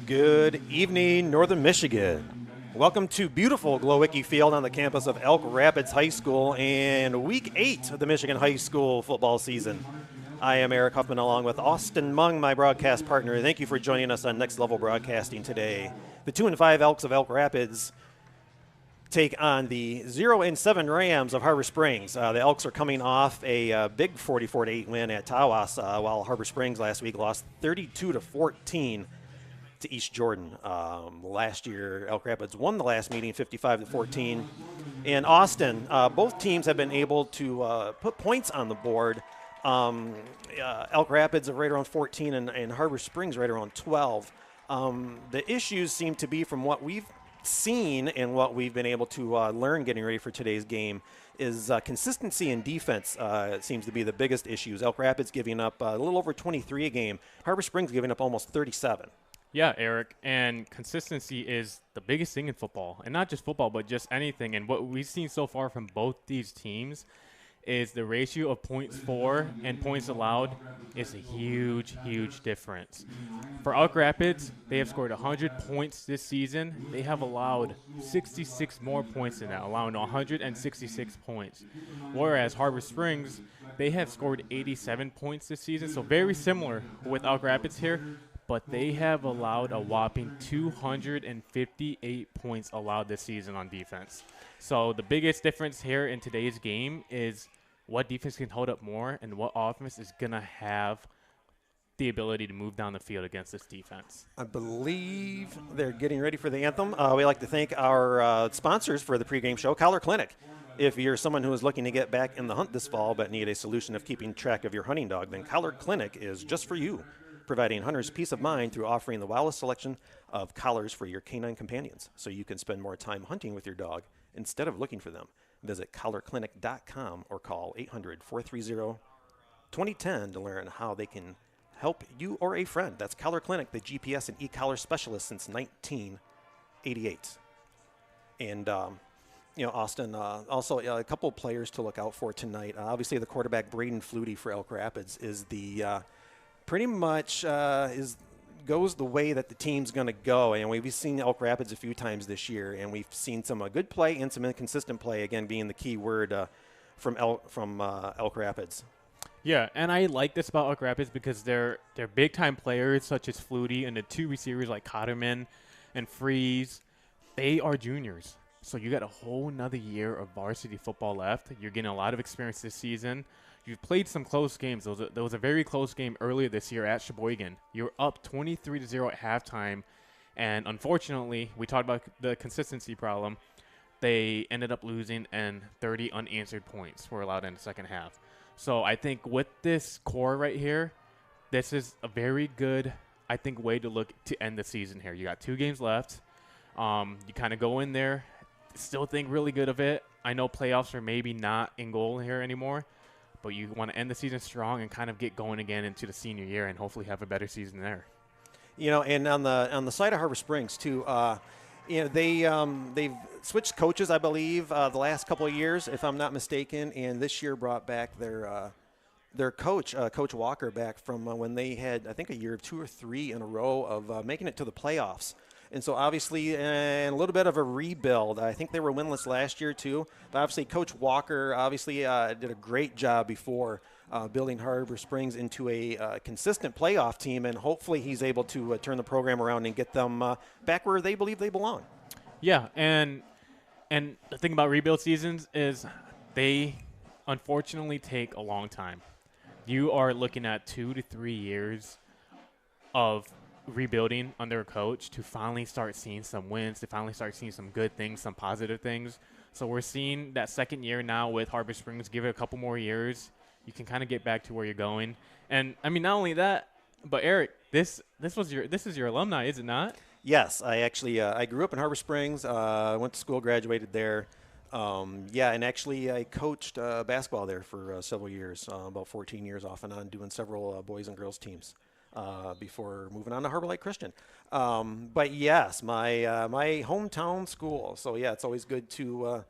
Good evening, Northern Michigan. Welcome to beautiful Glowicki Field on the campus of Elk Rapids High School and Week 8 of the Michigan High School football season. I am Eric Huffman along with Austin Mung, my broadcast partner. Thank you for joining us on Next Level Broadcasting today. The 2-5 Elks of Elk Rapids take on the 0-7 Rams of Harbor Springs. The Elks are coming off a big 44-8 win at Tawas, while Harbor Springs last week lost 32-14 to East Jordan. Last year, Elk Rapids won the last meeting 55-14. In Austin, both teams have been able to put points on the board. Elk Rapids are right around 14 and Harbor Springs right around 12. The issues seem to be, from what we've seen and what we've been able to learn getting ready for today's game, is consistency in defense. It seems to be the biggest issues. Elk Rapids giving up a little over 23 a game. Harbor Springs giving up almost 37. Yeah, Eric, and consistency is the biggest thing in football, and not just football, but just anything. And what we've seen so far from both these teams is the ratio of points for and points allowed is a huge, huge difference. For Elk Rapids, they have scored 100 points this season. They have allowed 66 more points than that, allowing 166 points. Whereas Harbor Springs, they have scored 87 points this season, so very similar with Elk Rapids here. But they have allowed a whopping 258 points allowed this season on defense. So the biggest difference here in today's game is what defense can hold up more and what offense is going to have the ability to move down the field against this defense. I believe they're getting ready for the anthem. We like to thank our sponsors for the pregame show, Collar Clinic. If you're someone who is looking to get back in the hunt this fall but need a solution of keeping track of your hunting dog, then Collar Clinic is just for you, providing hunters peace of mind through offering the wildest selection of collars for your canine companions, so you can spend more time hunting with your dog instead of looking for them. Visit collarclinic.com or call 800-430-2010 to learn how they can help you or a friend. That's Collar Clinic, the GPS and e-collar specialist since 1988. And, Austin, also a couple of players to look out for tonight. Obviously, the quarterback, Braden Flutie for Elk Rapids, is the pretty much goes the way that the team's going to go. And we've seen Elk Rapids a few times this year, and we've seen some good play and some inconsistent play, again being the key word from Elk Rapids. Yeah, and I like this about Elk Rapids because they're big-time players such as Flutie and the two receivers like Cotterman and Freeze. They are juniors. So you got a whole nother year of varsity football left. You're getting a lot of experience this season. You've played some close games. There was a very close game earlier this year at Sheboygan. You're up 23-0 at halftime, and unfortunately, we talked about the consistency problem. They ended up losing, and 30 unanswered points were allowed in the second half. So I think with this core right here, this is a very good, way to look to end the season here. You got 2 games left. You kind of go in there, still think really good of it. I know playoffs are maybe not in goal here anymore, but you want to end the season strong and kind of get going again into the senior year and hopefully have a better season there. And on the side of Harbor Springs too, they've switched coaches, I believe, the last couple of years, if I'm not mistaken, and this year brought back their coach, Coach Walker, back from when they had, I think, a year of 2 or 3 in a row of making it to the playoffs. And so obviously, and a little bit of a rebuild. I think they were winless last year too. But obviously, Coach Walker did a great job before building Harbor Springs into a consistent playoff team. And hopefully he's able to turn the program around and get them back where they believe they belong. Yeah, and the thing about rebuild seasons is they unfortunately take a long time. You are looking at 2 to 3 years of rebuilding under a coach to finally start seeing some wins, to finally start seeing some good things, some positive things. So we're seeing that second year now with Harbor Springs. Give it a couple more years, you can kind of get back to where you're going. And I mean, not only that, but Eric, this is your alumni, is it not? Yes, I actually I grew up in Harbor Springs. Went to school, graduated there. And actually I coached basketball there for several years, about 14 years off and on, doing several boys and girls teams. Before moving on to Harbor Light Christian. But yes, my hometown school. So, yeah, it's always good to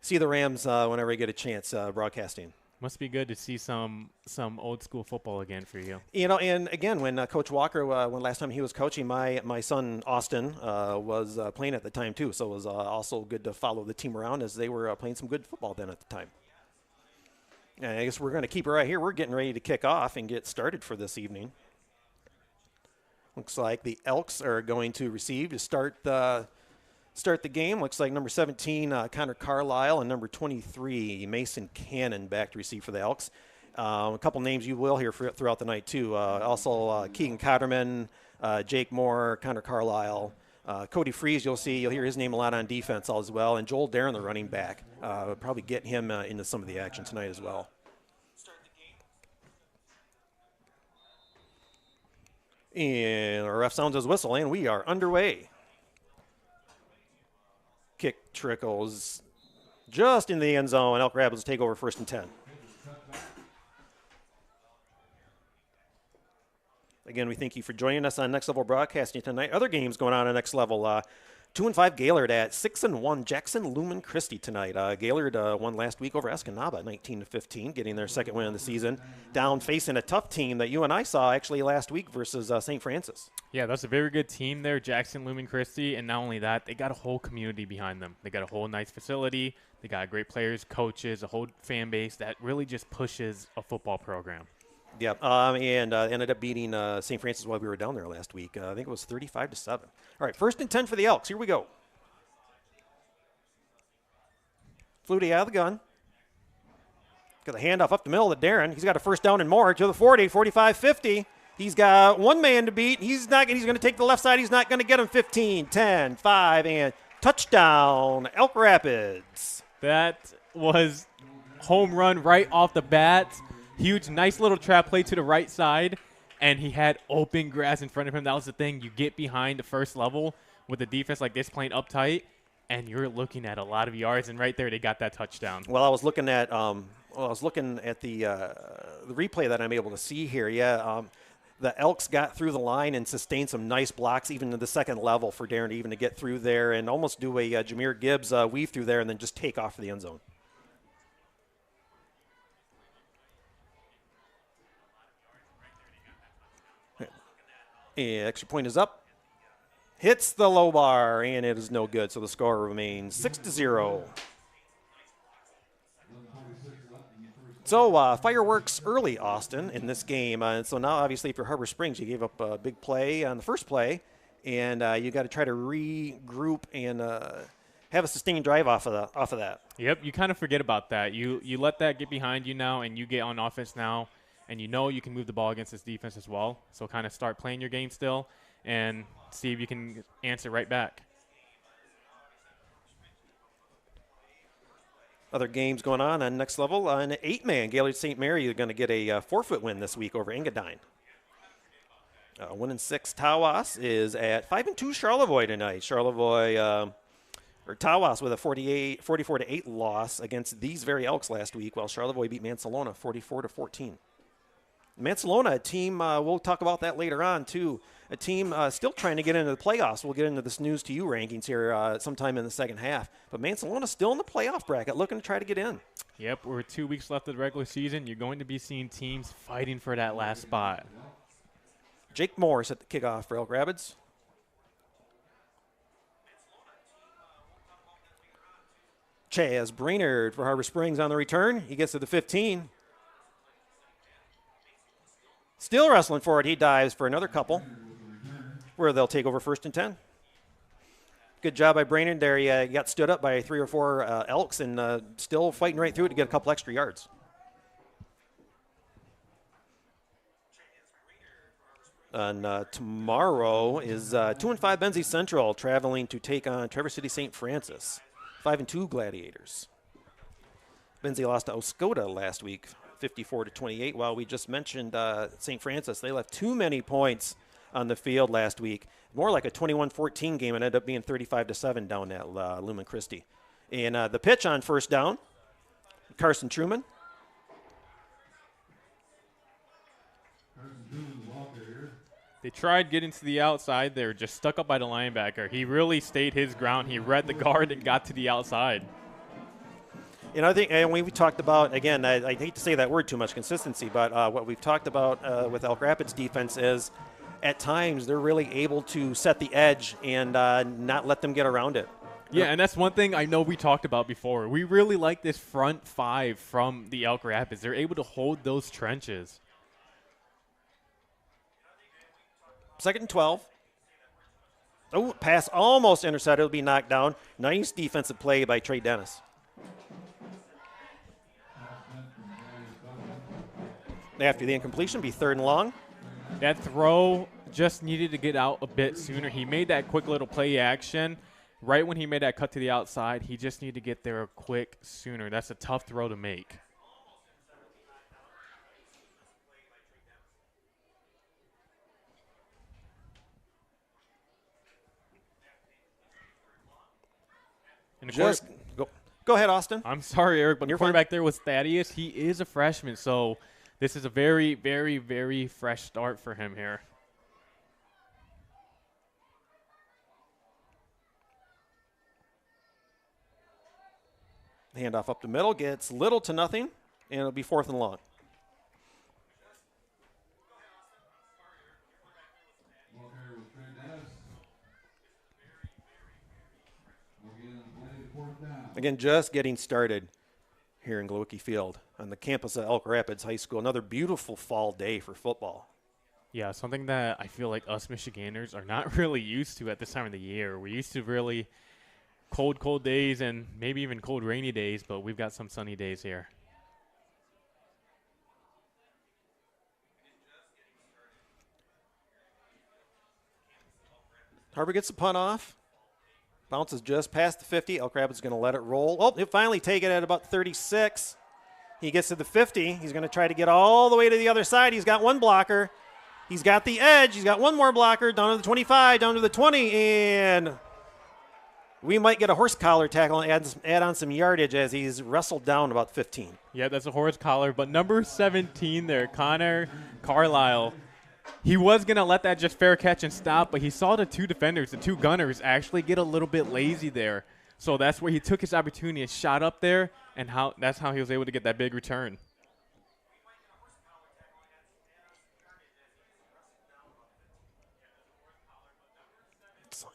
see the Rams whenever I get a chance broadcasting. Must be good to see some old school football again for you. And again, when Coach Walker, when last time he was coaching, my son Austin was playing at the time too. So it was also good to follow the team around as they were playing some good football then at the time. And I guess we're going to keep it right here. We're getting ready to kick off and get started for this evening. Looks like the Elks are going to receive to start the game. Looks like number 17, Connor Carlisle, and number 23, Mason Cannon, back to receive for the Elks. A couple names you will hear throughout the night, too. Also, Keegan Cotterman, Jake Moore, Connor Carlisle. Cody Freeze, you'll hear his name a lot on defense as well. And Joel Darren, the running back. Probably get him into some of the action tonight as well. And our ref sounds his whistle, and we are underway. Kick trickles just in the end zone. Elk Rapids take over 1st and 10. Again, we thank you for joining us on Next Level Broadcasting tonight. Other games going on Next Level. 2-5 Gaylord at 6-1 Jackson Lumen Christi tonight. Gaylord won last week over Escanaba 19-15, getting their second win of the season. Down facing a tough team that you and I saw actually last week versus St. Francis. Yeah, that's a very good team there, Jackson Lumen Christi. And not only that, they got a whole community behind them. They got a whole nice facility. They got great players, coaches, a whole fan base that really just pushes a football program. Yeah, and ended up beating St. Francis while we were down there last week. I think it was 35-7. All right, 1st and 10 for the Elks. Here we go. Flutie out of the gun. Got the handoff up the middle to Darren. He's got a first down and more to the 40, 45, 50. He's got one man to beat. He's going to take the left side. He's not going to get him. 15, 10, 5, and touchdown, Elk Rapids. That was home run right off the bat. Huge, nice little trap play to the right side, and he had open grass in front of him. That was the thing. You get behind the first level with a defense like this playing uptight, and you're looking at a lot of yards, and right there they got that touchdown. Well, I was looking at the replay that I'm able to see here. Yeah, the Elks got through the line and sustained some nice blocks even to the second level for Darren even to get through there and almost do a Jameer Gibbs weave through there and then just take off for the end zone. And extra point is up. Hits the low bar, and it is no good. So the score remains 6-0. So fireworks early, Austin, in this game. And so now, obviously, for Harbor Springs, you gave up a big play on the first play, and you got to try to regroup and have a sustained drive off of that. Yep, you kind of forget about that. You let that get behind you now, and you get on offense now. And you know you can move the ball against this defense as well. So kind of start playing your game still and see if you can answer right back. Other games going on Next Level. An 8-man, Gaylord St. Mary, are going to get a forfeit win this week over Engadine. 1-6 Tawas is at 5-2 Charlevoix tonight. Tawas with a 44-8 loss against these very Elks last week, while Charlevoix beat Mansalona 44-14. Mansalona, a team, we'll talk about that later on, too. A team still trying to get into the playoffs. We'll get into this news to you rankings here sometime in the second half. But Mansalona still in the playoff bracket, looking to try to get in. Yep, we're 2 weeks left of the regular season. You're going to be seeing teams fighting for that last spot. Jake Morris at the kickoff for Elk Rapids. Chaz Brainerd for Harbor Springs on the return. He gets to the 15. Still wrestling for it. He dives for another couple where they'll take over 1st and 10. Good job by Brainerd there. He got stood up by 3 or 4 Elks and still fighting right through it to get a couple extra yards. And tomorrow is 2-5 Benzie Central traveling to take on Traverse City St. Francis. 5-2 Gladiators. Benzie lost to Oscoda last week, 54-28. While we just mentioned St. Francis, they left too many points on the field last week. More like a 21-14 game, and ended up being 35-7 down at Lumen Christi. And the pitch on first down, Carson Truman. They tried getting to the outside. They were just stuck up by the linebacker. He really stayed his ground. He read the guard and got to the outside. I think, and we talked about, again, I hate to say that word too much, consistency, but what we've talked about with Elk Rapids defense is at times they're really able to set the edge and not let them get around it. Yeah, and that's one thing I know we talked about before. We really like this front five from the Elk Rapids. They're able to hold those trenches. 2nd and 12. Oh, pass almost intercepted. It'll be knocked down. Nice defensive play by Trey Dennis. After the incompletion, be 3rd and long. That throw just needed to get out a bit sooner. He made that quick little play action. Right when he made that cut to the outside, he just needed to get there quick sooner. That's a tough throw to make. And Just go ahead, Austin. I'm sorry, Eric, but You're the quarterback there was Thaddeus. He is a freshman, so this is a very, very, very fresh start for him here. Handoff up the middle, gets little to nothing, and it'll be 4th and long. Again, just getting started here in Glowicki Field on the campus of Elk Rapids High School. Another beautiful fall day for football. Yeah, something that I feel like us Michiganders are not really used to at this time of the year. We're used to really cold days and maybe even cold, rainy days, but we've got some sunny days here. Harbor gets the punt off. Bounces just past the 50. Elk Rapids is going to let it roll. Oh, he'll finally take it at about 36. He gets to the 50. He's going to try to get all the way to the other side. He's got one blocker. He's got the edge. He's got one more blocker down to the 25, down to the 20, and we might get a horse collar tackle and add on some yardage as he's wrestled down about 15. Yeah, that's a horse collar. But number 17 there, Connor Carlisle, he was going to let that just fair catch and stop, but he saw the two defenders, the two gunners, actually get a little bit lazy there. So that's where he took his opportunity and shot up there, and that's how he was able to get that big return.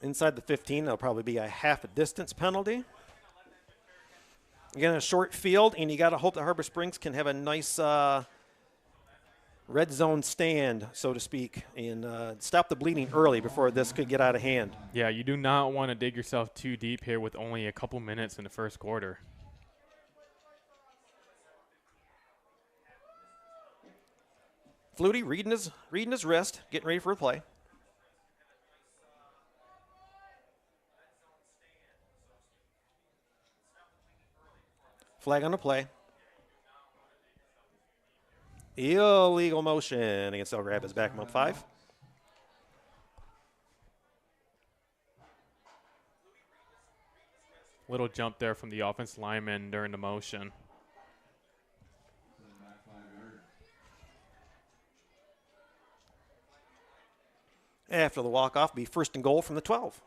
Inside the 15, that'll probably be a half a distance penalty. Again, a short field, and you got to hope that Harbor Springs can have a nice red zone stand, so to speak, and stop the bleeding early before this could get out of hand. Yeah, you do not want to dig yourself too deep here with only a couple minutes in the first quarter. Flutie reading his wrist, getting ready for a play. Flag on the play. Illegal motion against Elk Rapids, back up 5. Little jump there from the offense lineman during the motion. After the walk-off, be 1st and goal from the 12.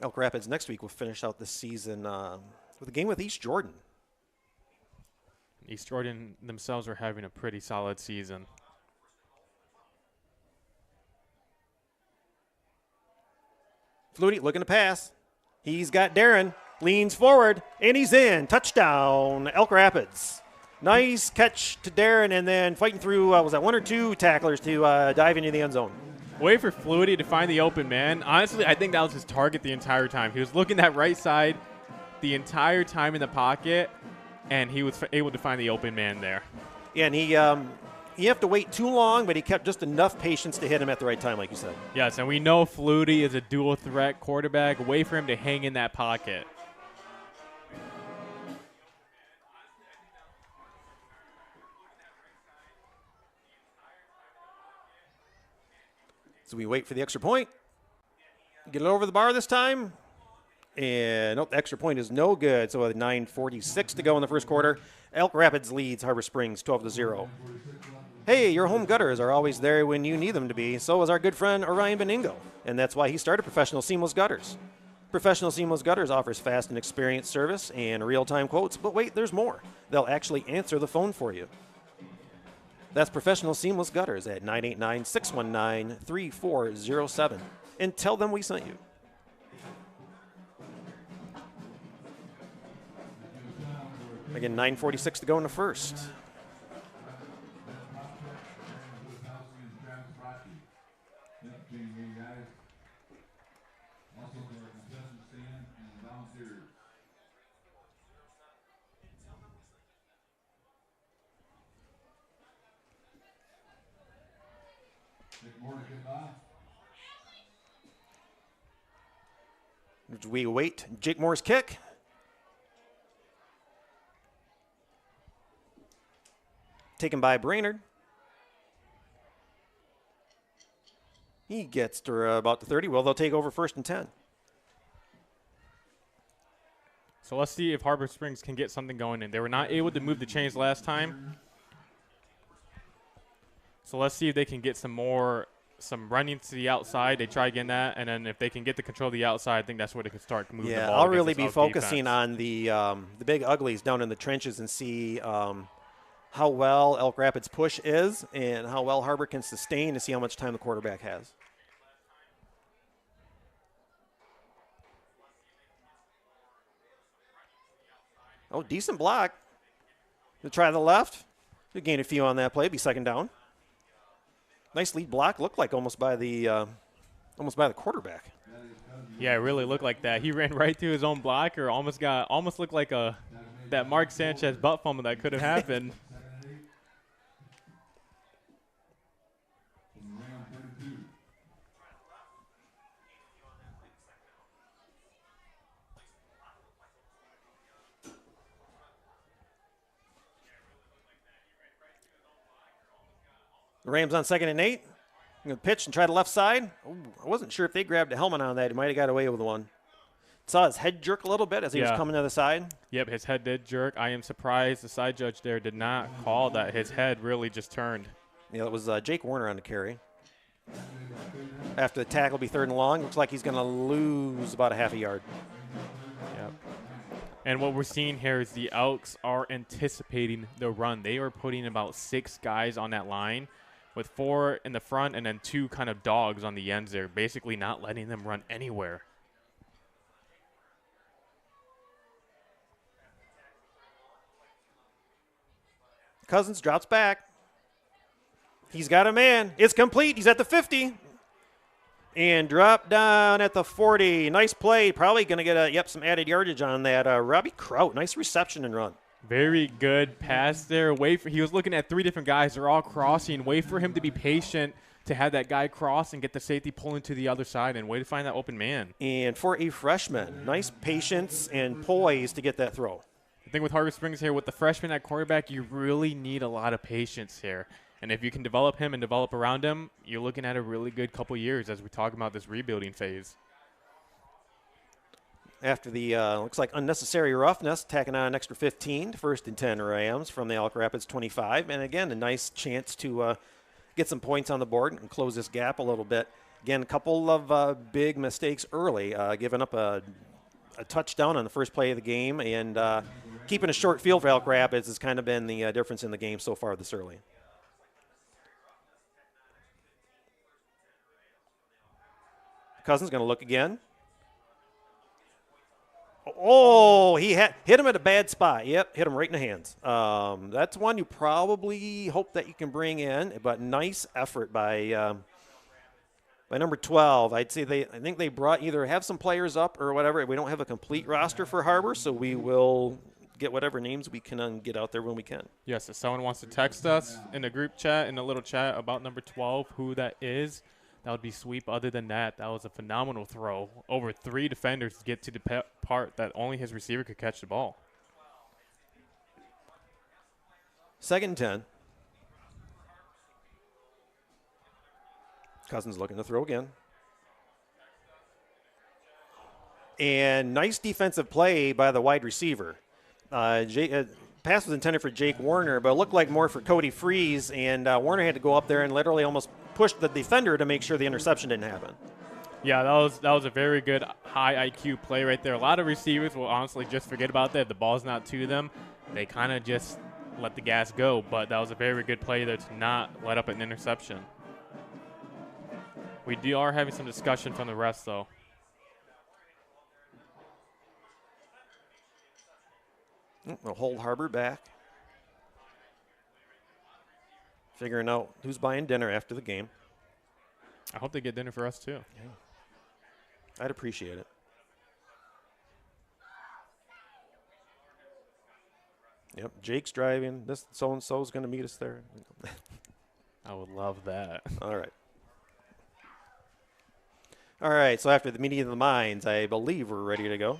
Elk Rapids next week will finish out the season with a game with East Jordan. East Jordan themselves are having a pretty solid season. Flutie looking to pass. He's got Darren, leans forward, and he's in. Touchdown, Elk Rapids. Nice catch to Darren, and then fighting through, was that 1 or 2 tacklers to dive into the end zone. Wait for Flutie to find the open man. Honestly, I think that was his target the entire time. He was looking that right side the entire time in the pocket, and he was able to find the open man there. Yeah, and he have to wait too long, but he kept just enough patience to hit him at the right time, like you said. Yes, and we know Flutie is a dual threat quarterback. Wait for him to hang in that pocket. So we wait for the extra point. Get it over the bar this time. And nope, the extra point is no good. So with 9:46 to go in the first quarter, Elk Rapids leads Harbor Springs 12-0. Hey, your home gutters are always there when you need them to be. So is our good friend Orion Beningo, and that's why he started Professional Seamless Gutters. Professional Seamless Gutters offers fast and experienced service and real-time quotes, but wait, there's more. They'll actually answer the phone for you. That's Professional Seamless Gutters at 989-619-3407, and tell them we sent you. Again, 9:46 to go in the first. We await Jake Moore's kick. Taken by Brainerd. He gets to about the 30. Well, they'll take over 1st and 10. So let's see if Harbor Springs can get something going in. They were not able to move the chains last time. So let's see if they can get some running to the outside. They try again that, and then if they can get the control of the outside, I think that's where they can start moving the ball. Yeah, I'll really be Elk focusing defense. on the big uglies down in the trenches and see how well Elk Rapids' push is and how well Harbor can sustain to see how much time the quarterback has. Oh, decent block. To try the left. They gain a few on that play. Be 2nd down. Nice lead block. Looked like almost by the quarterback. Yeah, it really looked like that. He ran right through his own blocker. Almost looked like that Mark Sanchez butt fumble that could have happened. The Rams on 2nd and 8. Going to pitch and try the left side. Ooh, I wasn't sure if they grabbed a helmet on that. He might have got away with one. Saw his head jerk a little bit as he was coming to the side. Yep, his head did jerk. I am surprised the side judge there did not call that. His head really just turned. Yeah, it was Jake Warner on the carry. After the tackle, be 3rd and long. Looks like he's going to lose about a half a yard. Yep. And what we're seeing here is the Elks are anticipating the run. They are putting about 6 guys on that line, with 4 in the front and then 2 kind of dogs on the ends there, basically not letting them run anywhere. Cousins drops back. He's got a man. It's complete. He's at the 50. And drop down at the 40. Nice play. Probably going to get some added yardage on that. Robbie Kraut, nice reception and run. Very good pass there. He was looking at 3 different guys. They're all crossing. Wait for him to be patient to have that guy cross and get the safety pulling to the other side and wait to find that open man. And for a freshman, nice patience and poise to get that throw. The thing with Harbor Springs here, with the freshman at quarterback, you really need a lot of patience here. And if you can develop him and develop around him, you're looking at a really good couple years as we talk about this rebuilding phase. After the, looks like unnecessary roughness, tacking on an extra 15, 1st and 10 Rams from the Elk Rapids 25. And again, a nice chance to get some points on the board and close this gap a little bit. Again, a couple of big mistakes early, giving up a touchdown on the first play of the game, and keeping a short field for Elk Rapids has kind of been the difference in the game so far this early. Cousins going to look again. Oh, he hit him at a bad spot. Yep, hit him right in the hands. That's one you probably hope that you can bring in, but nice effort by number 12. I think they brought either have some players up or whatever. We don't have a complete roster for Harbor, so we will get whatever names we can get out there when we can. Yes, if someone wants to text us in the group chat, in a little chat about number 12, who that is, that would be sweep. Other than that, that was a phenomenal throw. Over 3 defenders to get to the part that only his receiver could catch the ball. 2nd and 10. Cousins looking to throw again. And nice defensive play by the wide receiver. pass was intended for Jake Warner, but it looked like more for Cody Freeze, and Warner had to go up there and literally almost push the defender to make sure the interception didn't happen. Yeah, that was a very good high IQ play right there. A lot of receivers will honestly just forget about that. If the ball's not to them, they kind of just let the gas go. But that was a very good play there to not let up an interception. We are having some discussion from the rest, though. We'll hold Harbor back. Figuring out who's buying dinner after the game. I hope they get dinner for us, too. Yeah. I'd appreciate it. Yep, Jake's driving. This so-and-so is going to meet us there. I would love that. All right. All right, so after the meeting of the minds, I believe we're ready to go.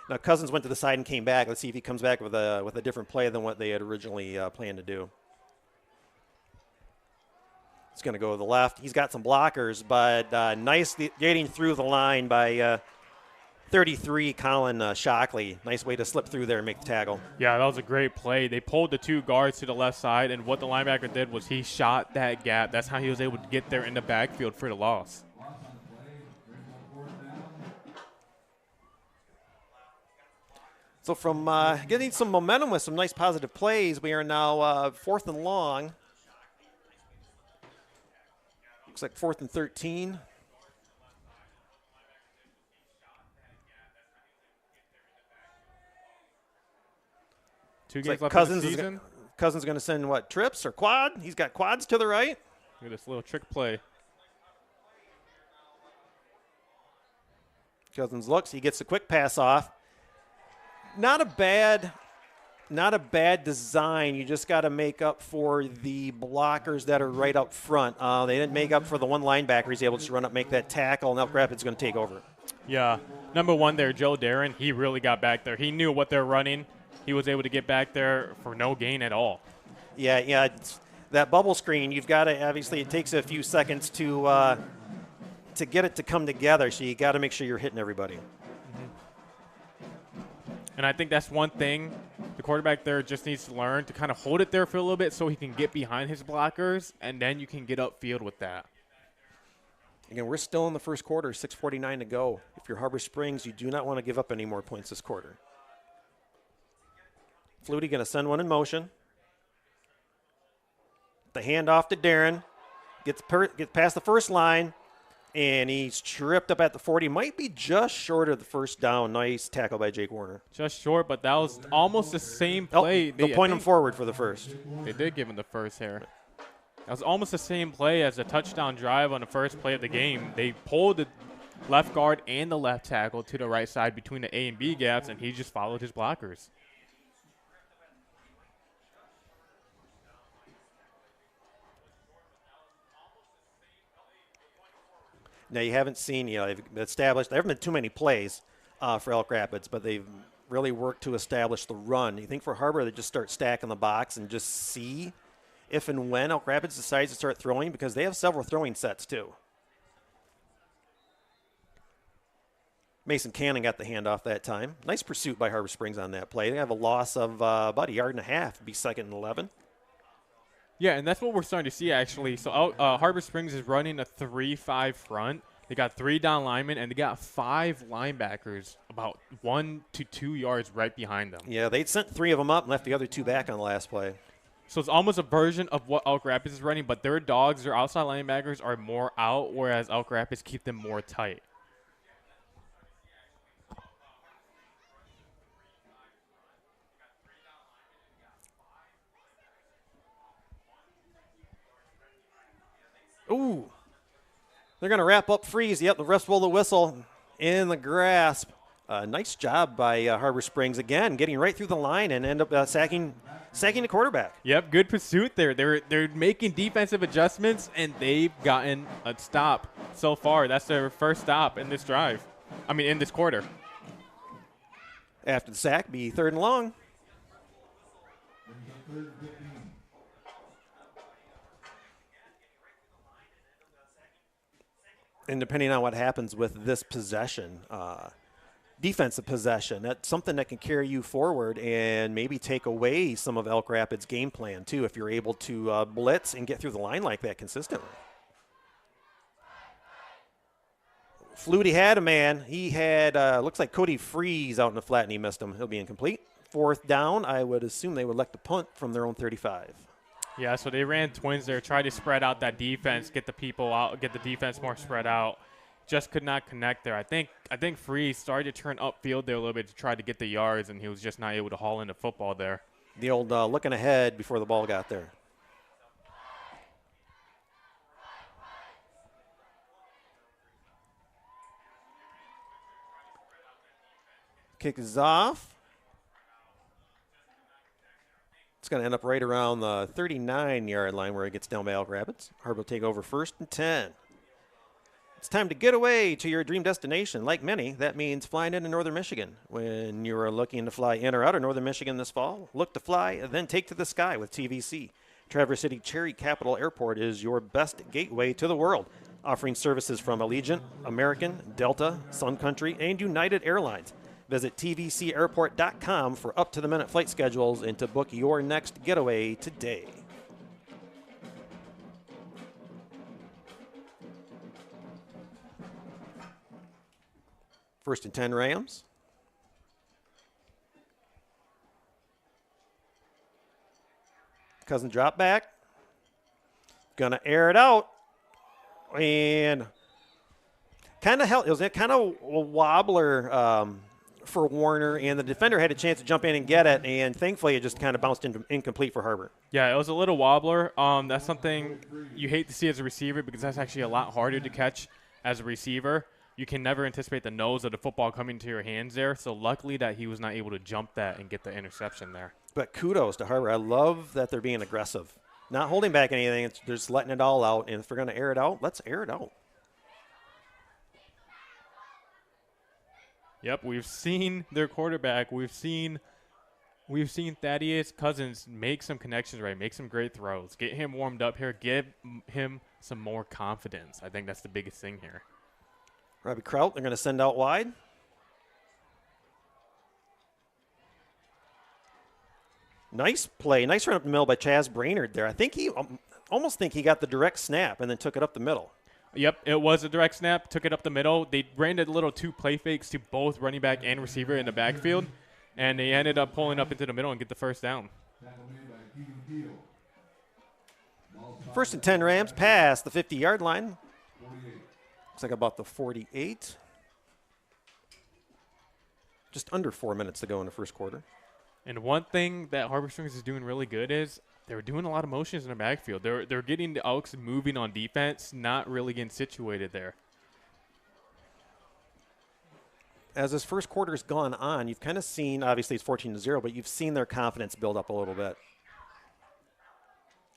Now, Cousins went to the side and came back. Let's see if he comes back with a different play than what they had originally planned to do. It's going to go to the left. He's got some blockers, but nice getting through the line by 33, Colin Shockley. Nice way to slip through there and make the tackle. Yeah, that was a great play. They pulled the two guards to the left side, and what the linebacker did was he shot that gap. That's how he was able to get there in the backfield for the loss. So from getting some momentum with some nice positive plays, we are now 4th and long. Looks like 4th and 13. Two games like left in the season. Cousins going to send what, trips or quad? He's got quads to the right. Look at this little trick play. Cousins looks. He gets a quick pass off. Not a bad design. You just got to make up for the blockers that are right up front. They didn't make up for the one linebacker. He's able to run up, make that tackle, and Elk Rapids is going to take over. Yeah. Number one there, Joe Darren, he really got back there. He knew what they're running. He was able to get back there for no gain at all. Yeah. That bubble screen, you've got to, obviously, it takes a few seconds to get it to come together, so you got to make sure you're hitting everybody. And I think that's one thing the quarterback there just needs to learn, to kind of hold it there for a little bit so he can get behind his blockers, and then you can get upfield with that. Again, we're still in the first quarter, 6:49 to go. If you're Harbor Springs, you do not want to give up any more points this quarter. Flutie going to send one in motion. The handoff to Darren. Gets past the first line. And he's tripped up at the 40. Might be just short of the first down. Nice tackle by Jake Warner. Just short, but that was almost the same play. They'll point him forward for the first. They did give him the first here. That was almost the same play as the touchdown drive on the first play of the game. They pulled the left guard and the left tackle to the right side between the A and B gaps, and he just followed his blockers. Now, you haven't seen, they've established, there haven't been too many plays for Elk Rapids, but they've really worked to establish the run. You think for Harbor, they just start stacking the box and just see if and when Elk Rapids decides to start throwing, because they have several throwing sets too. Mason Cannon got the handoff that time. Nice pursuit by Harbor Springs on that play. They have a loss of about a yard and a half. It'd be 2nd and 11. Yeah, and that's what we're starting to see, actually. So Harbor Springs is running a 3-5 front. They got 3 down linemen, and they got 5 linebackers about 1 to 2 yards right behind them. Yeah, they sent 3 of them up and left the other 2 back on the last play. So it's almost a version of what Elk Rapids is running, but their dogs, their outside linebackers, are more out, whereas Elk Rapids keep them more tight. Ooh. They're going to wrap up Freeze. Yep, the refs blow the whistle in the grasp. Nice job by Harbor Springs, again, getting right through the line and end up sacking the quarterback. Yep, good pursuit there. They're making defensive adjustments, and they've gotten a stop so far. That's their first stop in this drive. In this quarter. After the sack, be 3rd and long. And depending on what happens with this possession, defensive possession, that's something that can carry you forward and maybe take away some of Elk Rapids' game plan, too, if you're able to blitz and get through the line like that consistently. Flutie had a man. He had, looks like Cody Freeze out in the flat, and he missed him. He'll be incomplete. 4th down, I would assume they would elect to punt from their own 35. Yeah, so they ran twins there, tried to spread out that defense, get the people out, get the defense more spread out. Just could not connect there. I think Freeze started to turn upfield there a little bit to try to get the yards, and he was just not able to haul in the football there. The old looking ahead before the ball got there. Kick is off. It's going to end up right around the 39-yard line where it gets down by Elk Rapids. Harbor will take over 1st and 10. It's time to get away to your dream destination. Like many, that means flying into Northern Michigan. When you're looking to fly in or out of Northern Michigan this fall, look to fly, then take to the sky with TVC. Traverse City Cherry Capital Airport is your best gateway to the world, offering services from Allegiant, American, Delta, Sun Country, and United Airlines. Visit tvcairport.com for up-to-the-minute flight schedules and to book your next getaway today. First and 10 Rams. Cousin drop back. Gonna air it out. And kind of it was a kind of a wobbler for Warner, and the defender had a chance to jump in and get it, and thankfully it just kind of bounced into incomplete for Harbor. Yeah, it was a little wobbler. That's something you hate to see as a receiver because that's actually a lot harder to catch as a receiver. You can never anticipate the nose of the football coming to your hands there, so luckily that he was not able to jump that and get the interception there. But kudos to Harbor. I love that they're being aggressive. Not holding back anything. They're just letting it all out, and if we're going to air it out, let's air it out. Yep, we've seen their quarterback. We've seen Thaddeus Cousins make some connections right, make some great throws. Get him warmed up here. Give him some more confidence. I think that's the biggest thing here. Robbie Kraut, they're going to send out wide. Nice play. Nice run up the middle by Chaz Brainerd there. I think he almost think he got the direct snap and then took it up the middle. Yep, it was a direct snap, took it up the middle. They ran a little 2 play fakes to both running back and receiver in the backfield, and they ended up pulling up into the middle and get the first down. First and 10 Rams past the 50-yard line. Looks like about the 48. Just under 4 minutes to go in the first quarter. And one thing that Harbor Springs is doing really good is they're doing a lot of motions in the backfield. They're getting the Elks moving on defense, not really getting situated there. As this first quarter has gone on, you've kind of seen, obviously it's 14-0, but you've seen their confidence build up a little bit.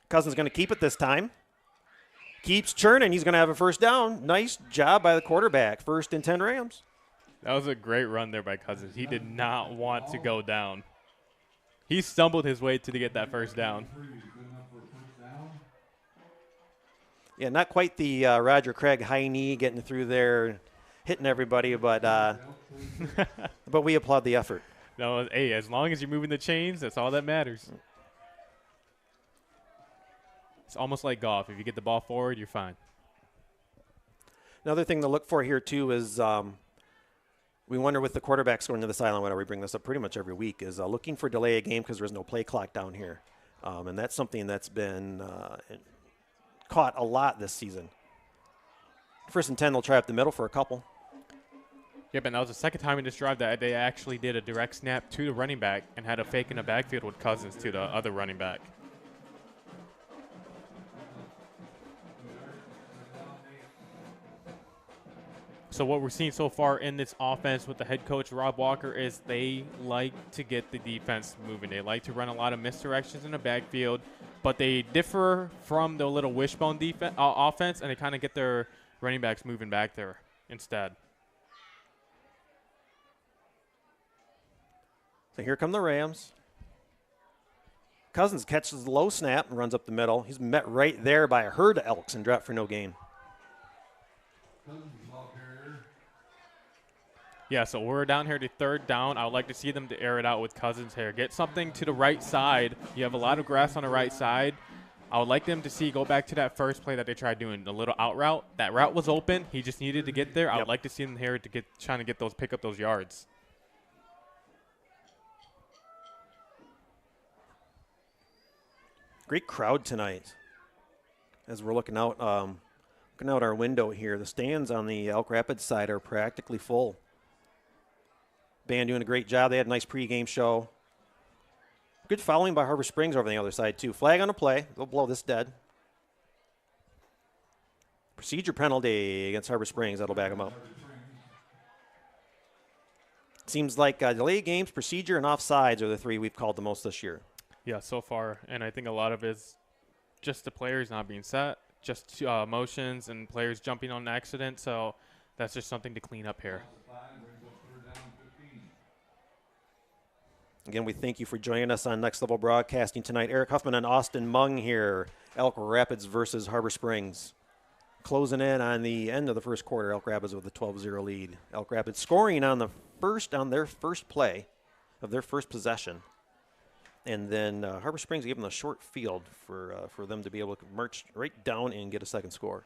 Cousins going to keep it this time. Keeps churning. He's going to have a first down. Nice job by the quarterback. First and 10 Rams. That was a great run there by Cousins. He did not want to go down. He stumbled his way to get that first down. Yeah, not quite the Roger Craig high knee getting through there, hitting everybody, but but we applaud the effort. No, hey, as long as you're moving the chains, that's all that matters. It's almost like golf. If you get the ball forward, you're fine. Another thing to look for here, too, is we wonder with the quarterbacks going to the sideline, whenever we bring this up pretty much every week, is looking for delay a game because there's no play clock down here. And that's something that's been caught a lot this season. First and 10, they'll try up the middle for a couple. Yep, and that was the second time in this drive that they actually did a direct snap to the running back and had a fake in the backfield with Cousins to the other running back. So what we're seeing so far in this offense with the head coach, Rob Walker, is they like to get the defense moving. They like to run a lot of misdirections in the backfield, but they differ from the little wishbone offense, and they kind of get their running backs moving back there instead. So here come the Rams. Cousins catches the low snap and runs up the middle. He's met right there by a herd of Elks and dropped for no gain. Yeah, so we're down here to third down. I would like to see them to air it out with Cousins here. Get something to the right side. You have a lot of grass on the right side. I would like them to see go back to that first play that they tried doing, the little out route. That route was open. He just needed to get there. I would like to see him here to trying to get those, pick up those yards. Great crowd tonight. As we're looking out our window here, the stands on the Elk Rapids side are practically full. Band doing a great job. They had a nice pregame show. Good fouling by Harbor Springs over on the other side, too. Flag on a play. They'll blow this dead. Procedure penalty against Harbor Springs. That'll back them up. Seems like delay games, procedure, and offsides are the three we've called the most this year. Yeah, so far. And I think a lot of it is just the players not being set, just motions and players jumping on an accident. So that's just something to clean up here. Again, we thank you for joining us on Next Level Broadcasting tonight. Eric Huffman and Austin Mung here. Elk Rapids versus Harbor Springs. Closing in on the end of the first quarter, Elk Rapids with a 12-0 lead. Elk Rapids scoring on their first play of their first possession. And then Harbor Springs gave them a short field for them to be able to march right down and get a second score.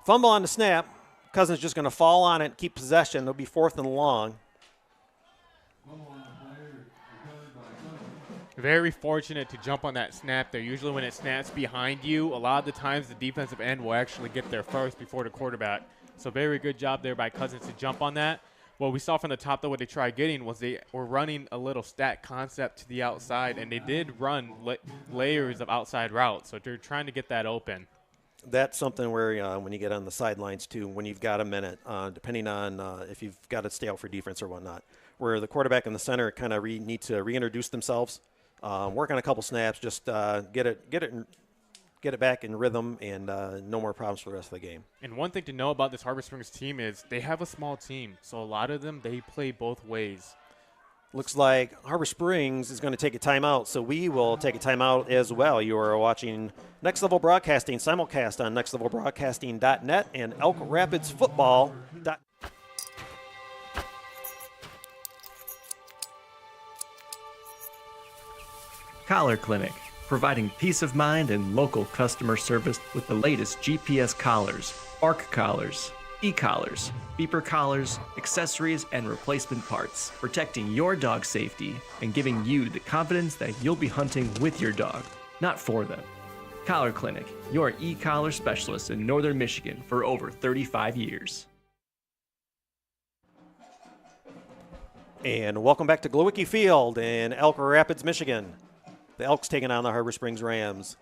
Fumble on the snap. Cousins just going to fall on it, keep possession. It'll be 4th and long. Very fortunate to jump on that snap there. Usually when it snaps behind you, a lot of the times the defensive end will actually get there first before the quarterback. So very good job there by Cousins to jump on that. What we saw from the top, though, what they tried getting was they were running a little stack concept to the outside, and they did run layers of outside routes. So they're trying to get that open. That's something where when you get on the sidelines, too, when you've got a minute, depending on if you've got to stay out for defense or whatnot, where the quarterback and the center kind of need to reintroduce themselves, work on a couple snaps, just get it back in rhythm, and no more problems for the rest of the game. And one thing to know about this Harbor Springs team is they have a small team, so a lot of them, they play both ways. Looks like Harbor Springs is going to take a timeout, so we will take a timeout as well. You are watching Next Level Broadcasting simulcast on nextlevelbroadcasting.net and Elk Rapids Football. Collar Clinic, providing peace of mind and local customer service with the latest GPS collars, bark collars, e-collars, beeper collars, accessories, and replacement parts, protecting your dog's safety and giving you the confidence that you'll be hunting with your dog, not for them. Collar Clinic, your e-collar specialist in Northern Michigan for over 35 years. And welcome back to Glowicki Field in Elk Rapids, Michigan. The Elks taking on the Harbor Springs Rams.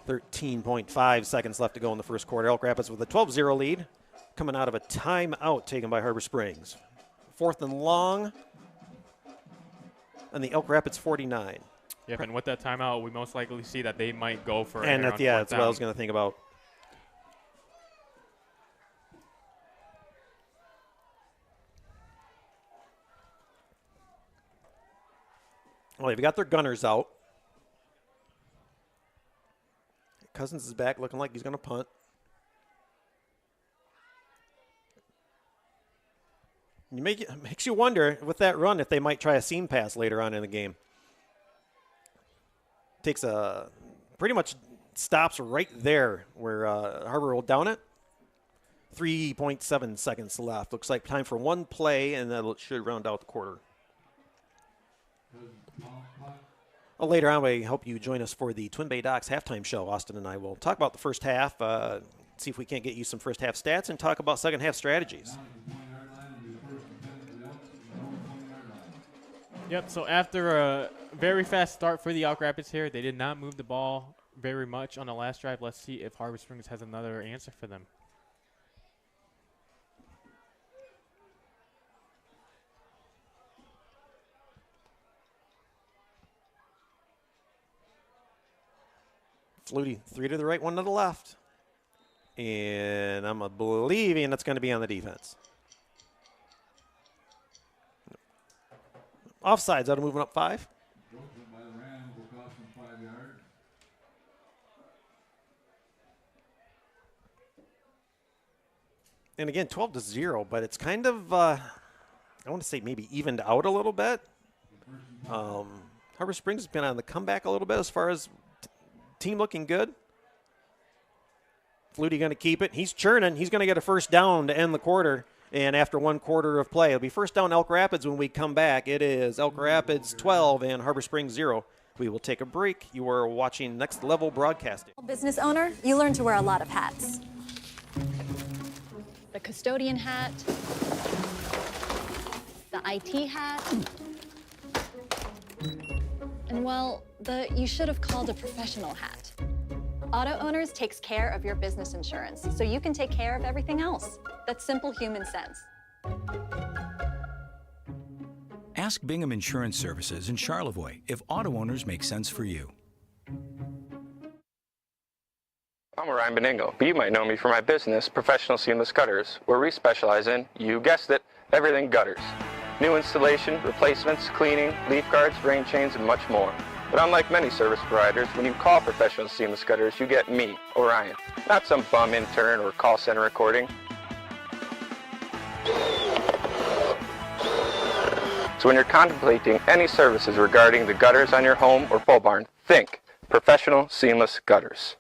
13.5 seconds left to go in the first quarter. Elk Rapids with a 12-0 lead, coming out of a timeout taken by Harbor Springs. 4th and long on the Elk Rapids 49. Yep, and with that timeout, we most likely see that they might go for and that's what I was going to think about. Well, they've got their gunners out. Cousins is back, looking like he's going to punt. It makes you wonder with that run if they might try a seam pass later on in the game. Takes pretty much stops right there where Harbor will down it. 3.7 seconds left. Looks like time for one play, and that should round out the quarter. Well, later on, we hope you join us for the Twin Bay Docks halftime show. Austin and I will talk about the first half, see if we can't get you some first half stats, and talk about second half strategies. Yep, so after a very fast start for the Elk Rapids here, they did not move the ball very much on the last drive. Let's see if Harbor Springs has another answer for them. Flutie, 3 to the right, 1 to the left. And I'm believing that's going to be on the defense. Offsides, that'll move him up 5. And again, 12-0, but it's kind of, I want to say maybe evened out a little bit. Harbor Springs has been on the comeback a little bit as far as team looking good. Flutie going to keep it. He's churning. He's going to get a first down to end the quarter. And after 1 quarter of play, it'll be first down Elk Rapids when we come back. It is Elk Rapids 12 and Harbor Springs 0. We will take a break. You are watching Next Level Broadcasting. Business owner, you learn to wear a lot of hats. The custodian hat, the IT hat, and well, the you should have called a professional hat. Auto Owners takes care of your business insurance, so you can take care of everything else. That's simple human sense. Ask Bingham Insurance Services in Charlevoix if auto owners make sense for you. I'm Ryan Beningo, but you might know me for my business, Professional Seamless Gutters, where we specialize in, you guessed it, everything gutters. New installation, replacements, cleaning, leaf guards, drain chains, and much more. But unlike many service providers, when you call Professional Seamless Gutters, you get me, Orion, not some bum intern or call center recording. So when you're contemplating any services regarding the gutters on your home or pole barn, think Professional Seamless Gutters.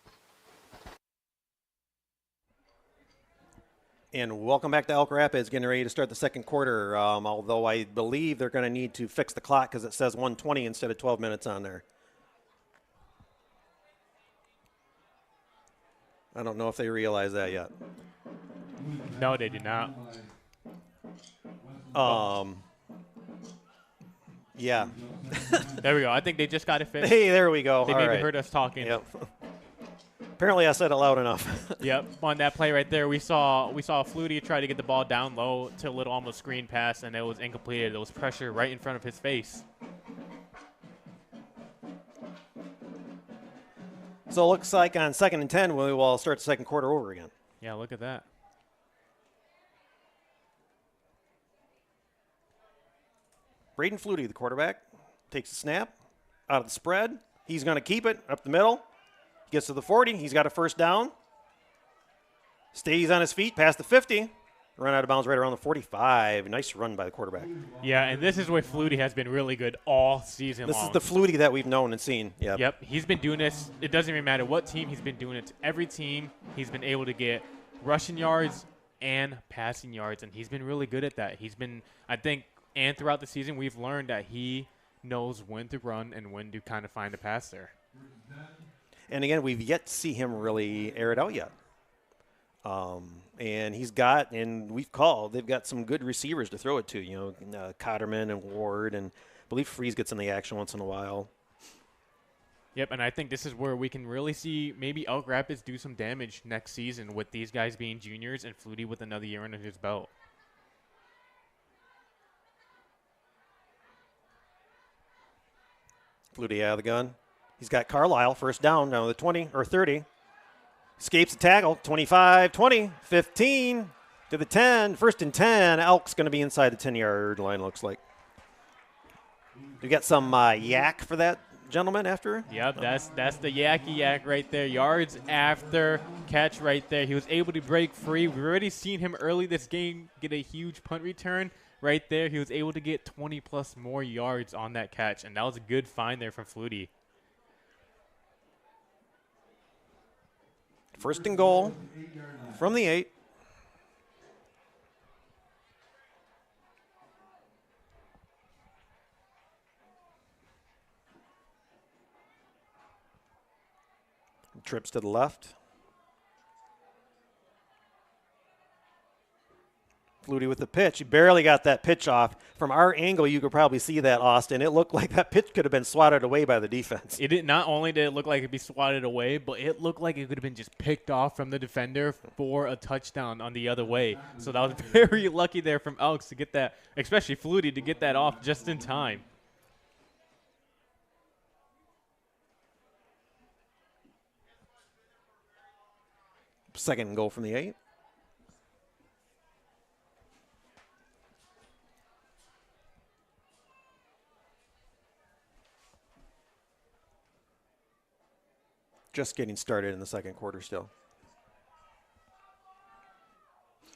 And welcome back to Elk Rapids, getting ready to start the second quarter, although I believe they're going to need to fix the clock because it says 1:20 instead of 12 minutes on there. I don't know if they realize that yet. No, they did not. Yeah. There we go. I think they just got it fixed. Hey, there we go. They All maybe right. heard us talking. Yep. Apparently I said it loud enough. Yep. On that play right there, we saw Flutie try to get the ball down low to a little almost screen pass, and it was incompleted. There was pressure right in front of his face. So it looks like on 2nd and 10, we will start the second quarter over again. Yeah, look at that. Braden Flutie, the quarterback, takes the snap out of the spread. He's going to keep it up the middle. Gets to the 40. He's got a first down. Stays on his feet past the 50. Run out of bounds right around the 45. Nice run by the quarterback. Yeah, and this is where Flutie has been really good all season This long. is the Flutie that we've known and seen. Yep. Yep, he's been doing this. It doesn't even matter what team he's been doing it to. Every team, he's been able to get rushing yards and passing yards, and he's been really good at that. He's been, I think, and throughout the season, we've learned that he knows when to run and when to kind of find a pass there. And again, we've yet to see him really air it out yet. And he's got, and we've called, they've got some good receivers to throw it to, Cotterman and Ward, and I believe Freeze gets in the action once in a while. Yep, and I think this is where we can really see maybe Elk Rapids do some damage next season with these guys being juniors and Flutie with another year under his belt. Flutie out of the gun. He's got Carlisle, first down, down to the 20 or 30. Escapes the tackle, 25, 20, 15, to the 10. First and 10. Elk's going to be inside the 10-yard line, looks like. You got some yak for that gentleman after? Yep, that's the Yacky Yak right there. Yards after catch right there. He was able to break free. We've already seen him early this game get a huge punt return. Right there, he was able to get 20-plus more yards on that catch, and that was a good find there from Flutie. First and goal from the 8. Trips to the left. Flutie with the pitch. He barely got that pitch off. From our angle, you could probably see that, Austin. It looked like that pitch could have been swatted away by the defense. It did, not only did it look like it'd be swatted away, but it looked like it could have been just picked off from the defender for a touchdown on the other way. So that was very lucky there from Elks to get that, especially Flutie, to get that off just in time. Second and goal from the 8. just getting started in the second quarter still.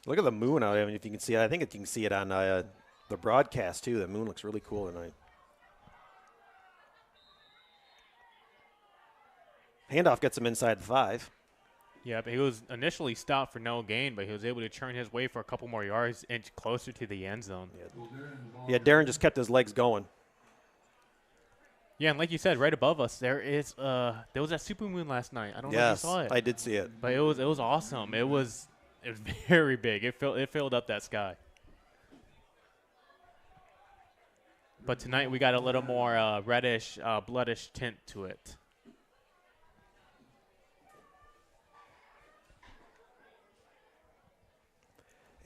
Look at the moon out. I mean, if you can see it, I think you can see it on the broadcast too. The moon looks really cool tonight. Handoff gets him inside the 5. Yeah, but he was initially stopped for no gain, but he was able to churn his way for a couple more yards, inch closer to the end zone. Yeah, Darren just kept his legs going. Yeah, and like you said, right above us, there was that supermoon last night. I don't know if you saw it. I did see it. But it was awesome. It was very big. It filled up that sky. But tonight we got a little more reddish, bloodish tint to it.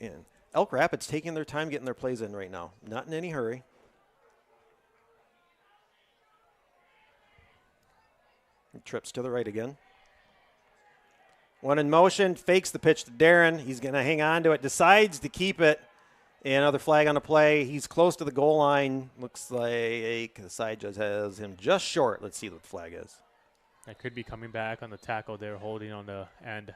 And Elk Rapids taking their time getting their plays in right now. Not in any hurry. Trips to the right again. One in motion, fakes the pitch to Darren. He's going to hang on to it, decides to keep it. Another flag on the play. He's close to the goal line. Looks like the side judge has him just short. Let's see what the flag is. That could be coming back on the tackle they're holding on the end.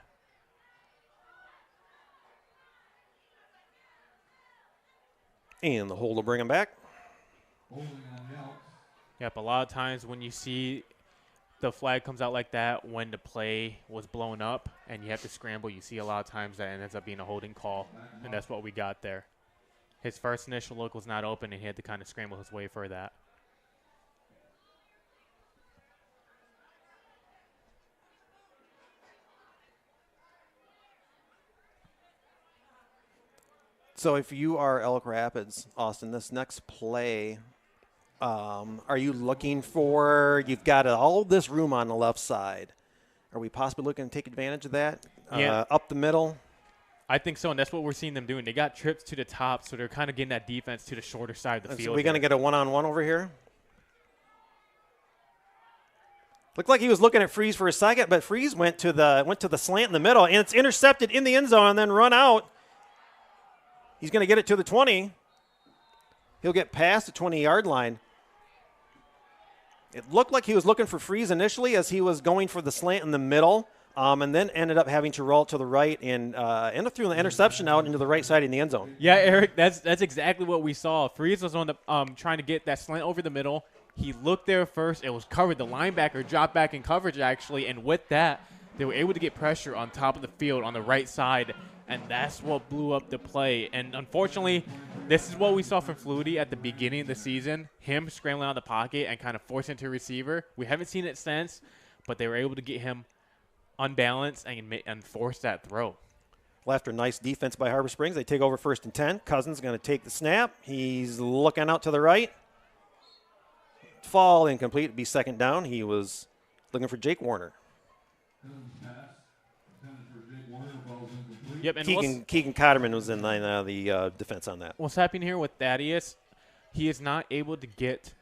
And the hold will bring him back. Yep, a lot of times when you see the flag comes out like that when the play was blown up and you have to scramble, you see a lot of times that ends up being a holding call, and that's what we got there. His first initial look was not open, and he had to kind of scramble his way for that. So if you are Elk Rapids, Austin, this next play, are you looking for, you've got all this room on the left side. Are we possibly looking to take advantage of that? Yeah. Up the middle? I think so, and that's what we're seeing them doing. They got trips to the top, so they're kind of getting that defense to the shorter side of the field. Are we going to get a one-on-one over here? Looked like he was looking at Freeze for a second, but Freeze went to the slant in the middle, and it's intercepted in the end zone and then run out. He's going to get it to the 20. He'll get past the 20-yard line. It looked like he was looking for Freeze initially as he was going for the slant in the middle, and then ended up having to roll to the right and ended up throwing the interception out into the right side in the end zone. Yeah, Eric, that's exactly what we saw. Freeze was on the trying to get that slant over the middle. He looked there first. It was covered. The linebacker dropped back in coverage, actually, and with that, they were able to get pressure on top of the field on the right side, and that's what blew up the play. And unfortunately, this is what we saw from Flutie at the beginning of the season, him scrambling out of the pocket and kind of forcing to receiver. We haven't seen it since, but they were able to get him unbalanced and force that throw. Well, after a nice defense by Harbor Springs, they take over 1st and 10. Cousins going to take the snap. He's looking out to the right. Fall incomplete. It'd be 2nd down. He was looking for Jake Warner. Yep, and Keegan Cotterman was in the defense on that. What's happening here with Thaddeus, he is not able to get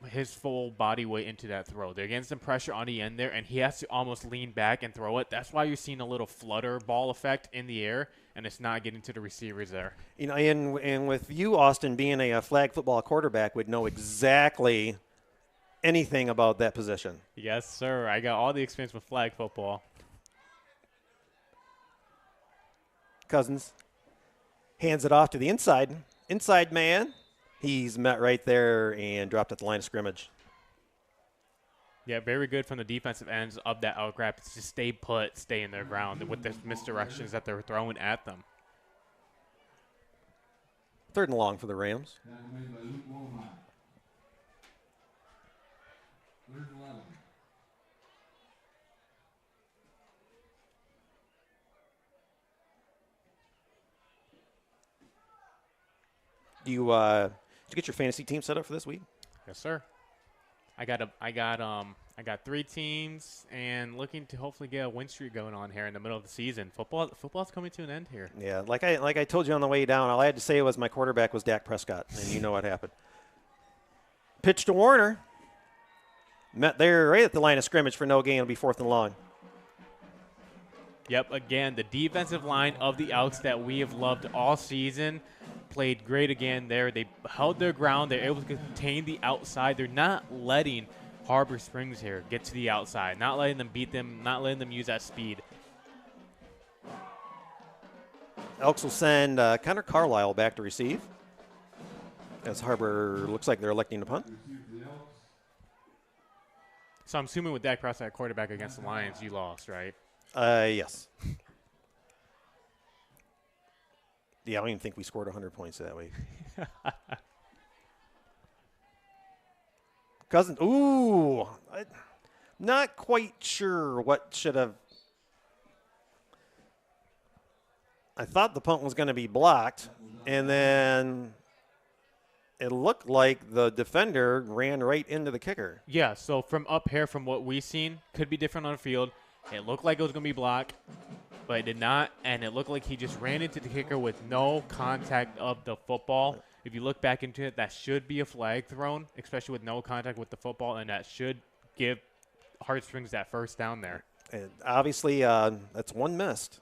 his full body weight into that throw. They're getting some pressure on the end there, and he has to almost lean back and throw it. That's why you're seeing a little flutter ball effect in the air, and it's not getting to the receivers there. You know, and with you, Austin, being a flag football quarterback, would know exactly anything about that position. Yes, sir. I got all the experience with flag football. Cousins hands it off to the inside man. He's met right there and dropped at the line of scrimmage. Yeah, very good from the defensive ends of that Elk Rapids to stay put, stay in their ground with the misdirections that they're throwing at them. 3rd and long for the Rams. Did you get your fantasy team set up for this week? Yes, sir. I got 3 teams and looking to hopefully get a win streak going on here in the middle of the season. Football's coming to an end here. Yeah, like I told you on the way down, all I had to say was my quarterback was Dak Prescott, and you know what happened. Pitch to Warner. Met there right at the line of scrimmage for no gain. It'll be 4th and long. Yep, again, the defensive line of the Elks that we have loved all season played great again there. They held their ground. They're able to contain the outside. They're not letting Harbor Springs here get to the outside, not letting them beat them, not letting them use that speed. Elks will send Connor Carlisle back to receive, as Harbor looks like they're electing to punt. So I'm assuming with that cross at quarterback against the Lions, you lost, right? Yes. Yeah, I don't even think we scored 100 points that week. Cousins, ooh, not quite sure what should have. I thought the punt was going to be blocked, and then it looked like the defender ran right into the kicker. Yeah, so from up here, from what we've seen, could be different on the field. It looked like it was going to be blocked, but it did not, and it looked like he just ran into the kicker with no contact of the football. If you look back into it, that should be a flag thrown, especially with no contact with the football, and that should give Harbor Springs that first down there. And obviously, that's one missed.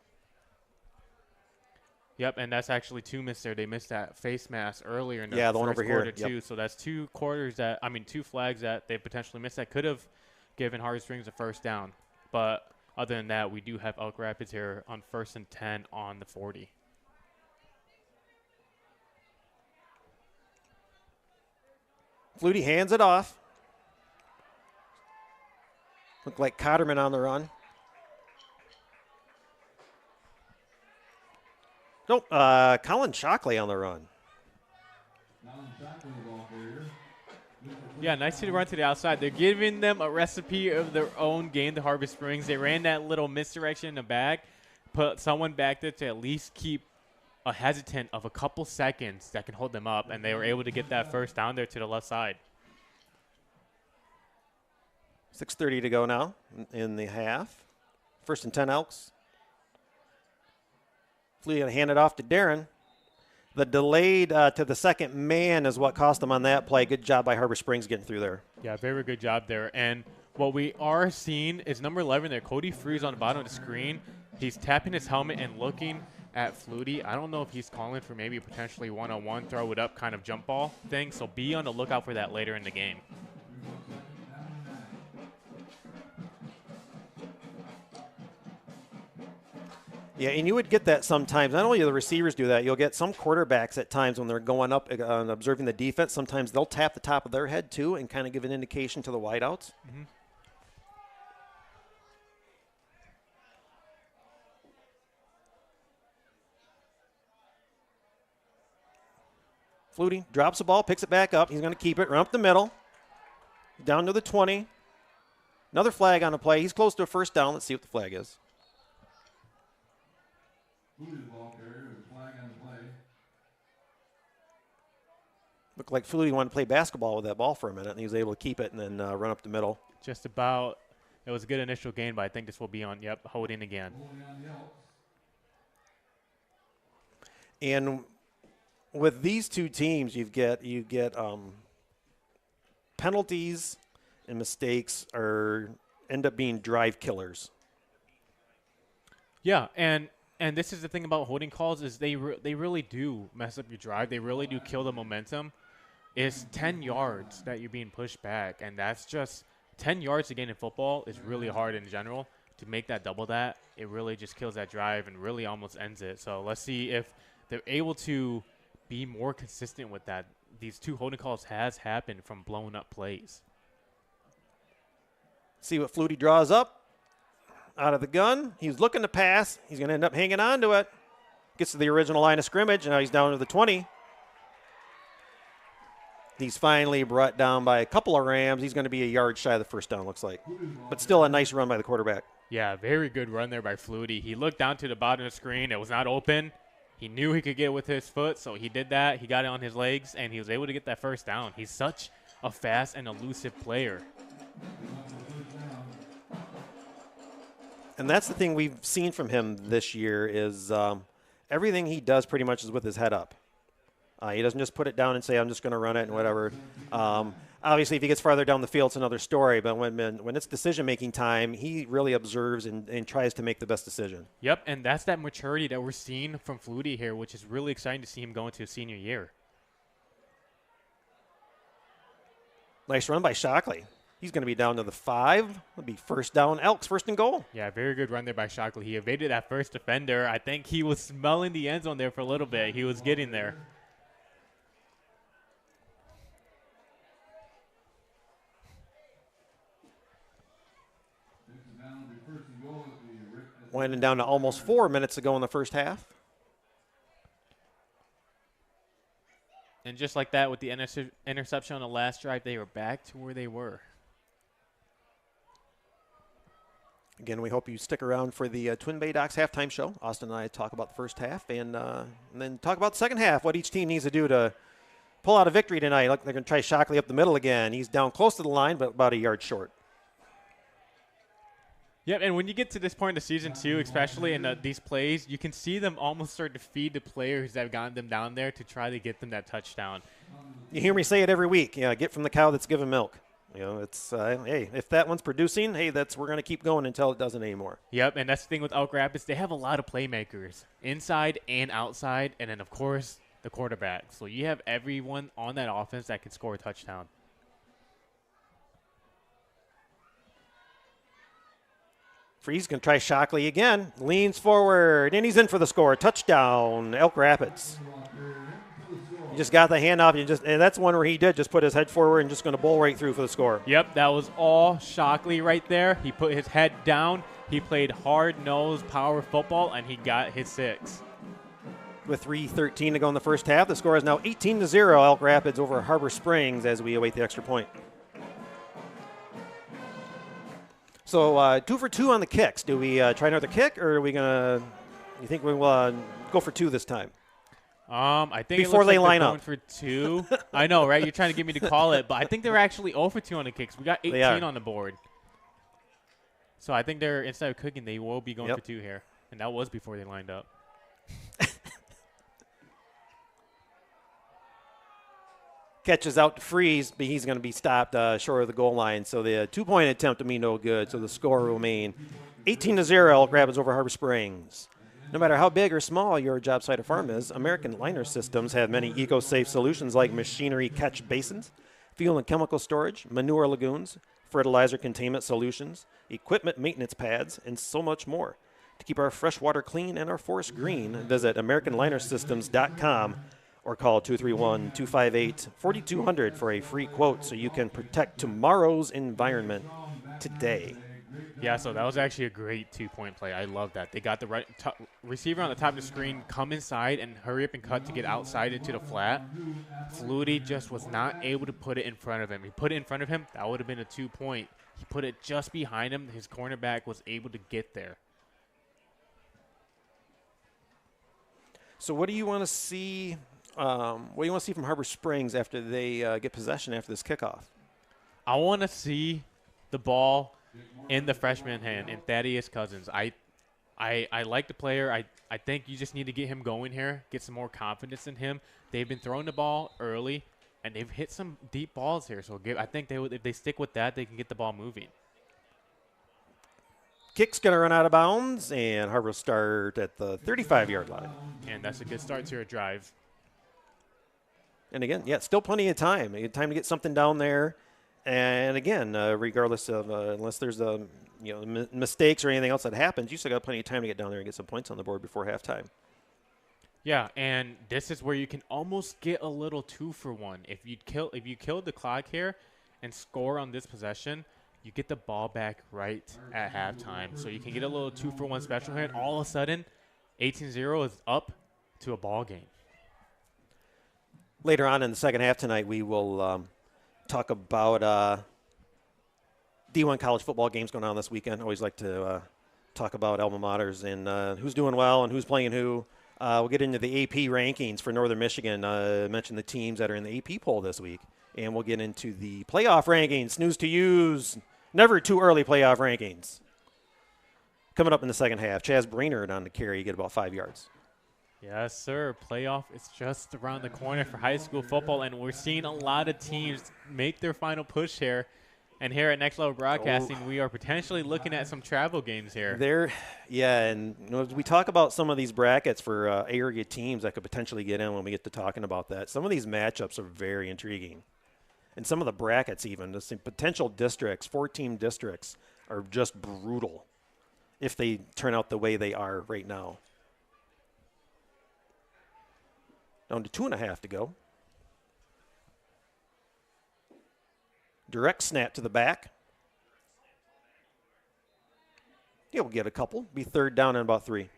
Yep, and that's actually 2 missed there. They missed that face mask earlier in the Yeah, the one first over here. quarter too. Yep. So that's 2 flags that they potentially missed that could have given Harbor Springs a first down. But other than that, we do have Elk Rapids here on 1st and 10 on the 40. Flutie hands it off. Looked like Cotterman on the run. Nope, Colin Shockley on the run. Yeah, nice to run to the outside. They're giving them a recipe of their own game to Harbor Springs. They ran that little misdirection in the back, put someone back there to at least keep a hesitant of a couple seconds that can hold them up, and they were able to get that first down there to the left side. 6:30 to go now in the half. 1st and 10 Elks. Flutie going to hand it off to Darren. The delayed to the second man is what cost them on that play. Good job by Harbor Springs getting through there. Yeah, very good job there. And what we are seeing is number 11 there, Cody Freeze on the bottom of the screen. He's tapping his helmet and looking at Flutie. I don't know if he's calling for maybe potentially one-on-one, throw it up kind of jump ball thing. So be on the lookout for that later in the game. Yeah, and you would get that sometimes. Not only do the receivers do that, you'll get some quarterbacks at times when they're going up and observing the defense. Sometimes they'll tap the top of their head too and kind of give an indication to the wideouts. Mm-hmm. Flutie drops the ball, picks it back up. He's going to keep it, run up the middle, down to the 20. Another flag on the play. He's close to a first down. Let's see what the flag is. Looked like Flutie wanted to play basketball with that ball for a minute, and he was able to keep it and then run up the middle. Just about. It was a good initial gain, but I think this will be on, holding again. And with these two teams, you get penalties and mistakes end up being drive killers. Yeah, and this is the thing about holding calls is they really do mess up your drive. They really do kill the momentum. It's 10 yards that you're being pushed back, and that's just 10 yards to gain in football is really hard in general. To make that double that, it really just kills that drive and really almost ends it. So let's see if they're able to be more consistent with that. These 2 holding calls has happened from blown up plays. See what Flutie draws up out of the gun. He's looking to pass. He's going to end up hanging on to it. Gets to the original line of scrimmage, and now he's down to the 20. He's finally brought down by a couple of Rams. He's going to be a yard shy of the first down, looks like. But still a nice run by the quarterback. Yeah, very good run there by Flutie. He looked down to the bottom of the screen. It was not open. He knew he could get it with his foot, so he did that. He got it on his legs, and he was able to get that first down. He's such a fast and elusive player. And that's the thing we've seen from him this year is everything he does pretty much is with his head up. He doesn't just put it down and say, I'm just going to run it and whatever. Obviously, if he gets farther down the field, it's another story. But when it's decision-making time, he really observes and tries to make the best decision. Yep, and that's that maturity that we're seeing from Flutie here, which is really exciting to see him go into his senior year. Nice run by Shockley. He's going to be down to the 5. It'll be first down, Elks, first and goal. Yeah, very good run there by Shockley. He evaded that first defender. I think he was smelling the end zone there for a little bit. He was getting there. Winding down to almost 4 minutes to go in the first half. And just like that, with the interception on the last drive, they were back to where they were. Again, we hope you stick around for the Twin Bay Docks halftime show. Austin and I talk about the first half and then talk about the second half, what each team needs to do to pull out a victory tonight. Look, they're going to try Shockley up the middle again. He's down close to the line, but about a yard short. Yep, and when you get to this point in the season, too, especially in these plays, you can see them almost start to feed the players that have gotten them down there to try to get them that touchdown. You hear me say it every week. Yeah, get from the cow that's giving milk. You know, it's, hey, if that one's producing, hey, we're going to keep going until it doesn't anymore. Yep, and that's the thing with Elk Rapids. They have a lot of playmakers, inside and outside, and then, of course, the quarterback. So you have everyone on that offense that can score a touchdown. Freeze going to try Shockley again. Leans forward, and he's in for the score. Touchdown, Elk Rapids. He just got the handoff, and that's one where he did just put his head forward and just going to bowl right through for the score. Yep, that was all Shockley right there. He put his head down. He played hard-nosed power football, and he got his 6. With 3:13 to go in the first half, the score is now 18-0, Elk Rapids over Harbor Springs as we await the extra point. So 2 for 2 on the kicks. Do we try another kick, or are we going to – you think we will go for 2 this time? I think before it looks they like line they're up going for 2. I know, right? You're trying to get me to call it, but I think they're actually 0 for 2 on the kicks. We got 18 on the board. So I think they're, instead of cooking, they will be going for 2 here. And that was before they lined up. Catches out to Freeze, but he's going to be stopped short of the goal line. So the 2-point attempt to me no good. So the score will remain 18-0, Elk Rapids over Harbor Springs. No matter how big or small your job site or farm is, American Liner Systems have many eco-safe solutions like machinery catch basins, fuel and chemical storage, manure lagoons, fertilizer containment solutions, equipment maintenance pads, and so much more. To keep our fresh water clean and our forest green, visit AmericanLinerSystems.com or call 231-258-4200 for a free quote so you can protect tomorrow's environment today. Yeah, so that was actually a great 2-point play. I love that. They got the right receiver on the top of the screen, come inside and hurry up and cut to get outside into the flat. Flutie just was not able to put it in front of him. He put it in front of him, that would have been a 2-point. He put it just behind him. His cornerback was able to get there. So what do you want to see? What do you want to see from Harbor Springs after they get possession after this kickoff? I want to see the ball in the freshman hand, in Thaddeus Cousins. I like the player. I think you just need to get him going here, get some more confidence in him. They've been throwing the ball early, and they've hit some deep balls here. So I think if they stick with that, they can get the ball moving. Kick's going to run out of bounds, and Harbor will start at the 35-yard line. And that's a good start to a drive. And again, still plenty of time. Time to get something down there. And again, regardless of unless there's mistakes or anything else that happens, you still got plenty of time to get down there and get some points on the board before halftime. Yeah, and this is where you can almost get a little 2-for-1. If you kill the clock here and score on this possession, you get the ball back right at halftime. So you can get a little 2-for-1 special here, and all of a sudden, 18-0 is up to a ball game. Later on in the second half tonight, we will talk about D1 college football games going on this weekend. I always like to talk about alma maters and who's doing well and who's playing who. We'll get into the AP rankings for Northern Michigan. Mention the teams that are in the AP poll this week. And we'll get into the playoff rankings. Snooze to use. Never too early playoff rankings. Coming up in the second half, Chaz Brainerd on the carry, get about 5 yards. Yes, sir. Playoff is just around the corner for high school football, and we're seeing a lot of teams make their final push here. And here at Next Level Broadcasting, we are potentially looking at some travel games here. And as we talk about some of these brackets for area teams that could potentially get in when we get to talking about that, some of these matchups are very intriguing. And some of the brackets even, the potential districts, 4-team districts, are just brutal if they turn out the way they are right now. Down to 2.5 to go. Direct snap to the back. He'll get a couple. Be third down and about 3.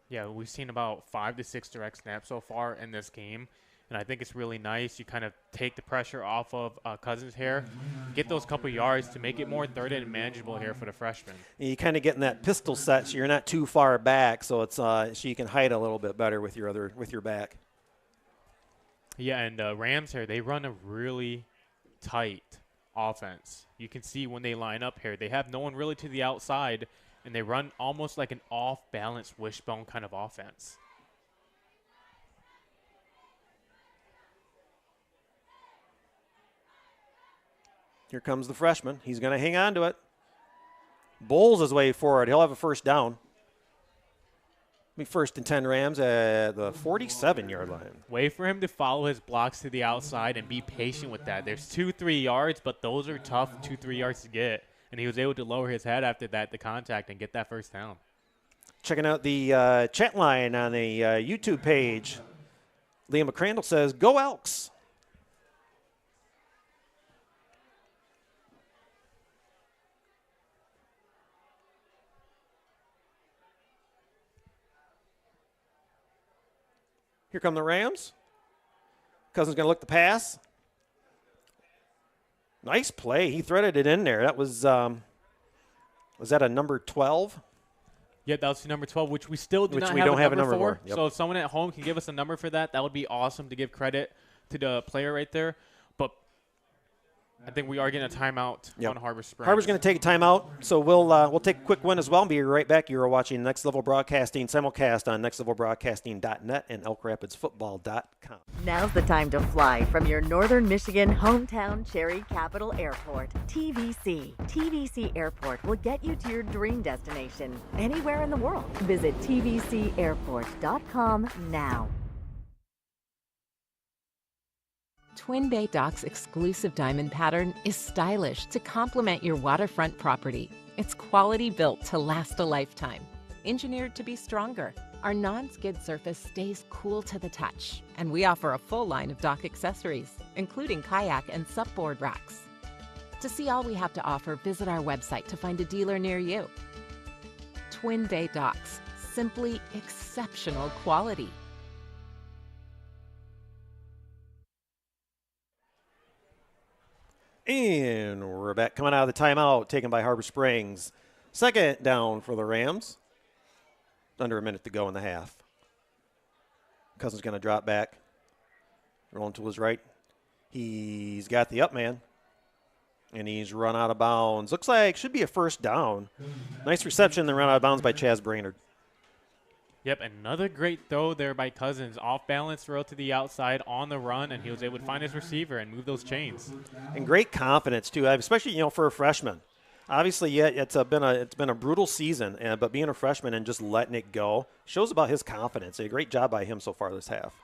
Yeah, we've seen about 5 to 6 direct snaps so far in this game, and I think it's really nice. You kind of take the pressure off of Cousins here, get those couple yards to make it more third and manageable here for the freshman. You kind of get in that pistol set, so you're not too far back, so it's so you can hide a little bit better with your back. Yeah, and Rams here, they run a really tight offense. You can see when they line up here, they have no one really to the outside, and they run almost like an off-balance wishbone kind of offense. Here comes the freshman. He's going to hang on to it. Bowls his way forward. He'll have a first down. Be first and 10 Rams at the 47-yard line. Wait for him to follow his blocks to the outside and be patient with that. There's 2-3 yards, but those are tough 2-3 yards to get. And he was able to lower his head after that, the contact, and get that first down. Checking out the chat line on the YouTube page. Liam McCrandle says, "Go Elks." Here come the Rams. Cousins going to look the pass. Nice play. He threaded it in there. That was that a number 12? Yeah, that was number 12, which we still do Which not we have don't a have a number number for. for. Yep. So if someone at home can give us a number for that, that would be awesome to give credit to the player right there. But I think we are getting a timeout on Harbor Springs. Harbor's going to take a timeout, so we'll take a quick one as well and be right back. You're watching Next Level Broadcasting simulcast on nextlevelbroadcasting.net and elkrapidsfootball.com. Now's the time to fly from your northern Michigan hometown Cherry Capital Airport. TVC. TVC Airport will get you to your dream destination anywhere in the world. Visit tvcairport.com now. Twin Bay Dock's exclusive diamond pattern is stylish to complement your waterfront property. It's quality built to last a lifetime. Engineered to be stronger, our non-skid surface stays cool to the touch, and we offer a full line of dock accessories, including kayak and supboard racks. To see all we have to offer, visit our website to find a dealer near you. Twin Bay Docks, simply exceptional quality. And we're back, coming out of the timeout taken by Harbor Springs. Second down for the Rams. Under a minute to go in the half. Cousins going to drop back. Rolling to his right. He's got the up man. And he's run out of bounds. Looks like should be a first down. Nice reception, then run out of bounds by Chaz Brainerd. Yep, another great throw there by Cousins. Off-balance throw to the outside on the run, and he was able to find his receiver and move those chains. And great confidence, too, especially, for a freshman. Obviously, yeah, it's been a brutal season, but being a freshman and just letting it go shows about his confidence. A great job by him so far this half.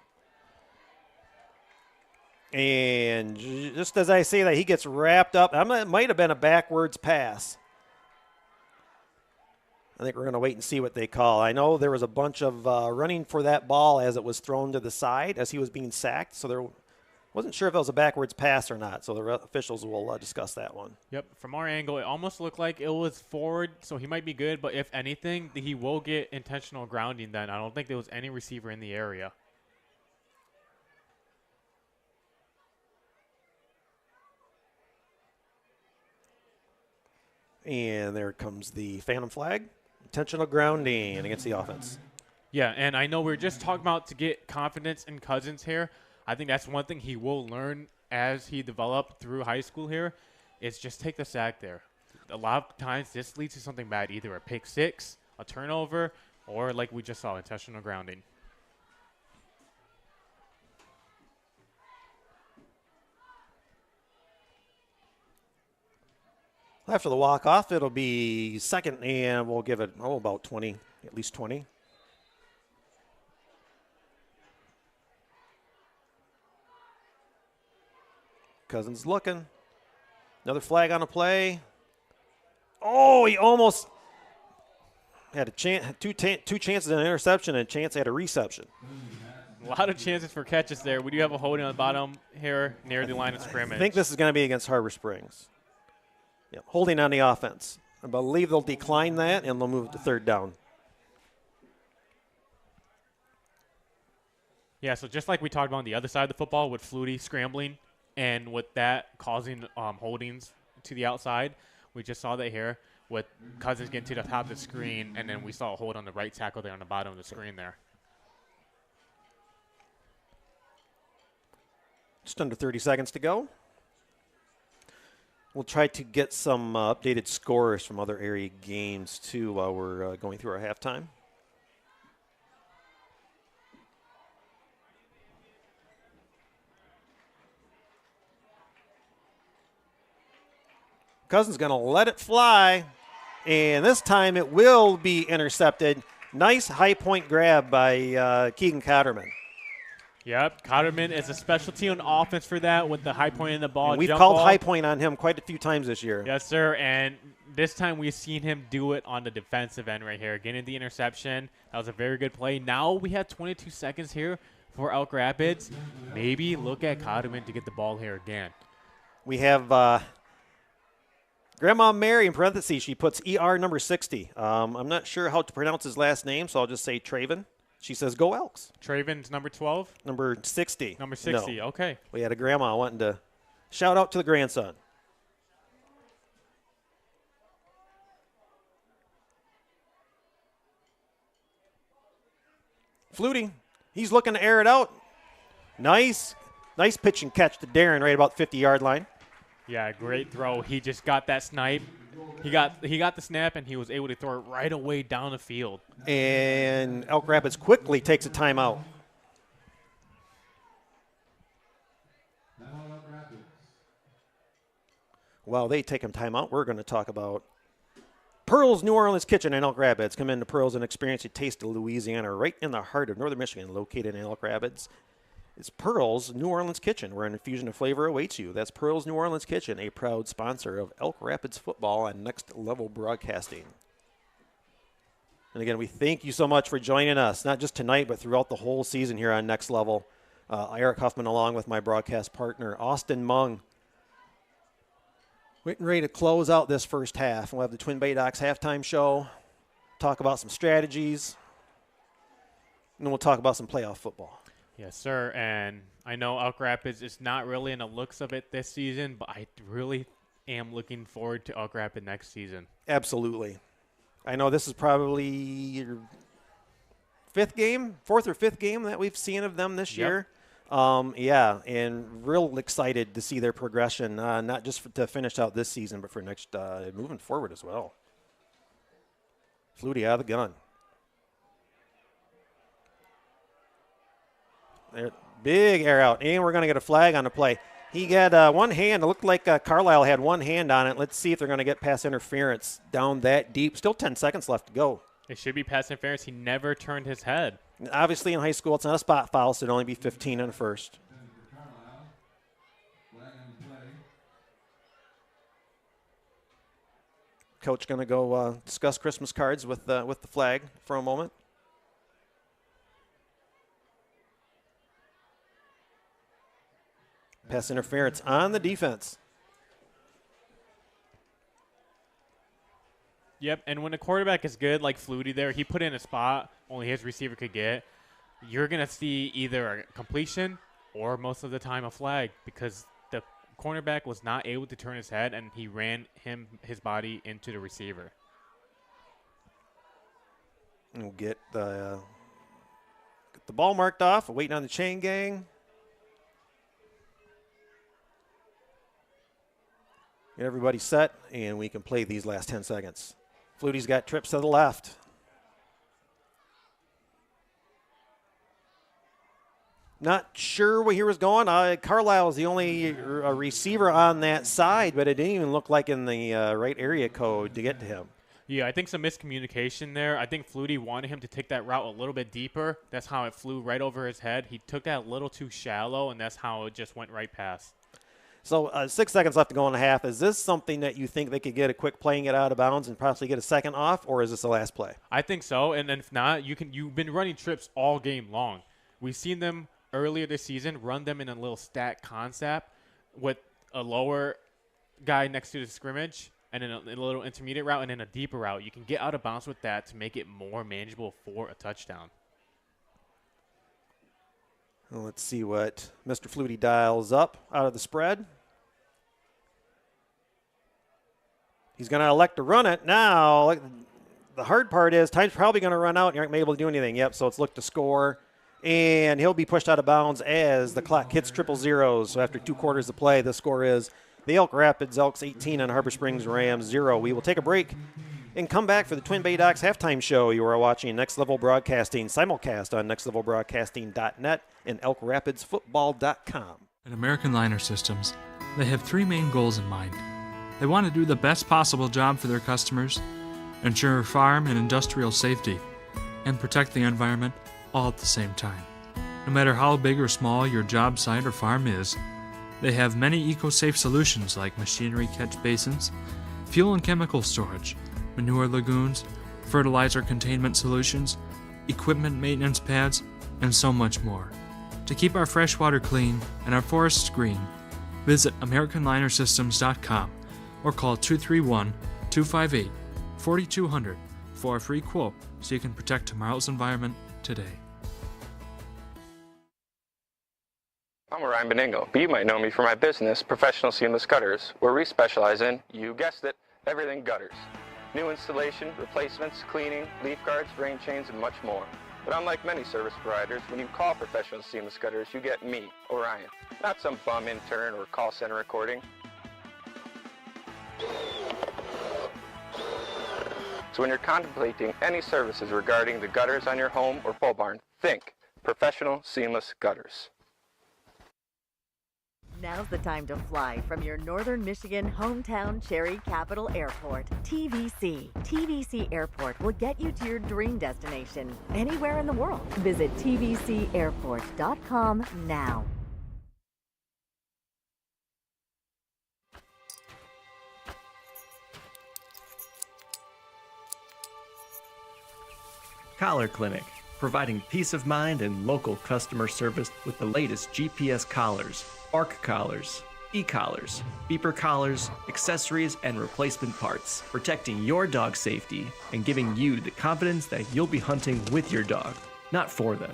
And just as I say that, he gets wrapped up. It might have been a backwards pass. I think we're going to wait and see what they call. I know there was a bunch of running for that ball as it was thrown to the side as he was being sacked, so there wasn't sure if it was a backwards pass or not, so the officials will discuss that one. Yep, from our angle, it almost looked like it was forward, so he might be good, but if anything, he will get intentional grounding then. I don't think there was any receiver in the area. And there comes the phantom flag. Intentional grounding against the offense. Yeah, and I know we were just talking about to get confidence in Cousins here. I think that's one thing he will learn as he developed through high school here is just take the sack there. A lot of times this leads to something bad, either a pick six, a turnover, or like we just saw, intentional grounding. After the walk-off, it'll be second, and we'll give it, about 20, at least 20. Cousins looking. Another flag on a play. Oh, he almost had a chance, two chances at an interception and a chance at a reception. A lot of chances for catches there. We do have a holding on the bottom here near the line of scrimmage. I think this is going to be against Harbor Springs. Yep, holding on the offense. I believe they'll decline that, and they'll move to third down. Yeah, so just like we talked about on the other side of the football with Flutie scrambling and with that causing holdings to the outside, we just saw that here with Cousins getting to the top of the screen, and then we saw a hold on the right tackle there on the bottom of the screen there. Just under 30 seconds to go. We'll try to get some updated scores from other area games, too, while we're going through our halftime. Cousins going to let it fly, and this time it will be intercepted. Nice high point grab by Keegan Cotterman. Yep, Cotterman is a specialty on offense for that with the high point in the ball. And we've jump called ball. high point on him quite a few times this year. Yes, sir, and this time we've seen him do it on the defensive end right here, getting the interception. That was a very good play. Now we have 22 seconds here for Elk Rapids. Maybe look at Cotterman to get the ball here again. We have Grandma Mary in parentheses. She puts ER number 60. I'm not sure how to pronounce his last name, so I'll just say Traven. She says, go Elks. Traven's number 12? Number 60. Number 60, no. Okay. We had a grandma wanting to shout out to the grandson. Flutie, he's looking to air it out. Nice pitch and catch to Darren right about 50-yard line. Yeah, great throw. He just got that snipe. He got the snap, and he was able to throw it right away down the field. And Elk Rapids quickly takes a timeout. While they take a timeout, we're going to talk about Pearl's New Orleans Kitchen in Elk Rapids. Come into Pearl's and experience a taste of Louisiana right in the heart of northern Michigan, located in Elk Rapids. It's Pearl's New Orleans Kitchen, where an infusion of flavor awaits you. That's Pearl's New Orleans Kitchen, a proud sponsor of Elk Rapids football and Next Level Broadcasting. And again, we thank you so much for joining us, not just tonight, but throughout the whole season here on Next Level. Eric Huffman, along with my broadcast partner, Austin Mung. We're getting ready to close out this first half. We'll have the Twin Bay Docks halftime show, talk about some strategies, and then we'll talk about some playoff football. Yes, sir. And I know Elk Rapids is not really in the looks of it this season, but I really am looking forward to Elk Rapids next season. Absolutely. I know this is probably your fourth or fifth game that we've seen of them this year. Yeah, and real excited to see their progression, not just to finish out this season, but for next moving forward as well. Flutie out of the gun. There, big air out, and we're going to get a flag on the play. He got one hand. It looked like Carlisle had one hand on it. Let's see if they're going to get pass interference down that deep. Still 10 seconds left to go. It should be pass interference. He never turned his head. Obviously, in high school, it's not a spot foul, so it'd only be 15 in the first. Coach going to go discuss Christmas cards with the flag for a moment. Pass interference on the defense. Yep, and when a quarterback is good, like Flutie there, he put in a spot only his receiver could get, you're going to see either a completion or most of the time a flag because the cornerback was not able to turn his head and he ran his body into the receiver. We'll get the ball marked off, waiting on the chain gang. Get everybody set, and we can play these last 10 seconds. Flutie's got trips to the left. Not sure where he was going. Carlisle is the only receiver on that side, but it didn't even look like in the right area code to get to him. Yeah, I think some miscommunication there. I think Flutie wanted him to take that route a little bit deeper. That's how it flew right over his head. He took that a little too shallow, and that's how it just went right past. So 6 seconds left to go in the half. Is this something that you think they could get a quick playing it out of bounds and possibly get a second off, or is this the last play? I think so, and if not, you've been running trips all game long. We've seen them earlier this season run them in a little stack concept with a lower guy next to the scrimmage and then a little intermediate route and then a deeper route. You can get out of bounds with that to make it more manageable for a touchdown. Well, let's see what Mr. Flutie dials up out of the spread. He's going to elect to run it. Now, the hard part is time's probably going to run out and you aren't able to do anything. Yep, so it's look to score. And he'll be pushed out of bounds as the clock hits triple zeros. So after 2 quarters of play, the score is the Elk Rapids Elks 18 and Harbor Springs Rams 0. We will take a break and come back for the Twin Bay Docs halftime show. You are watching Next Level Broadcasting simulcast on nextlevelbroadcasting.net and elkrapidsfootball.com. At American Liner Systems, they have 3 main goals in mind. They want to do the best possible job for their customers, ensure farm and industrial safety, and protect the environment all at the same time. No matter how big or small your job site or farm is, they have many eco-safe solutions like machinery catch basins, fuel and chemical storage, manure lagoons, fertilizer containment solutions, equipment maintenance pads, and so much more. To keep our freshwater clean and our forests green, visit AmericanLinerSystems.com or call 231-258-4200 for a free quote so you can protect tomorrow's environment today. I'm Ryan Beningo, but you might know me for my business, Professional Seamless Gutters, where we specialize in, you guessed it, everything gutters. New installation, replacements, cleaning, leaf guards, drain chains, and much more. But unlike many service providers, when you call Professional Seamless Gutters, you get me, Orion, not some bum intern or call center recording. So when you're contemplating any services regarding the gutters on your home or pole barn, think Professional Seamless Gutters. Now's the time to fly from your Northern Michigan hometown Cherry Capital Airport, TVC. TVC Airport will get you to your dream destination anywhere in the world. Visit tvcairport.com now. Collar Clinic, providing peace of mind and local customer service with the latest GPS collars, bark collars, e-collars, beeper collars, accessories, and replacement parts, protecting your dog's safety and giving you the confidence that you'll be hunting with your dog, not for them.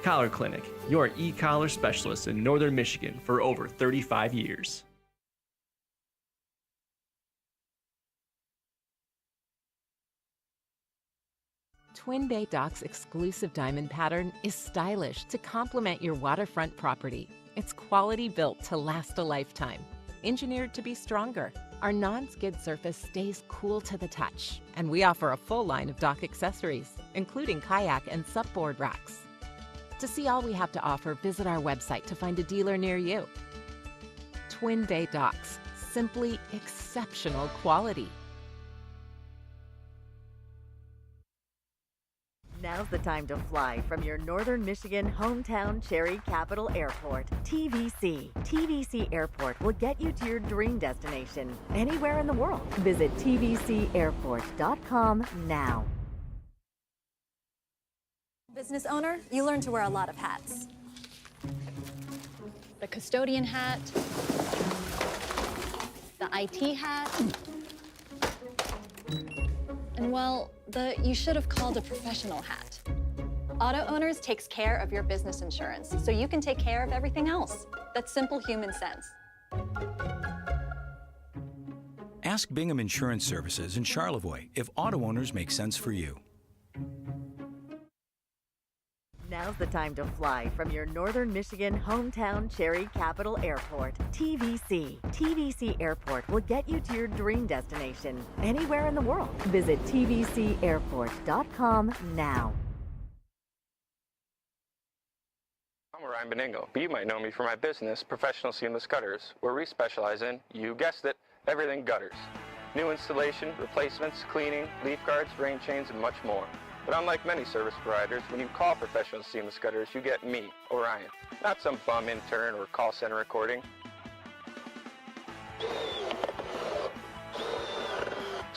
Collar Clinic, your e-collar specialist in Northern Michigan for over 35 years. Twin Bay Docks' exclusive diamond pattern is stylish to complement your waterfront property. It's quality built to last a lifetime. Engineered to be stronger, our non-skid surface stays cool to the touch, and we offer a full line of dock accessories, including kayak and supboard racks. To see all we have to offer, visit our website to find a dealer near you. Twin Bay Docks, simply exceptional quality. Now's the time to fly from your Northern Michigan hometown Cherry Capital Airport, TVC. TVC Airport will get you to your dream destination anywhere in the world. Visit tvcairport.com now. Business owner, you learn to wear a lot of hats. The custodian hat, the IT hat, and well, you should have called a professional hat. Auto Owners takes care of your business insurance, so you can take care of everything else. That's simple human sense. Ask Bingham Insurance Services in Charlevoix if auto owners make sense for you. Now's the time to fly from your Northern Michigan hometown Cherry Capital Airport, TVC. TVC Airport will get you to your dream destination anywhere in the world. Visit tvcairport.com now. I'm Ryan Beningo, but you might know me for my business, Professional Seamless Gutters, where we specialize in, you guessed it, everything gutters. New installation, replacements, cleaning, leaf guards, drain chains, and much more. But unlike many service providers, when you call Professional Seamless Gutters, you get me, Orion, not some bum intern or call center recording.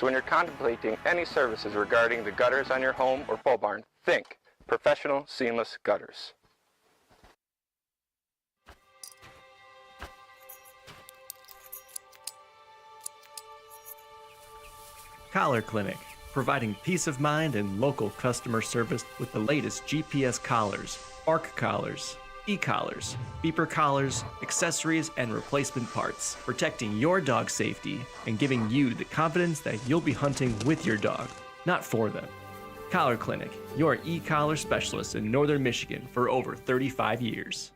So when you're contemplating any services regarding the gutters on your home or pole barn, think professional seamless gutters. Collar Clinic, providing peace of mind and local customer service with the latest GPS collars, bark collars, e-collars, beeper collars, accessories, and replacement parts, protecting your dog's safety and giving you the confidence that you'll be hunting with your dog, not for them. Collar Clinic, your e-collar specialist in Northern Michigan for over 35 years.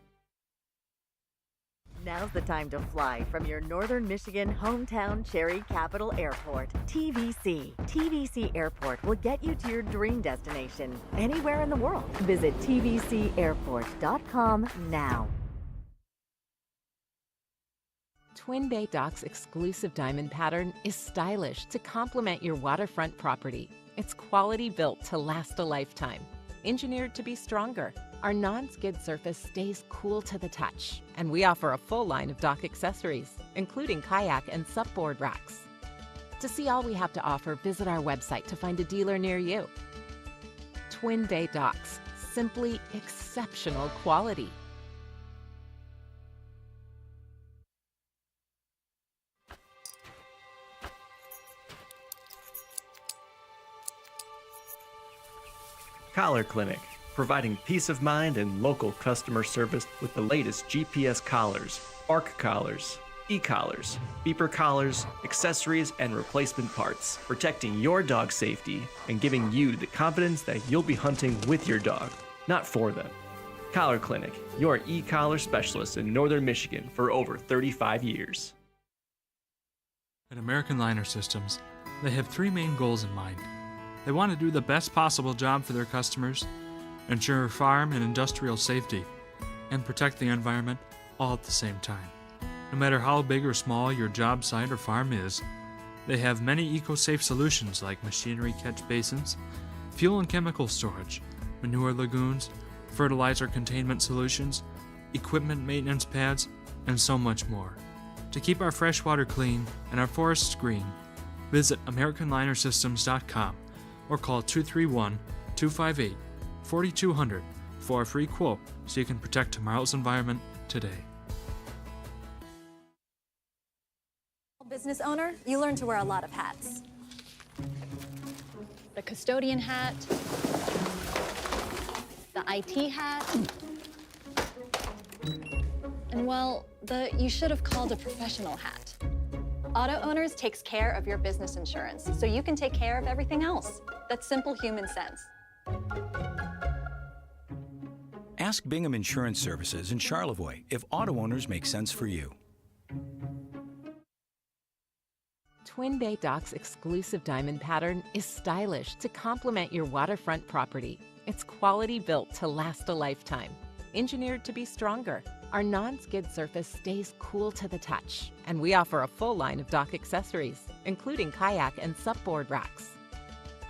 Now's the time to fly from your Northern Michigan hometown Cherry Capital Airport. TVC. TVC Airport will get you to your dream destination anywhere in the world. Visit tvcairport.com now. Twin Bay Dock's exclusive diamond pattern is stylish to complement your waterfront property. It's quality built to last a lifetime. Engineered to be stronger, our non-skid surface stays cool to the touch, and we offer a full line of dock accessories, including kayak and supboard racks. To see all we have to offer, visit our website to find a dealer near you. Twin Bay Docks, simply exceptional quality. Collar Clinic, providing peace of mind and local customer service with the latest GPS collars, bark collars, e-collars, beeper collars, accessories, and replacement parts, protecting your dog's safety and giving you the confidence that you'll be hunting with your dog, not for them. Collar Clinic, your e-collar specialist in Northern Michigan for over 35 years. At American Liner Systems, they have three main goals in mind. They want to do the best possible job for their customers, ensure farm and industrial safety, and protect the environment all at the same time. No matter how big or small your job site or farm is, they have many eco-safe solutions like machinery catch basins, fuel and chemical storage, manure lagoons, fertilizer containment solutions, equipment maintenance pads, and so much more. To keep our freshwater clean and our forests green, visit AmericanLinerSystems.com or call 231-258-4200 for a free quote so you can protect tomorrow's environment today. Business owner, you learn to wear a lot of hats. The custodian hat, the IT hat, and well, you should have called a professional hat. Auto Owners takes care of your business insurance, so you can take care of everything else. That's simple human sense. Ask Bingham Insurance Services in Charlevoix if auto owners make sense for you. Twin Bay Dock's exclusive diamond pattern is stylish to complement your waterfront property. It's quality built to last a lifetime. Engineered to be stronger, our non-skid surface stays cool to the touch, and we offer a full line of dock accessories, including kayak and supboard racks.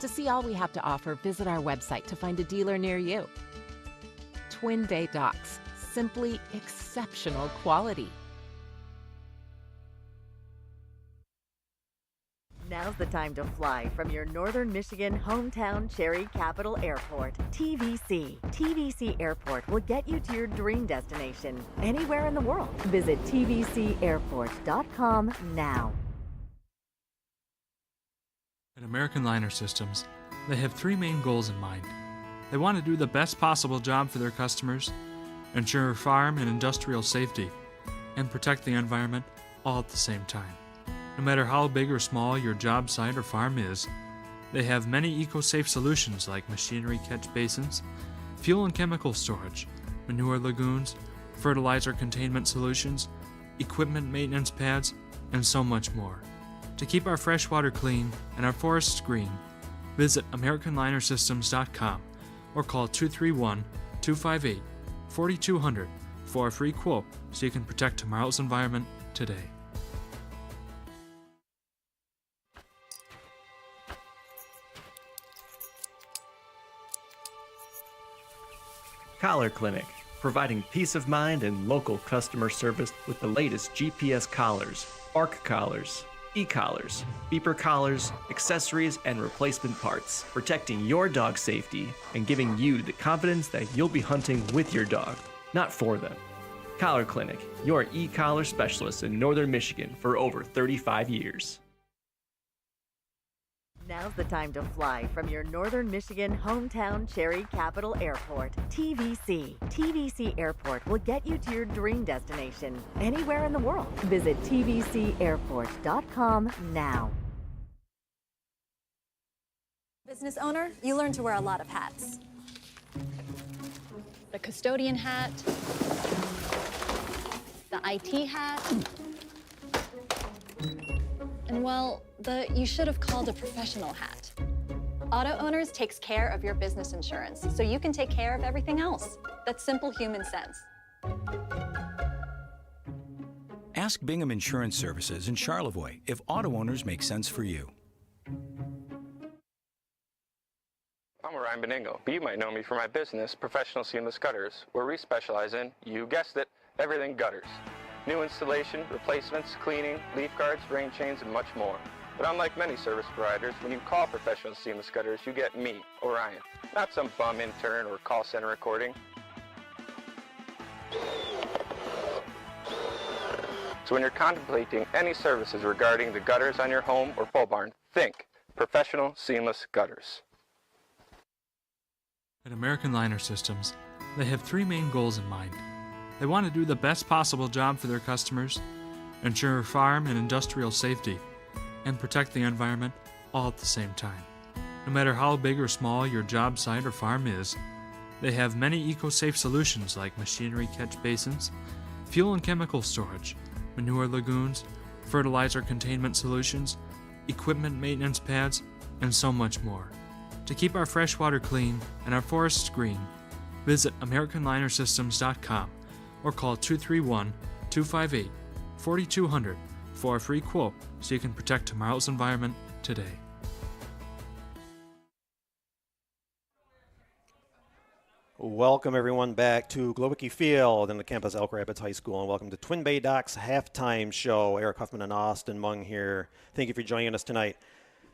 To see all we have to offer, visit our website to find a dealer near you. Twin Bay Docks, simply exceptional quality. Now's the time to fly from your Northern Michigan hometown Cherry Capital Airport. TVC. TVC Airport will get you to your dream destination anywhere in the world. Visit tvcairport.com now. At American Liner Systems, they have three main goals in mind. They want to do the best possible job for their customers, ensure farm and industrial safety, and protect the environment all at the same time. No matter how big or small your job site or farm is, they have many eco-safe solutions like machinery catch basins, fuel and chemical storage, manure lagoons, fertilizer containment solutions, equipment maintenance pads, and so much more. To keep our freshwater clean and our forests green, visit AmericanLinerSystems.com or call 231-258-4200 for a free quote so you can protect tomorrow's environment today. Collar Clinic, providing peace of mind and local customer service with the latest GPS collars, bark collars, e-collars, beeper collars, accessories, and replacement parts, protecting your dog's safety and giving you the confidence that you'll be hunting with your dog, not for them. Collar Clinic, your e-collar specialist in Northern Michigan for over 35 years. Now's the time to fly from your Northern Michigan hometown Cherry Capital Airport. TVC. TVC Airport will get you to your dream destination anywhere in the world. Visit tvcairport.com now. Business owner, you learn to wear a lot of hats. The custodian hat, the IT hat, and well, you should have called a professional hat. Auto Owners takes care of your business insurance, so you can take care of everything else. That's simple human sense. Ask Bingham Insurance Services in Charlevoix if auto owners make sense for you. I'm Ryan Beningo, but you might know me for my business, Professional Seamless Gutters, where we specialize in, you guessed it, everything gutters. New installation, replacements, cleaning, leaf guards, drain chains, and much more. But unlike many service providers, when you call Professional Seamless Gutters, you get me, Orion, not some bum intern or call center recording. So when you're contemplating any services regarding the gutters on your home or pole barn, think Professional Seamless Gutters. At American Liner Systems, they have three main goals in mind. They want to do the best possible job for their customers, ensure farm and industrial safety, and protect the environment all at the same time. No matter how big or small your job site or farm is, they have many eco-safe solutions like machinery catch basins, fuel and chemical storage, manure lagoons, fertilizer containment solutions, equipment maintenance pads, and so much more. To keep our fresh water clean and our forests green, visit AmericanLinerSystems.com or call 231-258-4200 for a free quote so you can protect tomorrow's environment today. Welcome everyone back to Glowicki Field in the campus Elk Rapids High School, and welcome to Twin Bay Docks halftime show. Eric Huffman and Austin Mung here. Thank you for joining us tonight.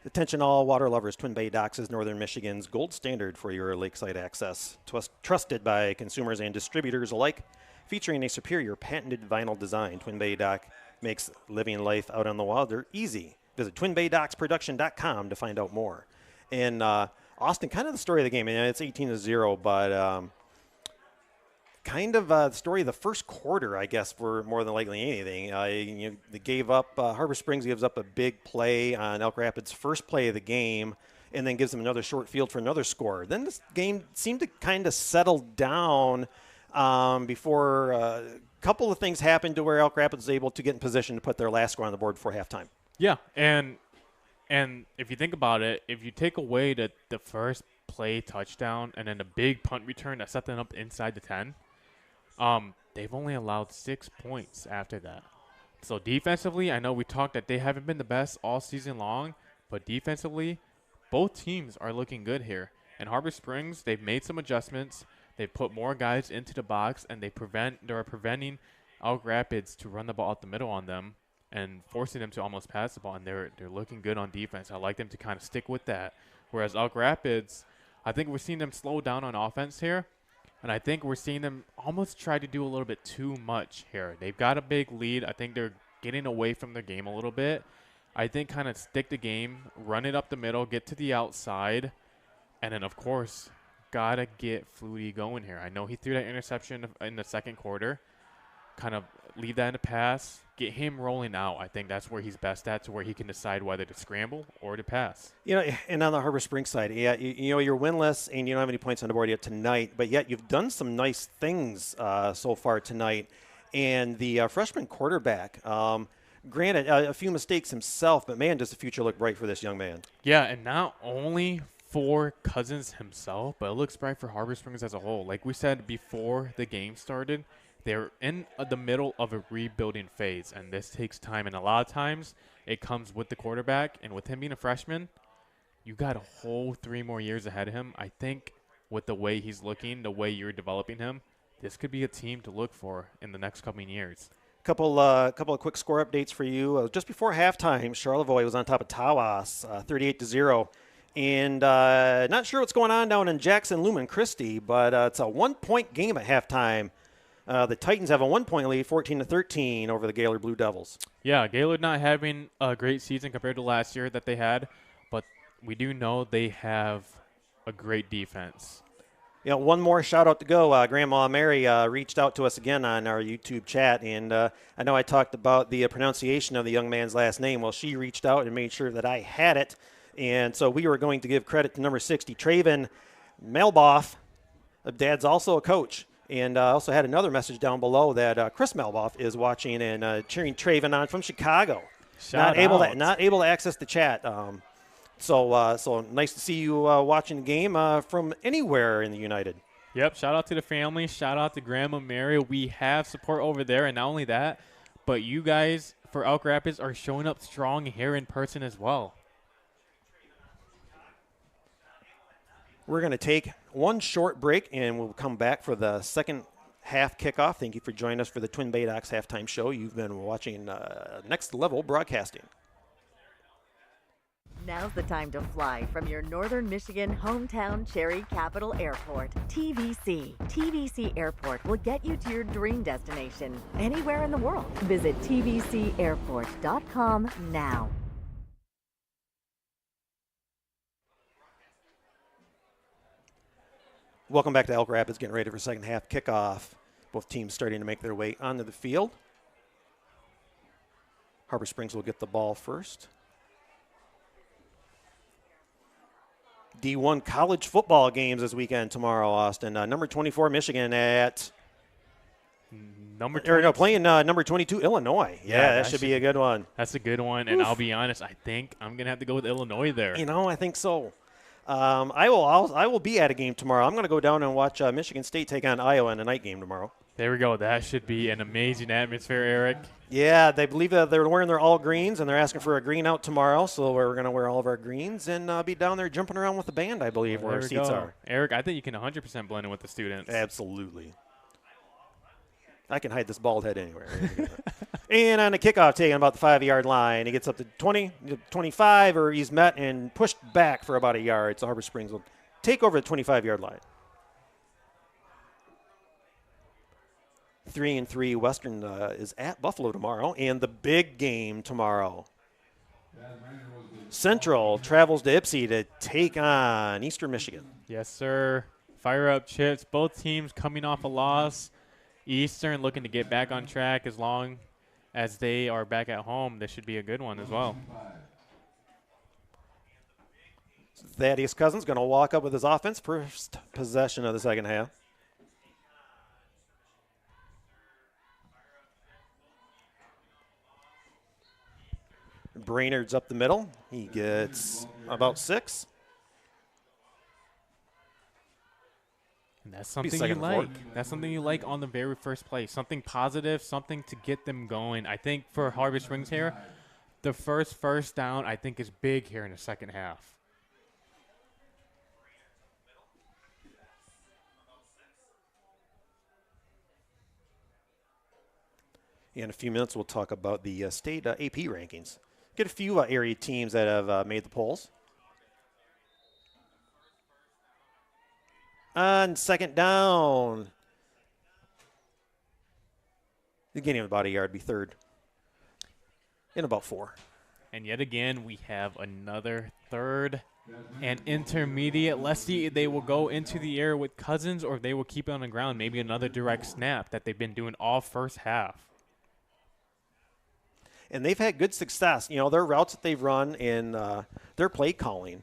Attention all water lovers, Twin Bay Docks is Northern Michigan's gold standard for your lakeside access. Trusted by consumers and distributors alike, featuring a superior patented vinyl design, Twin Bay Dock makes living life out on the water easy. Visit twinbaydocksproduction.com to find out more. And Austin, kind of the story of the game. I mean, it's 18-0, but kind of the story of the first quarter, I guess, for more than likely anything. They gave up, Harbor Springs gives up a big play on Elk Rapids' first play of the game, and then gives them another short field for another score. Then this game seemed to kind of settle down before a couple of things happened to where Elk Rapids was able to get in position to put their last score on the board before halftime. Yeah, and if you think about it, if you take away the first play touchdown and then the big punt return that set them up inside the 10, they've only allowed 6 points after that. So defensively, I know we talked that they haven't been the best all season long, but defensively, both teams are looking good here. And Harbor Springs, they've made some adjustments. They put more guys into the box, and they're preventing Elk Rapids to run the ball out the middle on them and forcing them to almost pass the ball, and they're looking good on defense. I like them to kind of stick with that. Whereas Elk Rapids, I think we're seeing them slow down on offense here, and I think we're seeing them almost try to do a little bit too much here. They've got a big lead. I think they're getting away from their game a little bit. I think kind of stick the game, run it up the middle, get to the outside, and then, of course, got to get Flutie going here. I know he threw that interception in the second quarter. Kind of leave that in the pass, get him rolling out. I think that's where he's best at, to where he can decide whether to scramble or to pass. And on the Harbor Springs side, yeah, you're winless and you don't have any points on the board yet tonight, but yet you've done some nice things so far tonight. And the freshman quarterback, granted, a few mistakes himself, but man, does the future look bright for this young man. Yeah, and not only for Cousins himself, but it looks bright for Harbor Springs as a whole. Like we said before the game started, they're in the middle of a rebuilding phase, and this takes time. And a lot of times it comes with the quarterback, and with him being a freshman, you got a whole 3 more years ahead of him. I think with the way he's looking, the way you're developing him, this could be a team to look for in the next coming years. Couple of quick score updates for you. Just before halftime, Charlevoix was on top of Tawas, 38-0. And not sure what's going on down in Jackson, Lumen Christi, but it's a 1-point game at halftime. The Titans have a 1-point lead, 14-13 over the Gaylord Blue Devils. Yeah, Gaylord not having a great season compared to last year that they had, but we do know they have a great defense. You know, one more shout out to go. Grandma Mary reached out to us again on our YouTube chat, and I know I talked about the pronunciation of the young man's last name. Well, she reached out and made sure that I had it, and so we were going to give credit to number 60, Traven Melboff. Dad's also a coach, and also had another message down below that Chris Melboff is watching and cheering Traven on from Chicago. Not able to access the chat. So nice to see you watching the game from anywhere in the United. Yep, shout out to the family. Shout out to Grandma Mary. We have support over there, and not only that, but you guys for Elk Rapids are showing up strong here in person as well. We're going to take one short break, and we'll come back for the second half kickoff. Thank you for joining us for the Twin Bay Docks halftime show. You've been watching Next Level Broadcasting. Now's the time to fly from your Northern Michigan hometown Cherry Capital Airport. TVC. TVC Airport will get you to your dream destination anywhere in the world. Visit tvcairport.com now. Welcome back to Elk Rapids, getting ready for second half kickoff. Both teams starting to make their way onto the field. Harbor Springs will get the ball first. D1 college football games this weekend tomorrow, Austin. Number 24, Michigan at playing number 22, Illinois. Yeah, that should be a good one. That's a good one, and I'll be honest, I think I'm going to have to go with Illinois there. You know, I think so. I will be at a game tomorrow. I'm going to go down and watch Michigan State take on Iowa in a night game tomorrow. There we go. That should be an amazing atmosphere, Eric. Yeah, they believe that they're wearing their all greens, and they're asking for a green out tomorrow, so we're going to wear all of our greens and be down there jumping around with the band, I believe, where our seats are. Eric, I think you can 100% blend in with the students. Absolutely. I can hide this bald head anywhere. And on the kickoff, taking about the 5-yard line, he gets up to 20, 25, or he's met and pushed back for about a yard, so Harbor Springs will take over the 25-yard line. 3-3 Western is at Buffalo tomorrow, and the big game tomorrow. Central travels to Ypsi to take on Eastern Michigan. Yes, sir. Fire up chips. Both teams coming off a loss. Eastern looking to get back on track as long as they are back at home. This should be a good one as well. Thaddeus Cousins going to walk up with his offense, first possession of the second half. Brainerd's up the middle. He gets about 6. And that's something you like. That's something you like on the very first play. Something positive, something to get them going. I think for Harbor Springs here, the first down I think is big here in the second half. In a few minutes, we'll talk about the state AP rankings. Get a few area teams that have made the polls. On second down, the gaining of about a yard, be third. In about 4. And yet again, we have another third and intermediate. Let's see if they will go into the air with Cousins or if they will keep it on the ground. Maybe another direct snap that they've been doing all first half. And they've had good success. You know, their routes that they've run in their play calling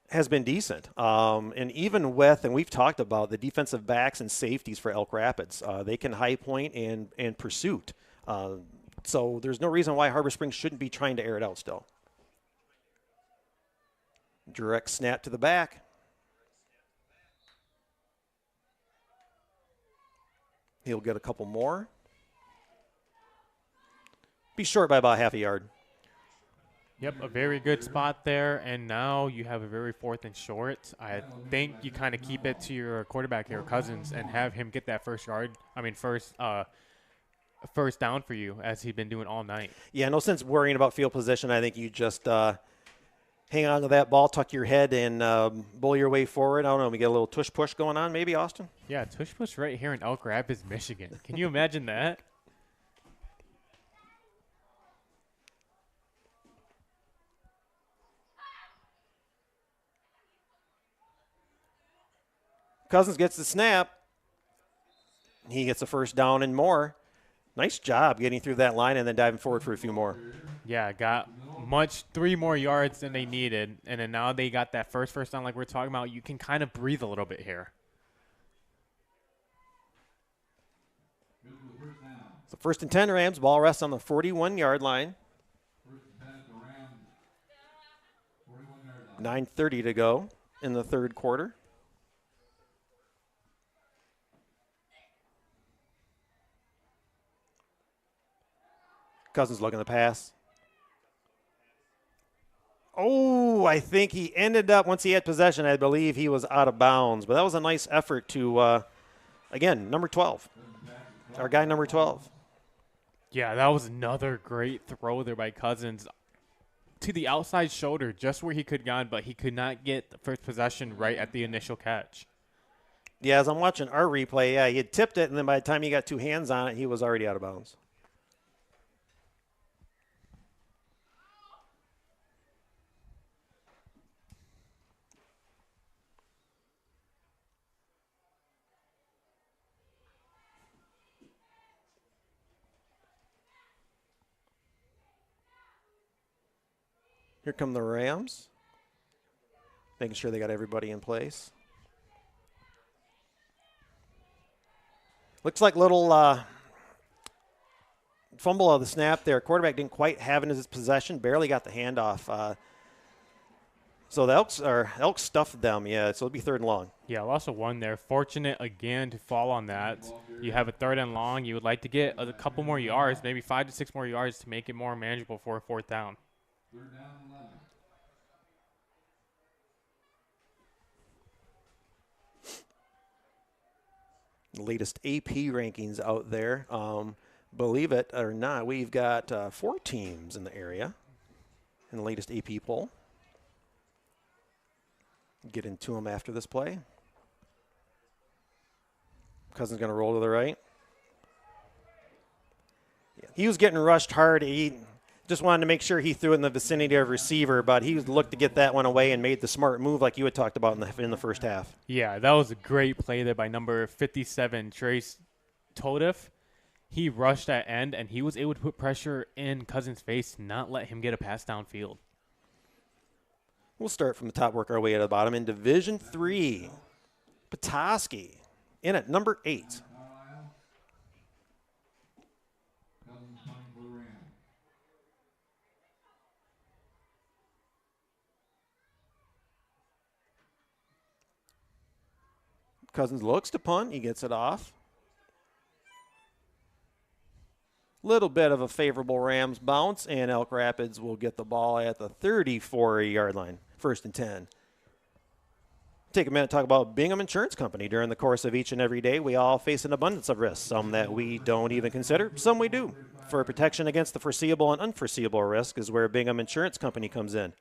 has been decent. And even with, and we've talked about the defensive backs and safeties for Elk Rapids, they can high point and pursuit. So there's no reason why Harbor Springs shouldn't be trying to air it out still. Direct snap to the back. He'll get a couple more. Be short by about half a yard. Yep, a very good spot there, and now you have a very 4th and short. I think you kind of keep it to your quarterback here, Cousins, and have him get that first a first down for you, as he'd been doing all night. Yeah, no sense worrying about field position. I think you just hang on to that ball, tuck your head, and bull your way forward. I don't know, we get a little tush-push going on maybe, Austin? Yeah, tush push right here in Elk Rapids, Michigan. Can you imagine that? Cousins gets the snap. He gets a first down and more. Nice job getting through that line and then diving forward for a few more. Yeah, got 3 more yards than they needed, and then now they got that first down like we're talking about. You can kind of breathe a little bit here. So 1st and 10 Rams. Ball rests on the 41-yard line. 9:30 to go in the third quarter. Cousins looking to pass. Oh, I think he ended up, once he had possession, I believe he was out of bounds. But that was a nice effort to, again, number 12. Our guy number 12. Yeah, that was another great throw there by Cousins to the outside shoulder, just where he could have gone, but he could not get the first possession right at the initial catch. Yeah, as I'm watching our replay, yeah, he had tipped it, and then by the time he got 2 hands on it, he was already out of bounds. Here come the Rams, making sure they got everybody in place. Looks like little fumble of the snap there. Quarterback didn't quite have it in his possession, barely got the handoff. So the Elks stuffed them, yeah, so it'll be 3rd and long. Yeah, loss of 1 there. Fortunate again to fall on that. You have a 3rd and long. You would like to get a couple more yards, maybe 5 to 6 more yards to make it more manageable for a 4th down. 3rd down and 11. The latest AP rankings out there. Believe it or not, we've got 4 teams in the area in the latest AP poll. Get into them after this play. Cousins going to roll to the right. Yeah, he was getting rushed hard. He just wanted to make sure he threw it in the vicinity of receiver, but he looked to get that one away and made the smart move like you had talked about in the first half. Yeah, that was a great play there by number 57, Trace Todif. He rushed that end, and he was able to put pressure in Cousins' face to not let him get a pass downfield. We'll start from the top, work our way to the bottom. In Division III, Petoskey in at number 8. Cousins looks to punt. He gets it off. Little bit of a favorable Rams bounce, and Elk Rapids will get the ball at the 34-yard line, 1st and 10. Take a minute to talk about Bingham Insurance Company. During the course of each and every day, we all face an abundance of risks, some that we don't even consider, some we do. For protection against the foreseeable and unforeseeable risk is where Bingham Insurance Company comes in.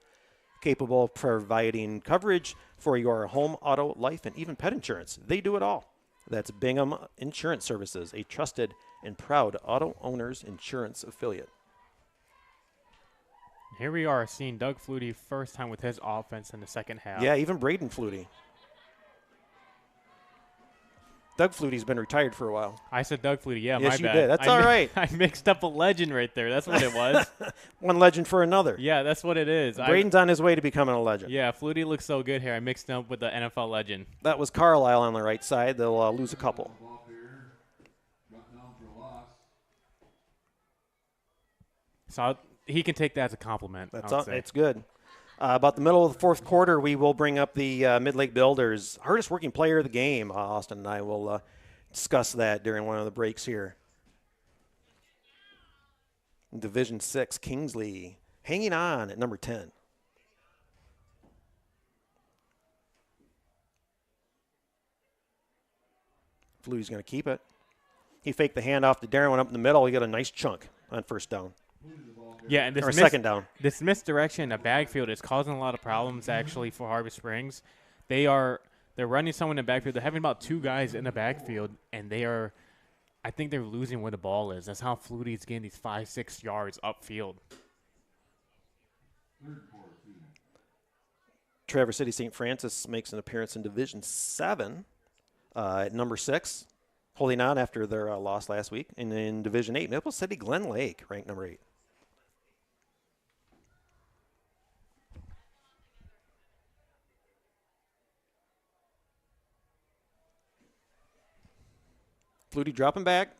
Capable of providing coverage for your home, auto, life, and even pet insurance. They do it all. That's Bingham Insurance Services, a trusted and proud auto owners insurance affiliate. Here we are seeing Doug Flutie first time with his offense in the second half. Yeah, even Braden Flutie. Doug Flutie's been retired for a while. I said Doug Flutie. Yeah, yes, my bad. Yes, you did. That's all right. I mixed up a legend right there. That's what it was. One legend for another. Yeah, that's what it is. Braden's on his way to becoming a legend. Yeah, Flutie looks so good here. I mixed him up with the NFL legend. That was Carlisle on the right side. They'll lose a couple. So he can take that as a compliment. That's all. It's good. About the middle of the 4th quarter, we will bring up the Mid-Lake Builders hardest working player of the game. Austin and I will discuss that during one of the breaks here. In Division 6, Kingsley hanging on at number 10. Flutie's going to keep it. He faked the handoff to Darren, went up in the middle. He got a nice chunk on first down. Yeah, and Or second down. This misdirection in the backfield is causing a lot of problems actually for Harbor Springs. They're running someone in the backfield. They're having about 2 guys in the backfield, and I think they're losing where the ball is. That's how Flutie's getting these 5-6 yards upfield. Traverse City St. Francis makes an appearance in Division 7 at number 6, holding on after their loss last week. And in Division 8, Maple City Glen Lake ranked number 8. Flutie dropping back.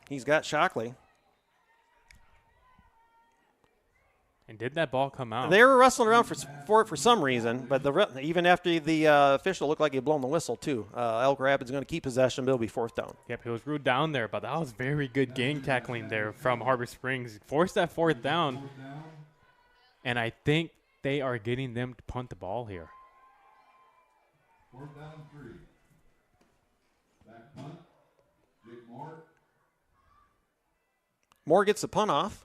He's got Shockley. And did that ball come out? They were wrestling around for it for some reason, but even after the official looked like he'd blown the whistle too. Elk Rapids going to keep possession, but it'll be 4th down. Yep, he was ruled down there, but that was very good gang tackling there from Harbor Springs. Forced that 4th down, and I think they are getting them to punt the ball here. 4th down 3. Back punt. Jake Moore. Moore gets the punt off.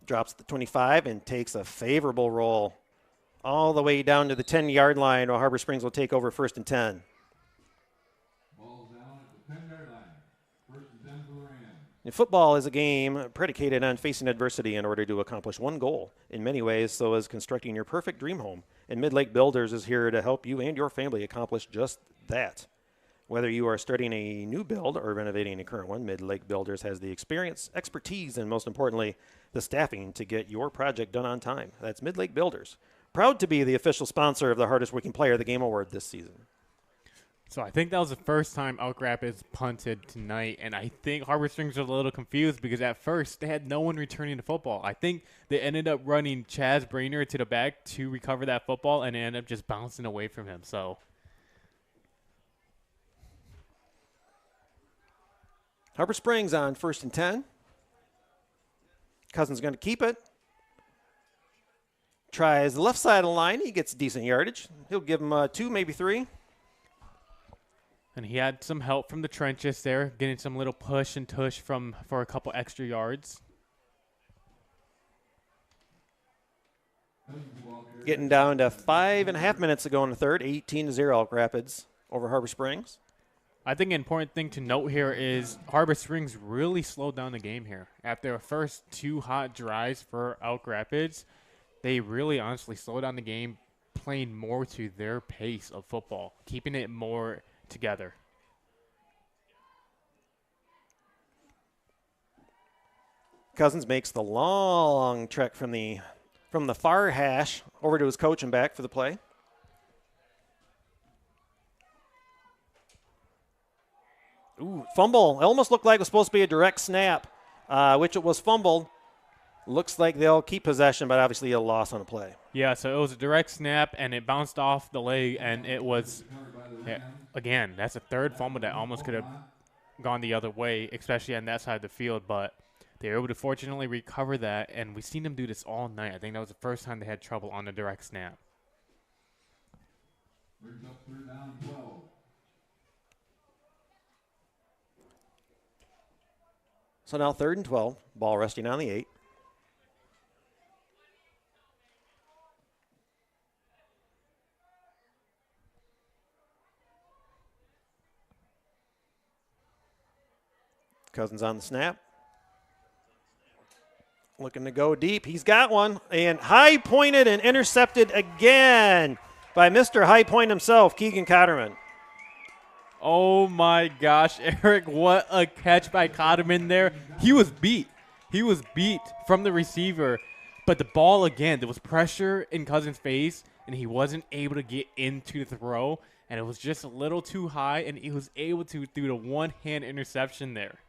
Drops the 25 and takes a favorable roll all the way down to the 10-yard line, while Harbor Springs will take over 1st and 10. Ball's down at the 10-yard line. 1st and 10 for the Rams. And football is a game predicated on facing adversity in order to accomplish one goal. In many ways, so is constructing your perfect dream home. And Mid-Lake Builders is here to help you and your family accomplish just that. Whether you are starting a new build or renovating a current one, Mid-Lake Builders has the experience, expertise, and most importantly, the staffing to get your project done on time. That's Mid-Lake Builders. Proud to be the official sponsor of the Hardest Working Player of the Game Award this season. So I think that was the first time Elk Rapids punted tonight, and I think Harbor Springs are a little confused because at first they had no one returning the football. I think they ended up running Chaz Brainerd to the back to recover that football, and it ended up just bouncing away from him. So Harbor Springs on 1st and 10. Cousins going to keep it. Tries the left side of the line. He gets decent yardage. He'll give him 2, maybe 3. And he had some help from the trenches there, getting some little push and tush for a couple extra yards. Getting down to 5.5 minutes to go in the third. 18-0 Elk Rapids over Harbor Springs. I think an important thing to note here is Harbor Springs really slowed down the game here. After the first 2 hot drives for Elk Rapids, they really honestly slowed down the game, playing more to their pace of football, keeping it more together. Cousins makes the long trek from the far hash over to his coach and back for the play. Ooh, fumble. It almost looked like it was supposed to be a direct snap, which it was fumbled. Looks like they'll keep possession, but obviously a loss on a play. Yeah, so it was a direct snap, and it bounced off the leg, and it was, again, that's a 3rd fumble that almost could have gone the other way, especially on that side of the field, but they were able to fortunately recover that, and we've seen them do this all night. I think that was the first time they had trouble on the direct snap. Brings up 3rd down 12. So now 3rd and 12. Ball resting on the 8. Cousins on the snap. Looking to go deep. He's got one. And high-pointed and intercepted again by Mr. High Point himself, Keegan Cotterman. Oh, my gosh, Eric, what a catch by Cotterman there. He was beat. He was beat from the receiver. But the ball, again, there was pressure in Cousins' face, and he wasn't able to get into the throw. And it was just a little too high, and he was able to do the one-hand interception there.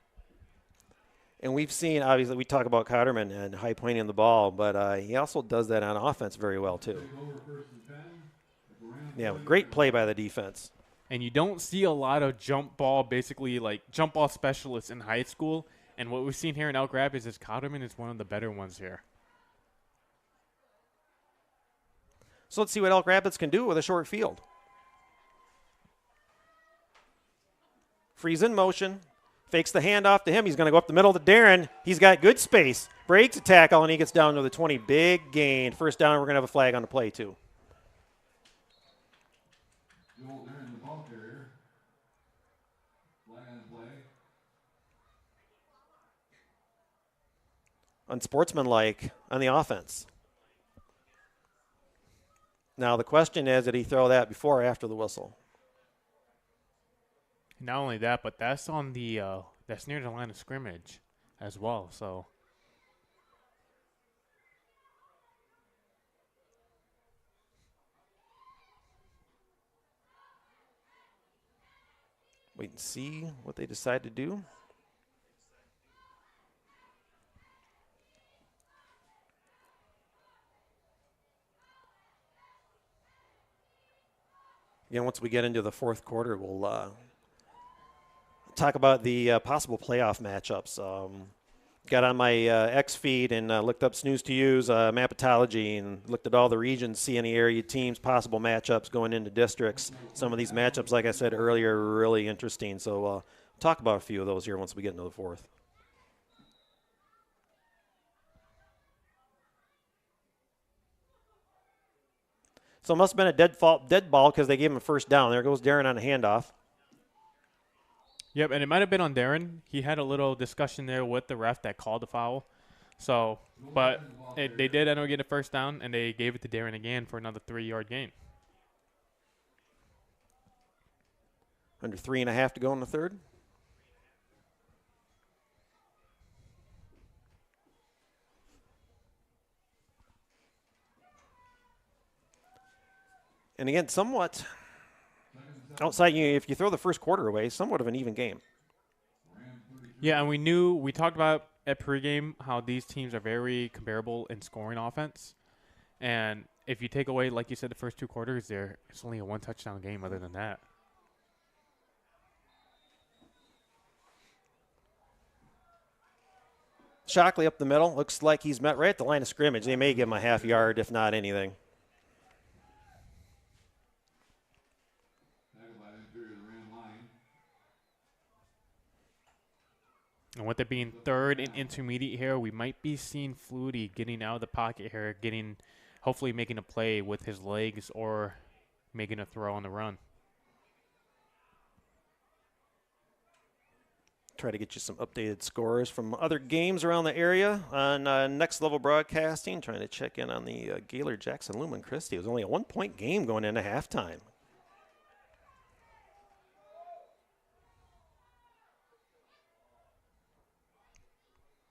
And we've seen, obviously, we talk about Cotterman and high pointing the ball, but he also does that on offense very well, too. Yeah, great play by the defense. And you don't see a lot of jump ball, basically like jump ball specialists in high school. And what we've seen here in Elk Rapids is Cotterman is one of the better ones here. So let's see what Elk Rapids can do with a short field. Freeze in motion. Fakes the handoff to him. He's going to go up the middle to Darren. He's got good space. Breaks a tackle, and he gets down to the 20. Big gain. First down, we're going to have a flag on the play, too. Joel Darren, the ball carrier. Flag on play. Unsportsmanlike on the offense. Now, the question is, did he throw that before or after the whistle? Not only that, but that's on the that's near the line of scrimmage as well. So wait and see what they decide to do. Again, once we get into the fourth quarter, we'll talk about the possible playoff matchups. Got on my X feed and looked up Snooze to Use Mapatology and looked at all the regions, see any area teams, possible matchups going into districts. Some of these matchups, like I said earlier, are really interesting. So talk about a few of those here once we get into the fourth. So it must have been a dead ball because they gave him a first down. There goes Darren on a handoff. yep, and it might have been on Darren. He had a little discussion there with the ref that called the foul. So, but they did end up getting a first down, and they gave it to Darren again for another 3-yard gain. Under 3.5 to go in the third. And again, somewhat outside, if you throw the first quarter away, somewhat of an even game. Yeah, and we talked about at pregame how these teams are very comparable in scoring offense. And if you take away, like you said, the first 2 quarters, it's only a 1-touchdown game other than that. Shockley up the middle. Looks like he's met right at the line of scrimmage. They may give him a half yard, if not anything. And with it being third and intermediate here, we might be seeing Flutie getting out of the pocket here, hopefully making a play with his legs or making a throw on the run. Try to get you some updated scores from other games around the area on Next Level Broadcasting. Trying to check in on the Gaylord Jackson Lumen Christi. It was only a 1-point game going into halftime.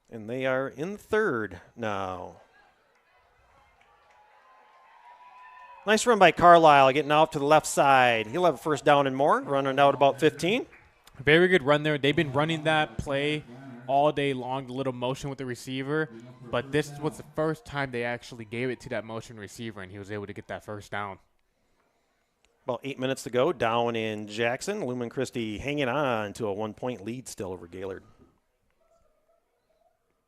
And they are in third now. Nice run by Carlisle, getting off to the left side. He'll have a first down and more, running out about 15. Very good run there. They've been running that play all day long, the little motion with the receiver. But this was the first time they actually gave it to that motion receiver, and he was able to get that first down. About 8 minutes to go, down in Jackson. Lumen Christi hanging on to a 1-point lead still over Gaylord.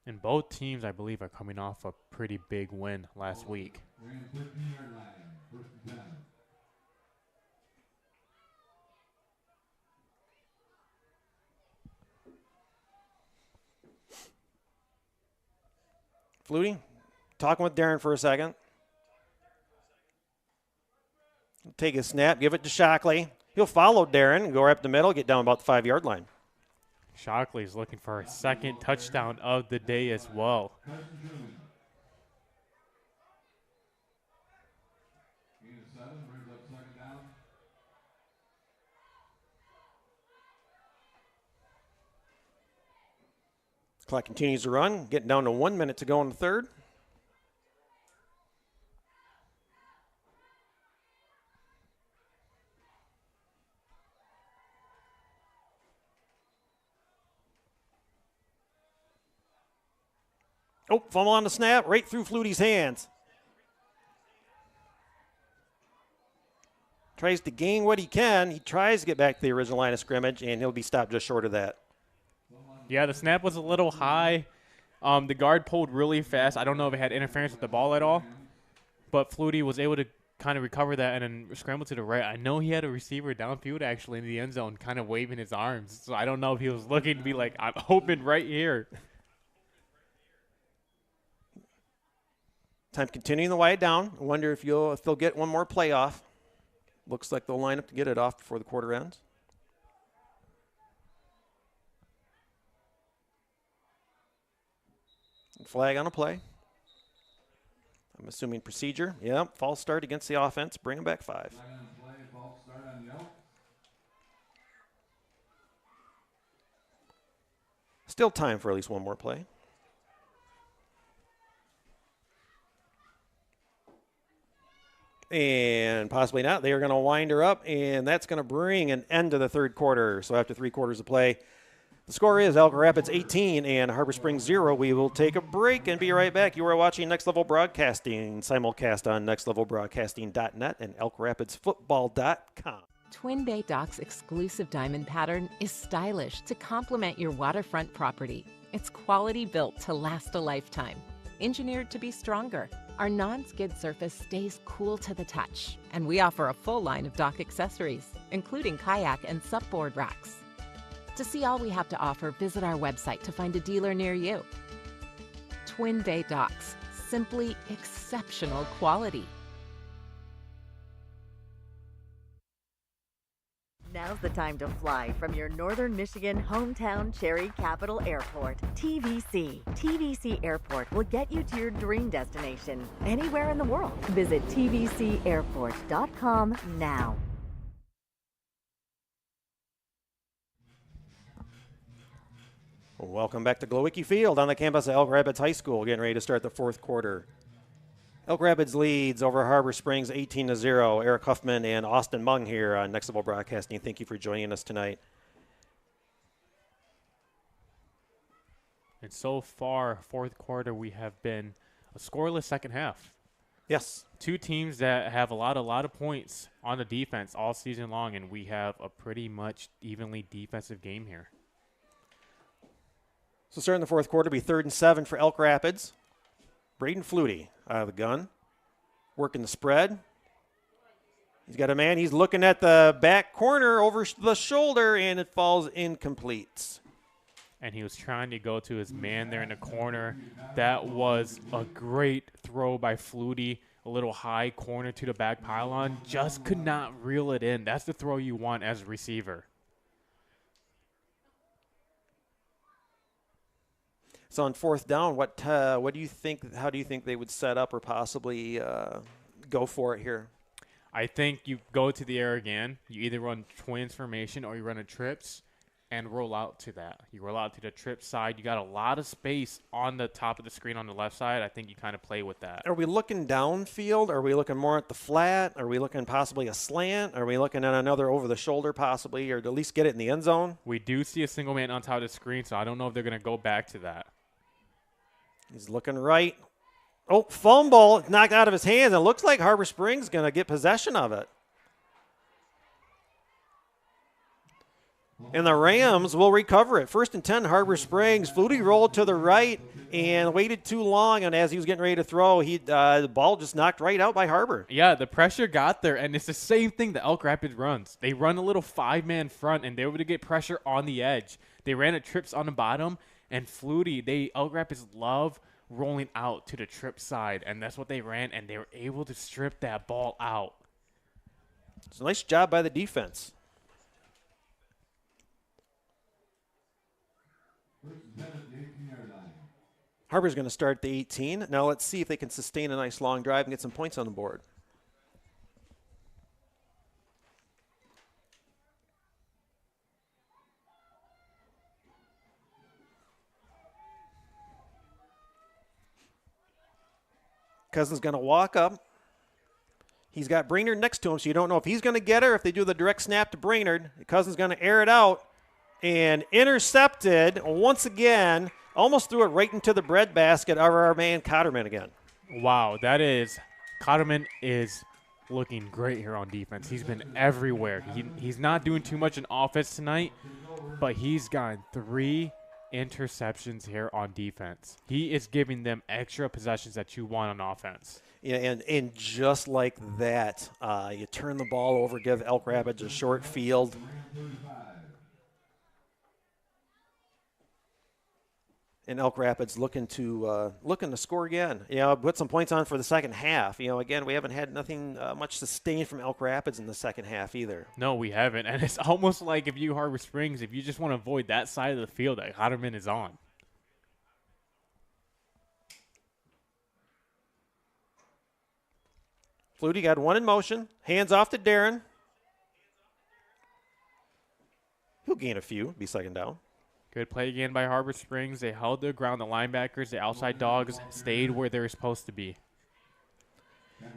And both teams, I believe, are coming off a pretty big win last week. Flutie, talking with Darren for a second. Take a snap, give it to Shockley. He'll follow Darren, go right up the middle, get down about the 5-yard line. Shockley's looking for a second touchdown of the day as well. Clock continues to run, getting down to 1 minute to go in the third. Oh, fumble on the snap, right through Flutie's hands. Tries to gain what he can. He tries to get back to the original line of scrimmage, and he'll be stopped just short of that. Yeah, the snap was a little high. The guard pulled really fast. I don't know if it had interference with the ball at all, but Flutie was able to kind of recover that and then scramble to the right. I know he had a receiver downfield actually in the end zone kind of waving his arms. So I don't know if he was looking to be like, I'm open right here. Time continuing the wide down. I wonder if they'll get one more play off. Looks like they'll line up to get it off before the quarter ends. Flag on a play. I'm assuming procedure. Yep, false start against the offense. Bring them back 5. Flag on play, false start on the Elks. Still time for at least one more play. And possibly not. They are going to wind her up, and that's going to bring an end to the third quarter. So after 3 quarters of play, the score is Elk Rapids 18 and Harbor Springs 0. We will take a break and be right back. You are watching Next Level Broadcasting, simulcast on nextlevelbroadcasting.net and elkrapidsfootball.com. Twin Bay Docks' exclusive diamond pattern is stylish to complement your waterfront property. It's quality built to last a lifetime. Engineered to be stronger, our non-skid surface stays cool to the touch, and we offer a full line of dock accessories, including kayak and supboard racks. To see all we have to offer, visit our website to find a dealer near you. Twin Bay Docks, simply exceptional quality. Now's the time to fly from your Northern Michigan hometown Cherry Capital Airport. TVC. TVC Airport will get you to your dream destination anywhere in the world. Visit tvcairport.com now. Welcome back to Glowicki Field on the campus of Elk Rapids High School. Getting ready to start the fourth quarter. Elk Rapids leads over Harbor Springs 18-0. Eric Huffman and Austin Mung here on Next Level Broadcasting. Thank you for joining us tonight. And so far, fourth quarter, we have been a scoreless second half. Yes. 2 teams that have a lot of points on the defense all season long, and we have a pretty much evenly defensive game here. So starting the fourth quarter, be 3rd and 7 for Elk Rapids. Braden Flutie out of the gun, working the spread. He's got a man. He's looking at the back corner over the shoulder, and it falls incomplete. And he was trying to go to his man there in the corner. That was a great throw by Flutie. A little high corner to the back pylon. Just could not reel it in. That's the throw you want as a receiver. So on 4th down, what do you think? How do you think they would set up or possibly go for it here? I think you go to the air again. You either run twins formation or you run a trips and roll out to that. You roll out to the trip side. You got a lot of space on the top of the screen on the left side. I think you kind of play with that. Are we looking downfield? Are we looking more at the flat? Are we looking possibly a slant? Are we looking at another over the shoulder possibly, or to at least get it in the end zone? We do see a single man on top of the screen, so I don't know if they're going to go back to that. He's looking right. Oh, fumble. It's knocked out of his hands. It looks like Harbor Springs going to get possession of it. And the Rams will recover it. 1st and 10, Harbor Springs. Flutie rolled to the right and waited too long, and as he was getting ready to throw, the ball just knocked right out by Harbor. Yeah, the pressure got there, and it's the same thing that Elk Rapids runs. They run a little 5-man front, and they were able to get pressure on the edge. They ran a trips on the bottom, and Flutie, Elk Rapids love rolling out to the trip side, and that's what they ran, and they were able to strip that ball out. It's a nice job by the defense. Harbor's going to start the 18. Now let's see if they can sustain a nice long drive and get some points on the board. Cousins going to walk up. He's got Brainerd next to him, so you don't know if he's going to get her. If they do the direct snap to Brainerd, Cousins going to air it out and intercepted once again. Almost threw it right into the breadbasket of our man Cotterman again. Wow, Cotterman is looking great here on defense. He's been everywhere. He's not doing too much in offense tonight, but he's gotten 3 interceptions here on defense. He is giving them extra possessions that you want on offense. Yeah, and just like that, you turn the ball over, give Elk Rapids a short field. And Elk Rapids looking to score again. You know, put some points on for the second half. You know, again, we haven't had nothing much sustained from Elk Rapids in the second half either. No, we haven't. And it's almost like if you Harbor Springs, if you just want to avoid that side of the field that Hotterman is on. Flutie got one in motion. Hands off to Darren. He'll gain a few. Be second down. Good play again by Harbor Springs. They held their ground. The linebackers, the outside dogs, stayed where they were supposed to be.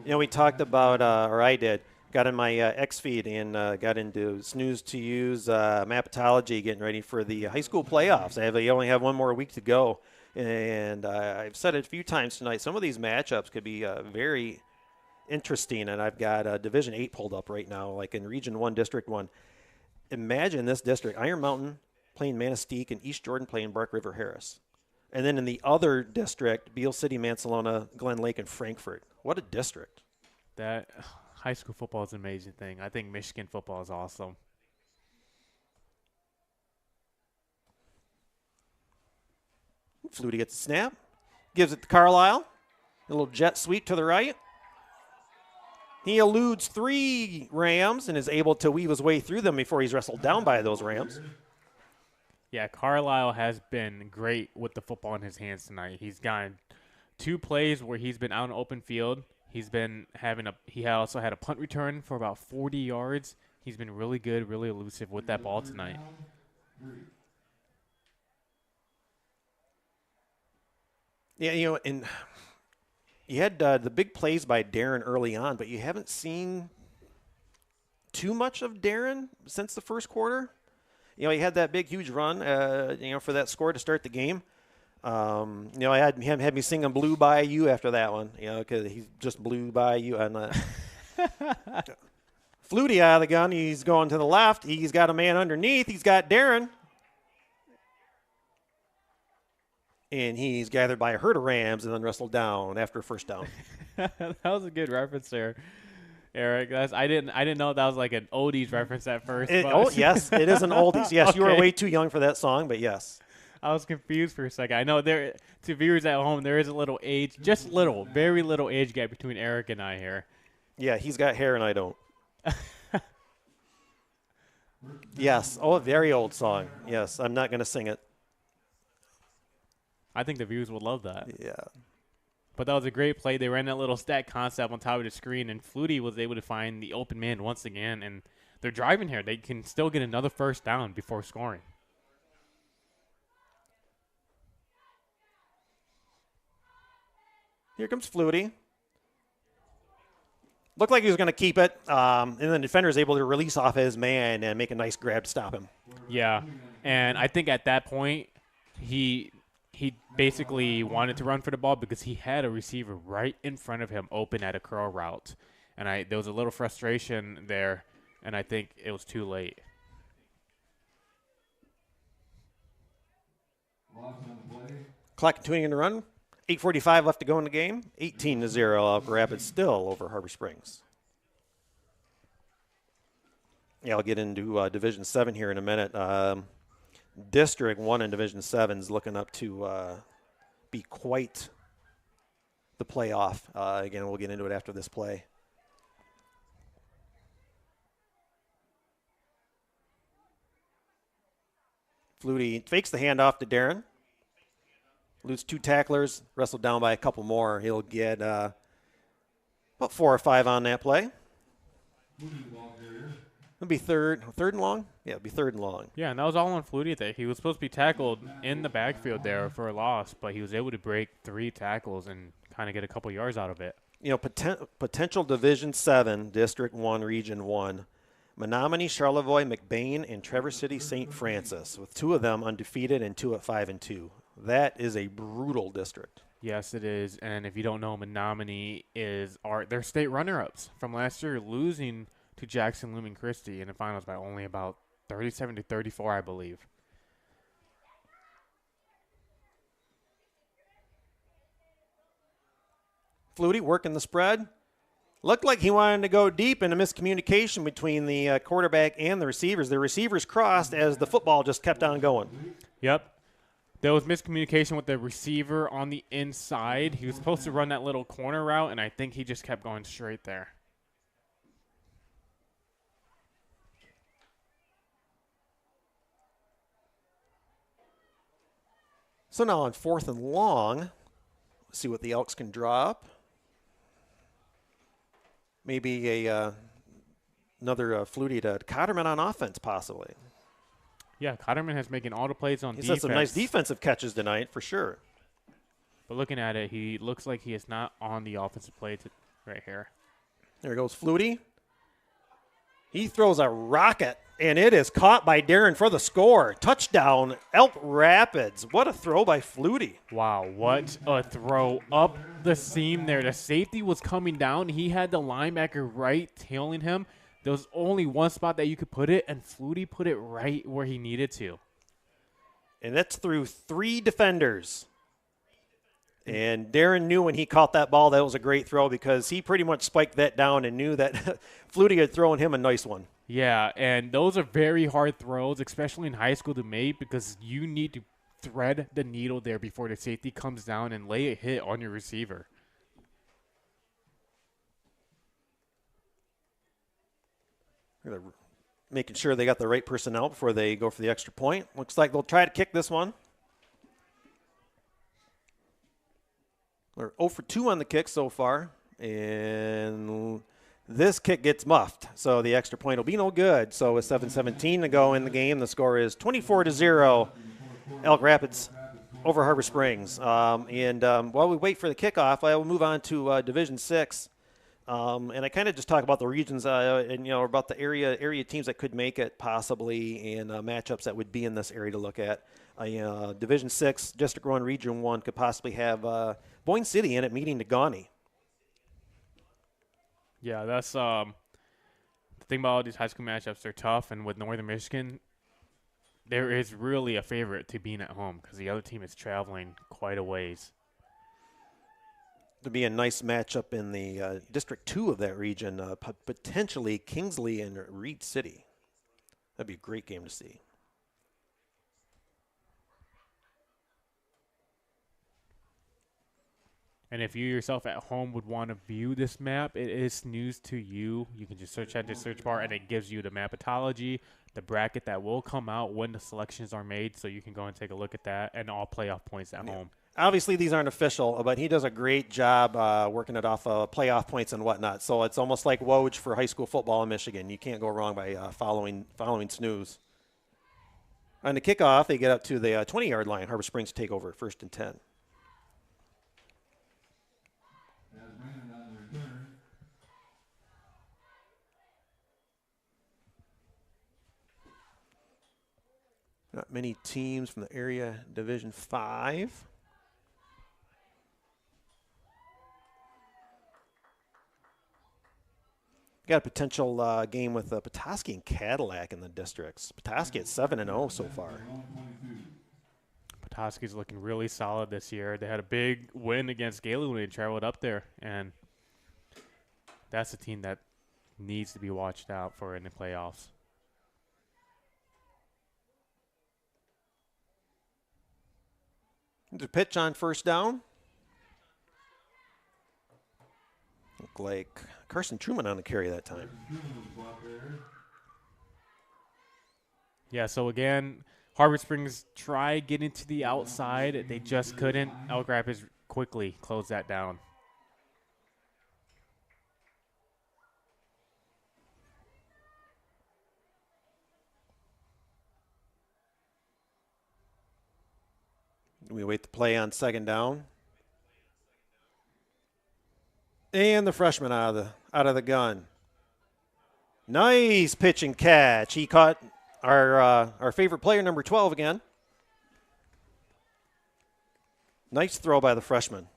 You know, we talked about, or I did, got in my X feed and got into snooze to use mapatology, getting ready for the high school playoffs. They only have one more week to go. And I've said it a few times tonight, some of these matchups could be very interesting. And I've got Division 8 pulled up right now, like in Region 1, District 1. Imagine this district, Iron Mountain playing Manistee and East Jordan playing Bark River Harris. And then in the other district, Beale City, Mansalona, Glen Lake, and Frankfort. What a district. That high school football is an amazing thing. I think Michigan football is awesome. Flutie gets a snap. Gives it to Carlisle. A little jet sweep to the right. He eludes 3 Rams and is able to weave his way through them before he's wrestled down by those Rams. Yeah, Carlisle has been great with the football in his hands tonight. He's gotten 2 plays where he's been out in open field. He's been he also had a punt return for about 40 yards. He's been really good, really elusive with that ball tonight. Yeah, you know, and you had the big plays by Darren early on, but you haven't seen too much of Darren since the first quarter. You know, he had that big, huge run, for that score to start the game. I had me singing "Blew by You" after that one, because he just blew by you. And Flutie out of the gun. He's going to the left. He's got a man underneath. He's got Darren. And he's gathered by a herd of Rams and then wrestled down after a first down. That was a good reference there, Eric. I didn't know that was like an oldies reference at first. Yes, it is an oldies. Yes, Okay. You were way too young for that song, but yes. I was confused for a second. I know to viewers at home, there is a little age, just little, very little age gap between Eric and I here. Yeah, he's got hair and I don't. Yes. Oh, a very old song. Yes, I'm not going to sing it. I think the viewers would love that. Yeah. But that was a great play. They ran that little stat concept on top of the screen, and Flutie was able to find the open man once again. And they're driving here. They can still get another first down before scoring. Here comes Flutie. Looked like he was going to keep it, and the defender is able to release off his man and make a nice grab to stop him. Yeah, and I think at that point he basically wanted to run for the ball because he had a receiver right in front of him open at a curl route. And there was a little frustration there, and I think it was too late. Clock continuing to run. 8:45 left to go in the game. 18-0. Elk Rapids still over Harbor Springs. Yeah, I'll get into Division 7 here in a minute. District 1 in Division 7 is looking up to be quite the playoff. Again, we'll get into it after this play. Flutie fakes the handoff to Darren. Loses 2 tacklers, wrestled down by a couple more. He'll get about 4 or 5 on that play. It'll be third and long? Yeah, it'll be third and long. Yeah, and that was all on Flutie there. He was supposed to be tackled in the backfield there for a loss, but he was able to break 3 tackles and kind of get a couple yards out of it. You know, potential Division 7, District 1, Region 1. Menominee, Charlevoix, McBain, and Traverse City, St. Francis, with 2 of them undefeated and 2 at 5-2. That is a brutal district. Yes, it is. And if you don't know, Menominee they're state runner-ups from last year, losing to Jackson Lumen Christi in the finals by only about 37-34, I believe. Flutie working the spread. Looked like he wanted to go deep, and a miscommunication between the quarterback and the receivers. The receivers crossed as the football just kept on going. Yep. There was miscommunication with the receiver on the inside. He was supposed to run that little corner route, and I think he just kept going straight there. So now on 4th and long, let's see what the Elks can draw up. Maybe another Flutie to Cotterman on offense, possibly. Yeah, Cotterman has making all the plays on He's defense. had some nice defensive catches tonight, for sure. But looking at it, he looks like he is not on the offensive play right here. There goes Flutie. He throws a rocket, and it is caught by Darren for the score. Touchdown, Elk Rapids. What a throw by Flutie. Wow, what a throw up the seam there. The safety was coming down. He had the linebacker right tailing him. There was only one spot that you could put it, and Flutie put it right where he needed to. And that's through 3 defenders. And Darren knew when he caught that ball that was a great throw because he pretty much spiked that down and knew that Flutie had thrown him a nice one. Yeah, and those are very hard throws, especially in high school to make because you need to thread the needle there before the safety comes down and lay a hit on your receiver. They're making sure they got the right personnel before they go for the extra point. Looks like they'll try to kick this one. They're 0 for 2 on the kick so far, and this kick gets muffed, so the extra point will be no good. So with 7:17 to go in the game, the score is 24-0, Elk Rapids over Harbor Springs. While we wait for the kickoff, I will move on to Division 6, and I kind of just talk about the regions and about the area teams that could make it possibly, and matchups that would be in this area to look at. Division 6, District 1, Region 1 could possibly have Boyne City in it meeting Negaunee. Yeah, that's the thing about all these high school matchups. They're tough, and with Northern Michigan, there is really a favorite to being at home because the other team is traveling quite a ways. To be a nice matchup in the District 2 of that region, potentially Kingsley and Reed City. That'd be a great game to see. And if you yourself at home would want to view this map, it is news to you. You can just search at the search bar, and it gives you the mapatology, the bracket that will come out when the selections are made, so you can go and take a look at that, and all playoff points at home. Obviously, these aren't official, but he does a great job working it off playoff points and whatnot. So it's almost like Woj for high school football in Michigan. You can't go wrong by following snooze. On the kickoff, they get up to the 20-yard line. Harbor Springs take over, 1st and 10. Not many teams from the area Division 5. Got a potential game with Petoskey and Cadillac in the districts. Petoskey at 7-0 so far. Petoskey's looking really solid this year. They had a big win against Gaylord when they traveled up there, and that's a team that needs to be watched out for in the playoffs. The pitch on 1st down. Looked like Carson Truman on the carry that time. Yeah, so again, Harbor Springs tried getting to the outside. They just couldn't. Elk Rapids quickly closed that down. We wait the play on 2nd down. And the freshman out of the gun. Nice pitch and catch. He caught our favorite player, number 12 again. Nice throw by the freshman.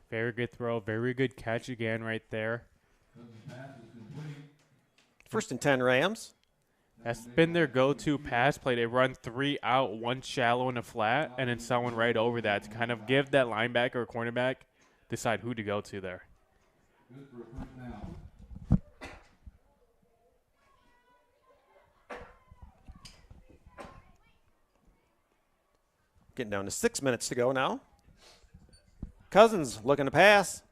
Very good throw. Very good catch again right there. 1st and 10 Rams. That's been their go-to pass play. They run 3 out, 1 shallow and a flat, and then someone right over that to kind of give that linebacker or cornerback decide who to go to there. Good for a first down. Getting down to 6 minutes to go now. Cousins looking to pass.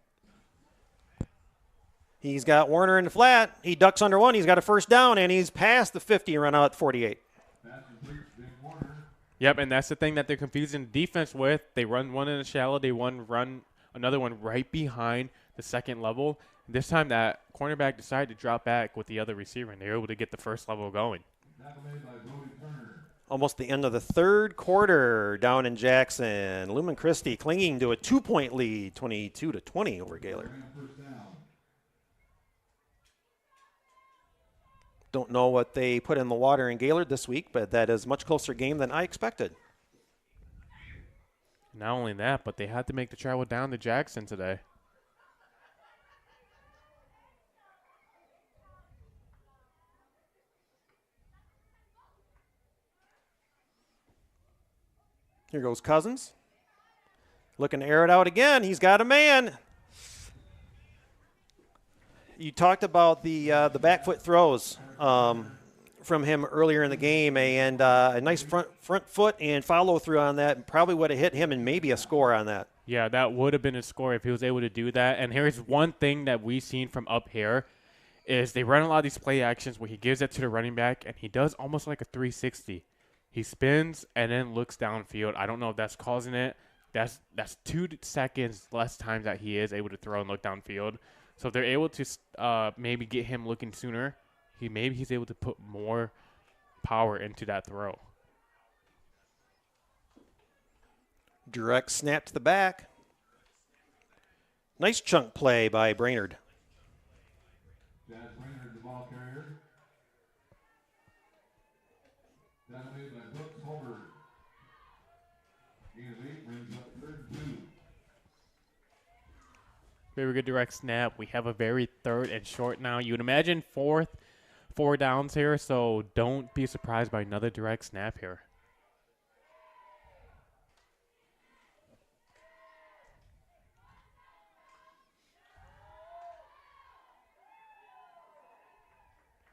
He's got Warner in the flat. He ducks under one. He's got a first down, and he's past the 50 and run out at 48. Pass complete, Big Warner. Yep, and that's the thing that they're confusing defense with. They run one in the shallow. They run another one right behind the second level. This time that cornerback decided to drop back with the other receiver, and they were able to get the first level going. Tackle made by Brody Turner. Almost the end of the third quarter down in Jackson. Lumen Christi clinging to a 2-point lead, 22-20 over Gaylord. First down. Don't know what they put in the water in Gaylord this week, but that is a much closer game than I expected. Not only that, but they had to make the travel down to Jackson today. Here goes Cousins. Looking to air it out again. He's got a man. You talked about the back foot throws from him earlier in the game, and a nice front foot and follow through on that probably would have hit him and maybe a score on that. Yeah, that would have been a score if he was able to do that. And here's one thing that we've seen from up here is they run a lot of these play actions where he gives it to the running back, and he does almost like a 360. He spins and then looks downfield. I don't know if that's causing it. That's 2 seconds less time that he is able to throw and look downfield. So if they're able to maybe get him looking sooner, he's able to put more power into that throw. Direct snap to the back. Nice chunk play by Brainerd. Jazz Brainerd, the ball carrier. Tackle made by Brooks Holberg. Gain of 8 brings up 3rd and 2. Very good direct snap. We have a very third and short now. You would imagine 4 downs here, so don't be surprised by another direct snap here.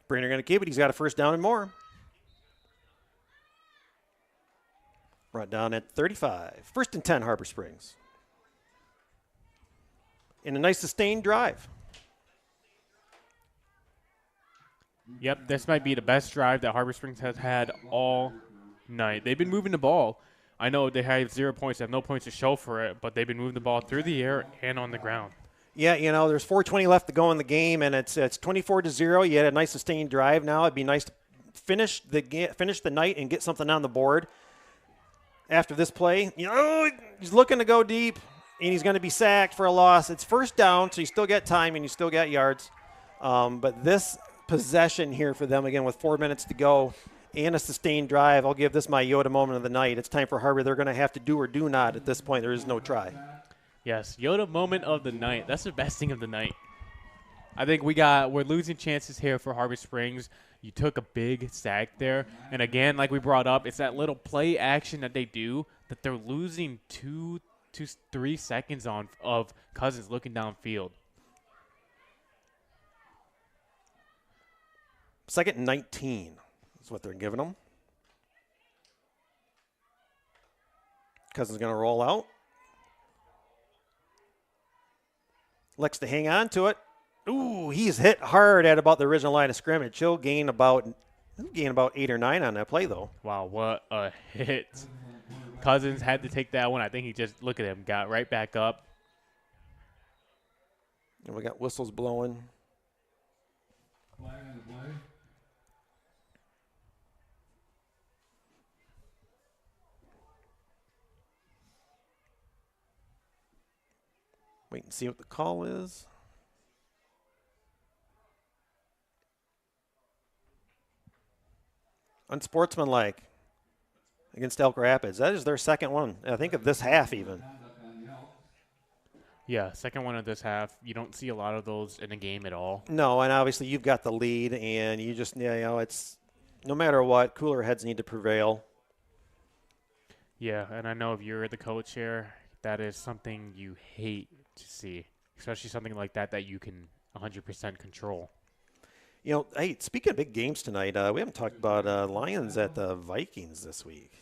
Brainerd going to keep it. He's got a first down and more. Brought down at 35. 1st and 10, Harbor Springs. In a nice sustained drive. Yep, this might be the best drive that Harbor Springs has had all night. They've been moving the ball. I know they have 0 points. They have no points to show for it, but they've been moving the ball through the air and on the ground. Yeah, there's 4:20 left to go in the game, and it's 24-0. You had a nice sustained drive. Now it'd be nice to finish the night and get something on the board. After this play, he's looking to go deep, and he's going to be sacked for a loss. It's first down, so you still got time and you still got yards. But this possession here for them, again, with 4 minutes to go and a sustained drive, I'll give this my Yoda moment of the night. It's time for Harbor. They're going to have to do or do not at this point. There is no try. Yes, Yoda moment of the night. That's the best thing of the night. I think we're losing chances here for Harbor Springs. You took a big sack there. And again, like we brought up, it's that little play action that they do that they're losing 2 to 3 seconds on of Cousins looking downfield. 2nd and 19 is what they're giving them. Cousins going to roll out. Likes to hang on to it. Ooh, he's hit hard at about the original line of scrimmage. He'll gain about 8 or 9 on that play, though. Wow, what a hit. Cousins had to take that one. I think he just, look at him, got right back up. And we got whistles blowing. Flag on the play. Wait and see what the call is. Unsportsmanlike against Elk Rapids. That is their second one, I think, of this half even. Yeah, second one of this half. You don't see a lot of those in a game at all. No, and obviously you've got the lead, and you just, it's no matter what, cooler heads need to prevail. Yeah, and I know if you're the coach here, that is something you hate to see. especially something like that you can 100% control. You know, hey, speaking of big games tonight, we haven't talked about Lions at the Vikings this week.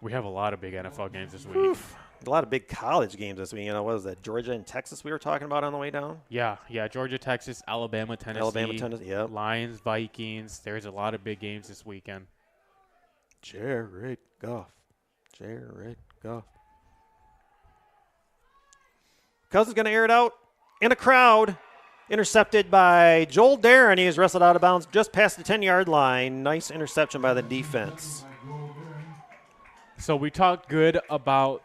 We have a lot of big NFL games this week. Oof. A lot of big college games this week. You know, what was that, Georgia and Texas we were talking about on the way down? Yeah, Georgia, Texas, Alabama, Tennessee. Yep. Lions, Vikings. There's a lot of big games this weekend. Jared Goff. Cousins going to air it out in a crowd. Intercepted by Joel Darren. He is wrestled out of bounds just past the 10-yard line. Nice interception by the defense. So we talked good about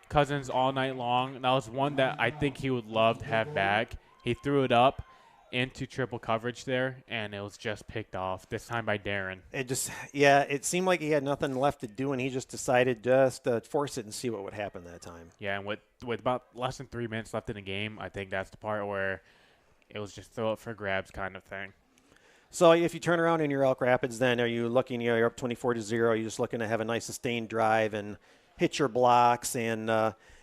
Cousins all night long. That was one that I think he would love to have back. He threw it up into triple coverage there, and it was just picked off, this time by Darren. It seemed like he had nothing left to do, and he just decided just to force it and see what would happen that time. Yeah, and with about less than 3 minutes left in the game, I think that's the part where it was just throw it for grabs kind of thing. So if you turn around in your Elk Rapids, then are you looking, you're up 24-0, you're just looking to have a nice sustained drive and hit your blocks and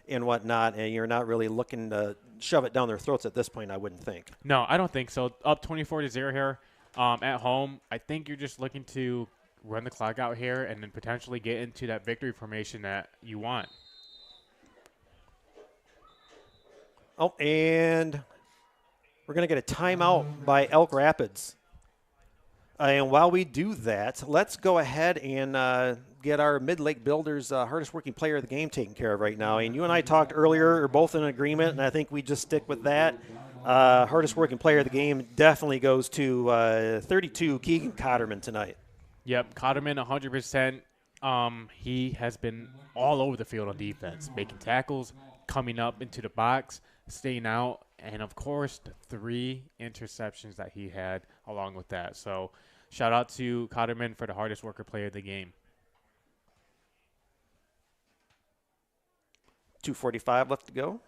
whatnot, and you're not really looking to shove it down their throats at this point, I wouldn't think. No, I don't think so. Up 24-0 here at home, I think you're just looking to run the clock out here and then potentially get into that victory formation that you want. Oh, and we're going to get a timeout by Elk Rapids. And while we do that, let's go ahead and get our Mid-Lake Builders hardest working player of the game taken care of right now. And you and I talked earlier, we're both in agreement, and I think we just stick with that. Hardest working player of the game definitely goes to 32, Keegan Cotterman tonight. Yep, Cotterman 100%. He has been all over the field on defense, making tackles, coming up into the box, staying out, and, of course, the 3 interceptions that he had along with that. So shout out to Cotterman for the hardest worker player of the game. 2:45 left to go.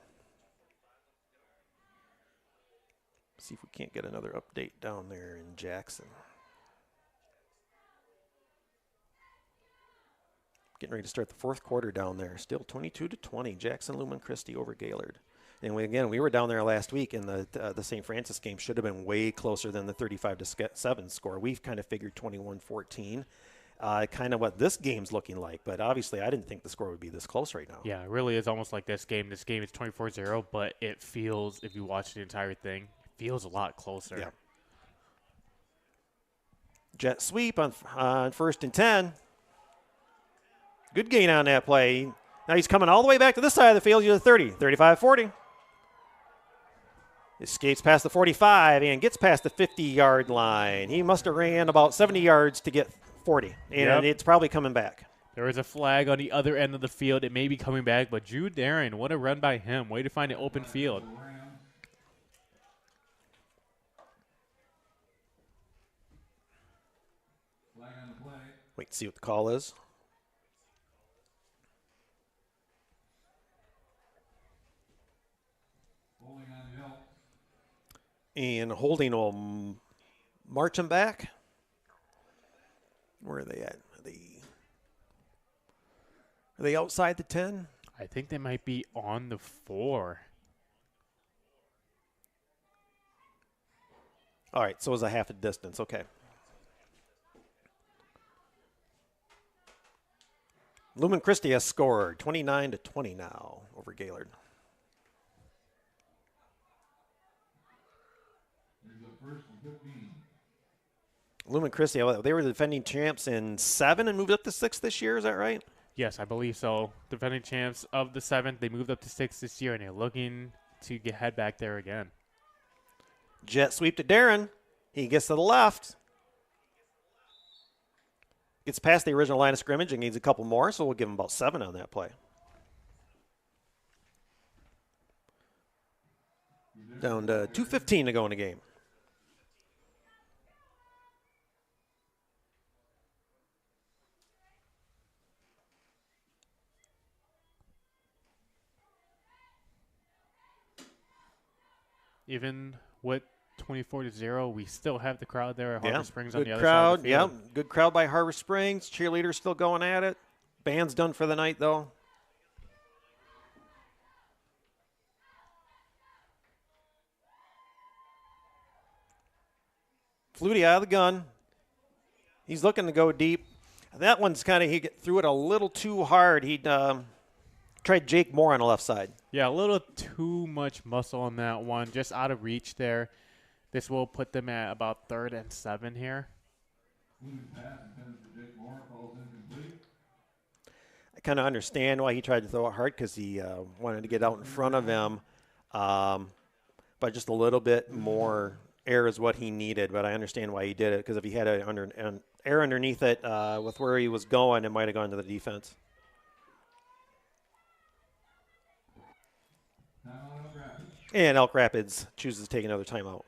See if we can't get another update down there in Jackson. Getting ready to start the fourth quarter down there. Still 22-20. Jackson Lumen Christi over Gaylord. And we were down there last week, and the St. Francis game should have been way closer than the 35-7 score. We've kind of figured 21-14. Kind of what this game's looking like, but obviously I didn't think the score would be this close right now. Yeah, it really is almost like this game. This game is 24-0, but it feels, if you watch the entire thing, it feels a lot closer. Yeah. Jet sweep on 1st and 10. Good gain on that play. Now he's coming all the way back to this side of the field. He's at 30, 35-40. Escapes past the 45 and gets past the 50-yard line. He must have ran about 70 yards to get 40, and It's probably coming back. There is a flag on the other end of the field. It may be coming back, but Drew Darren, what a run by him. Way to find an open field. Wait to see what the call is. And Holding will march him back. Where are they at? Are they outside the 10? I think they might be on the 4. All right, so it was a half a distance. Okay. Lumen Christi has scored 29-20 now over Gaylord. Lumen Christi, they were the defending champs in 7 and moved up to 6 this year. Is that right? Yes, I believe so. Defending champs of the 7th. They moved up to 6 this year, and they're looking to head back there again. Jet sweep to Darren. He gets to the left. Gets past the original line of scrimmage and needs a couple more, so we'll give him about 7 on that play. Down to 2:15 to go in the game. Even with 24-0, we still have the crowd there at Harbor Springs on the other crowd, side of the field. Yeah, good crowd by Harbor Springs. Cheerleaders still going at it. Band's done for the night, though. Flutie out of the gun. He's looking to go deep. That one's kind of, he threw it a little too hard. He tried Jake Moore on the left side. Yeah, a little too much muscle on that one, just out of reach there. This will put them at about 3rd and 7 here. I kind of understand why he tried to throw it hard because he wanted to get out in front of him. But just a little bit more air is what he needed. But I understand why he did it, because if he had an air underneath it with where he was going, it might have gone to the defense. And Elk Rapids chooses to take another timeout.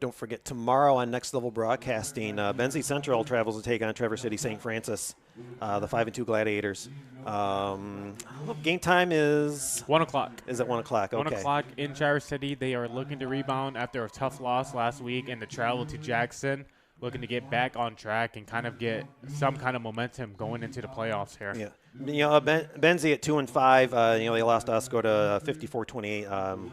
Don't forget, tomorrow on Next Level Broadcasting, Benzie Central travels to take on Traverse City St. Francis, the 5-2 Gladiators. Game time is 1 o'clock. Is at 1 o'clock? Okay. 1 o'clock in Traverse City. They are looking to rebound after a tough loss last week and to travel to Jackson, looking to get back on track and kind of get some kind of momentum going into the playoffs here. Yeah, Benzie at 2-5. They lost Osco to 54-28.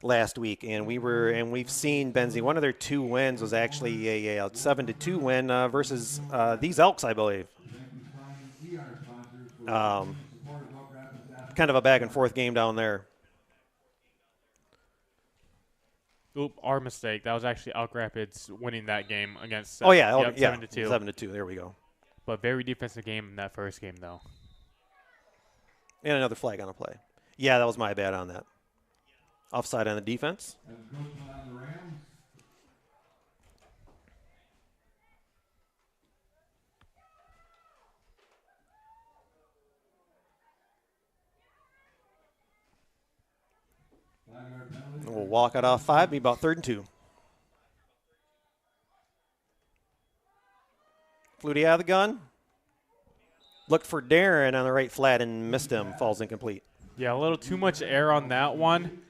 Last week, and we've seen Benzie. One of their 2 wins was actually a 7-2 win versus these Elks, I believe. Kind of a back and forth game down there. Oop, our mistake. That was actually Elk Rapids winning that game against. 7-2. 7-2. There we go. But very defensive game in that first game, though. And another flag on the play. Yeah, that was my bad on that. Offside on the defense. And we'll walk it off 5, be about 3rd and 2. Flutie out of the gun. Looked for Darren on the right flat and missed him. Falls incomplete. Yeah, a little too much air on that one.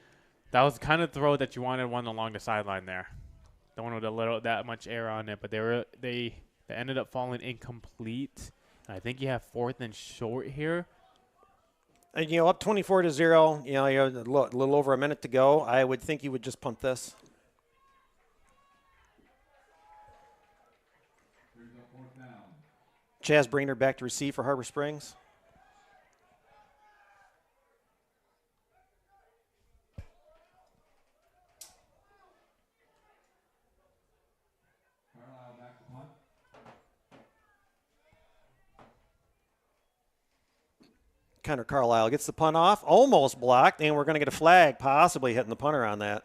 That was kind of the throw that you wanted, one along the sideline there. The one with that much air on it, but they ended up falling incomplete. I think you have 4th and short here. And up 24-0. You're a little over a minute to go. I would think you would just punt this. Chaz Brainerd back to receive for Harbor Springs. Connor Carlisle gets the punt off, almost blocked, and we're going to get a flag, possibly hitting the punter on that.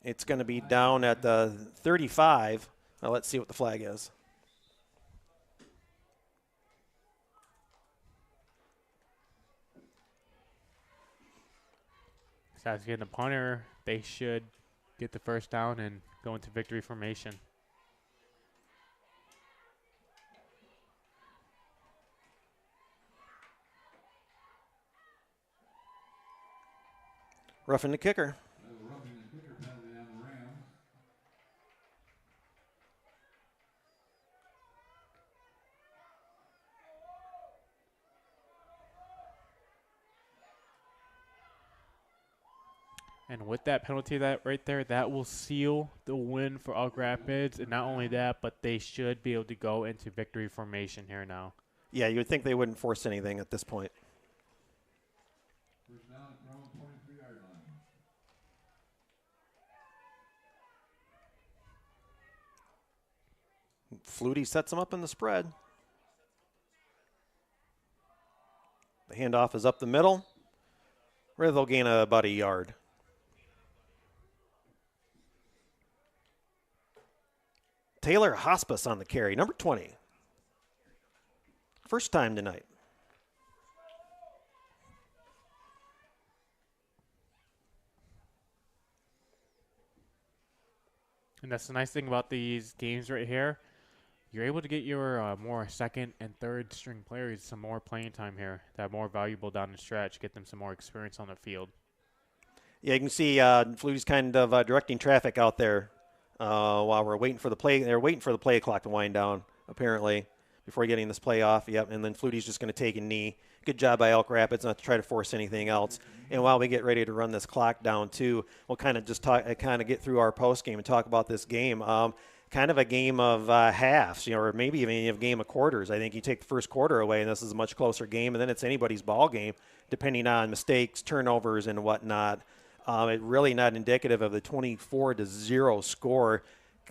It's going to be down at the 35. Now let's see what the flag is. Besides getting the punter, they should get the first down and go into victory formation. Roughing the kicker. And with that penalty right there, that will seal the win for Elk Rapids. And not only that, but they should be able to go into victory formation here now. Yeah, you would think they wouldn't force anything at this point. Flutie sets him up in the spread. The handoff is up the middle, where they'll gain about a yard. Taylor Hospice on the carry, number 20. First time tonight. And that's the nice thing about these games right here. You're able to get your more 2nd and 3rd string players some more playing time here. That are more valuable down the stretch. Get them some more experience on the field. Yeah, you can see Flutie's kind of directing traffic out there. while we're waiting for the play. They're waiting for the play clock to wind down, apparently, before getting this play off. Yep, and then Flutie's just going to take a knee. Good job by Elk Rapids not to try to force anything else. And while we get ready to run this clock down, too, we'll kind of just get through our post game and talk about this game. Kind of a game of halves, or maybe even a game of quarters. I think you take the first quarter away, and this is a much closer game, and then it's anybody's ball game, depending on mistakes, turnovers, and whatnot. It really not indicative of the 24-0 score.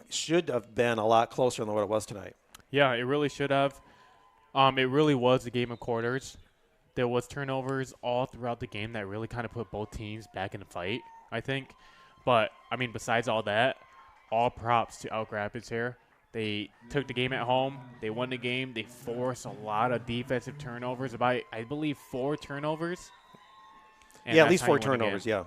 Should have been a lot closer than what it was tonight. Yeah, it really should have. It really was a game of quarters. There was turnovers all throughout the game that really kind of put both teams back in the fight, I think. But, I mean, besides all that, all props to Elk Rapids here. They took the game at home. They won the game. They forced a lot of defensive turnovers, about, I believe, 4 turnovers. And yeah, at least 4 turnovers, yeah.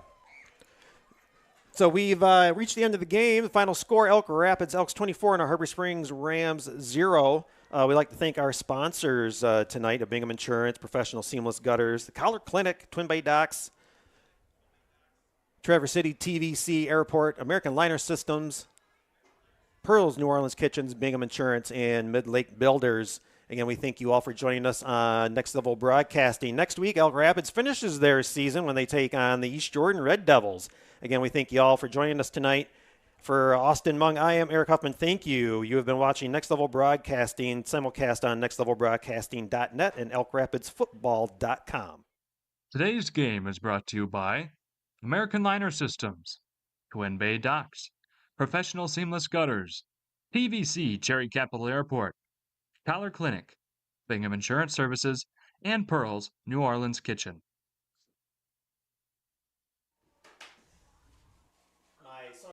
So we've reached the end of the game. The final score, Elk Rapids, Elks 24, and our Harbor Springs Rams 0. We'd like to thank our sponsors tonight of Bingham Insurance, Professional Seamless Gutters, the Collar Clinic, Twin Bay Docks, Traverse City TVC Airport, American Liner Systems, Pearl's New Orleans Kitchens, Bingham Insurance, and Mid-Lake Builders. Again, we thank you all for joining us on Next Level Broadcasting. Next week, Elk Rapids finishes their season when they take on the East Jordan Red Devils. Again, we thank you all for joining us tonight. For Austin Mung, I am Eric Huffman. Thank you. You have been watching Next Level Broadcasting, simulcast on nextlevelbroadcasting.net and elkrapidsfootball.com. Today's game is brought to you by American Liner Systems, Twin Bay Docks, Professional Seamless Gutters, PVC Cherry Capital Airport, Collar Clinic, Bingham Insurance Services, and Pearl's New Orleans Kitchen.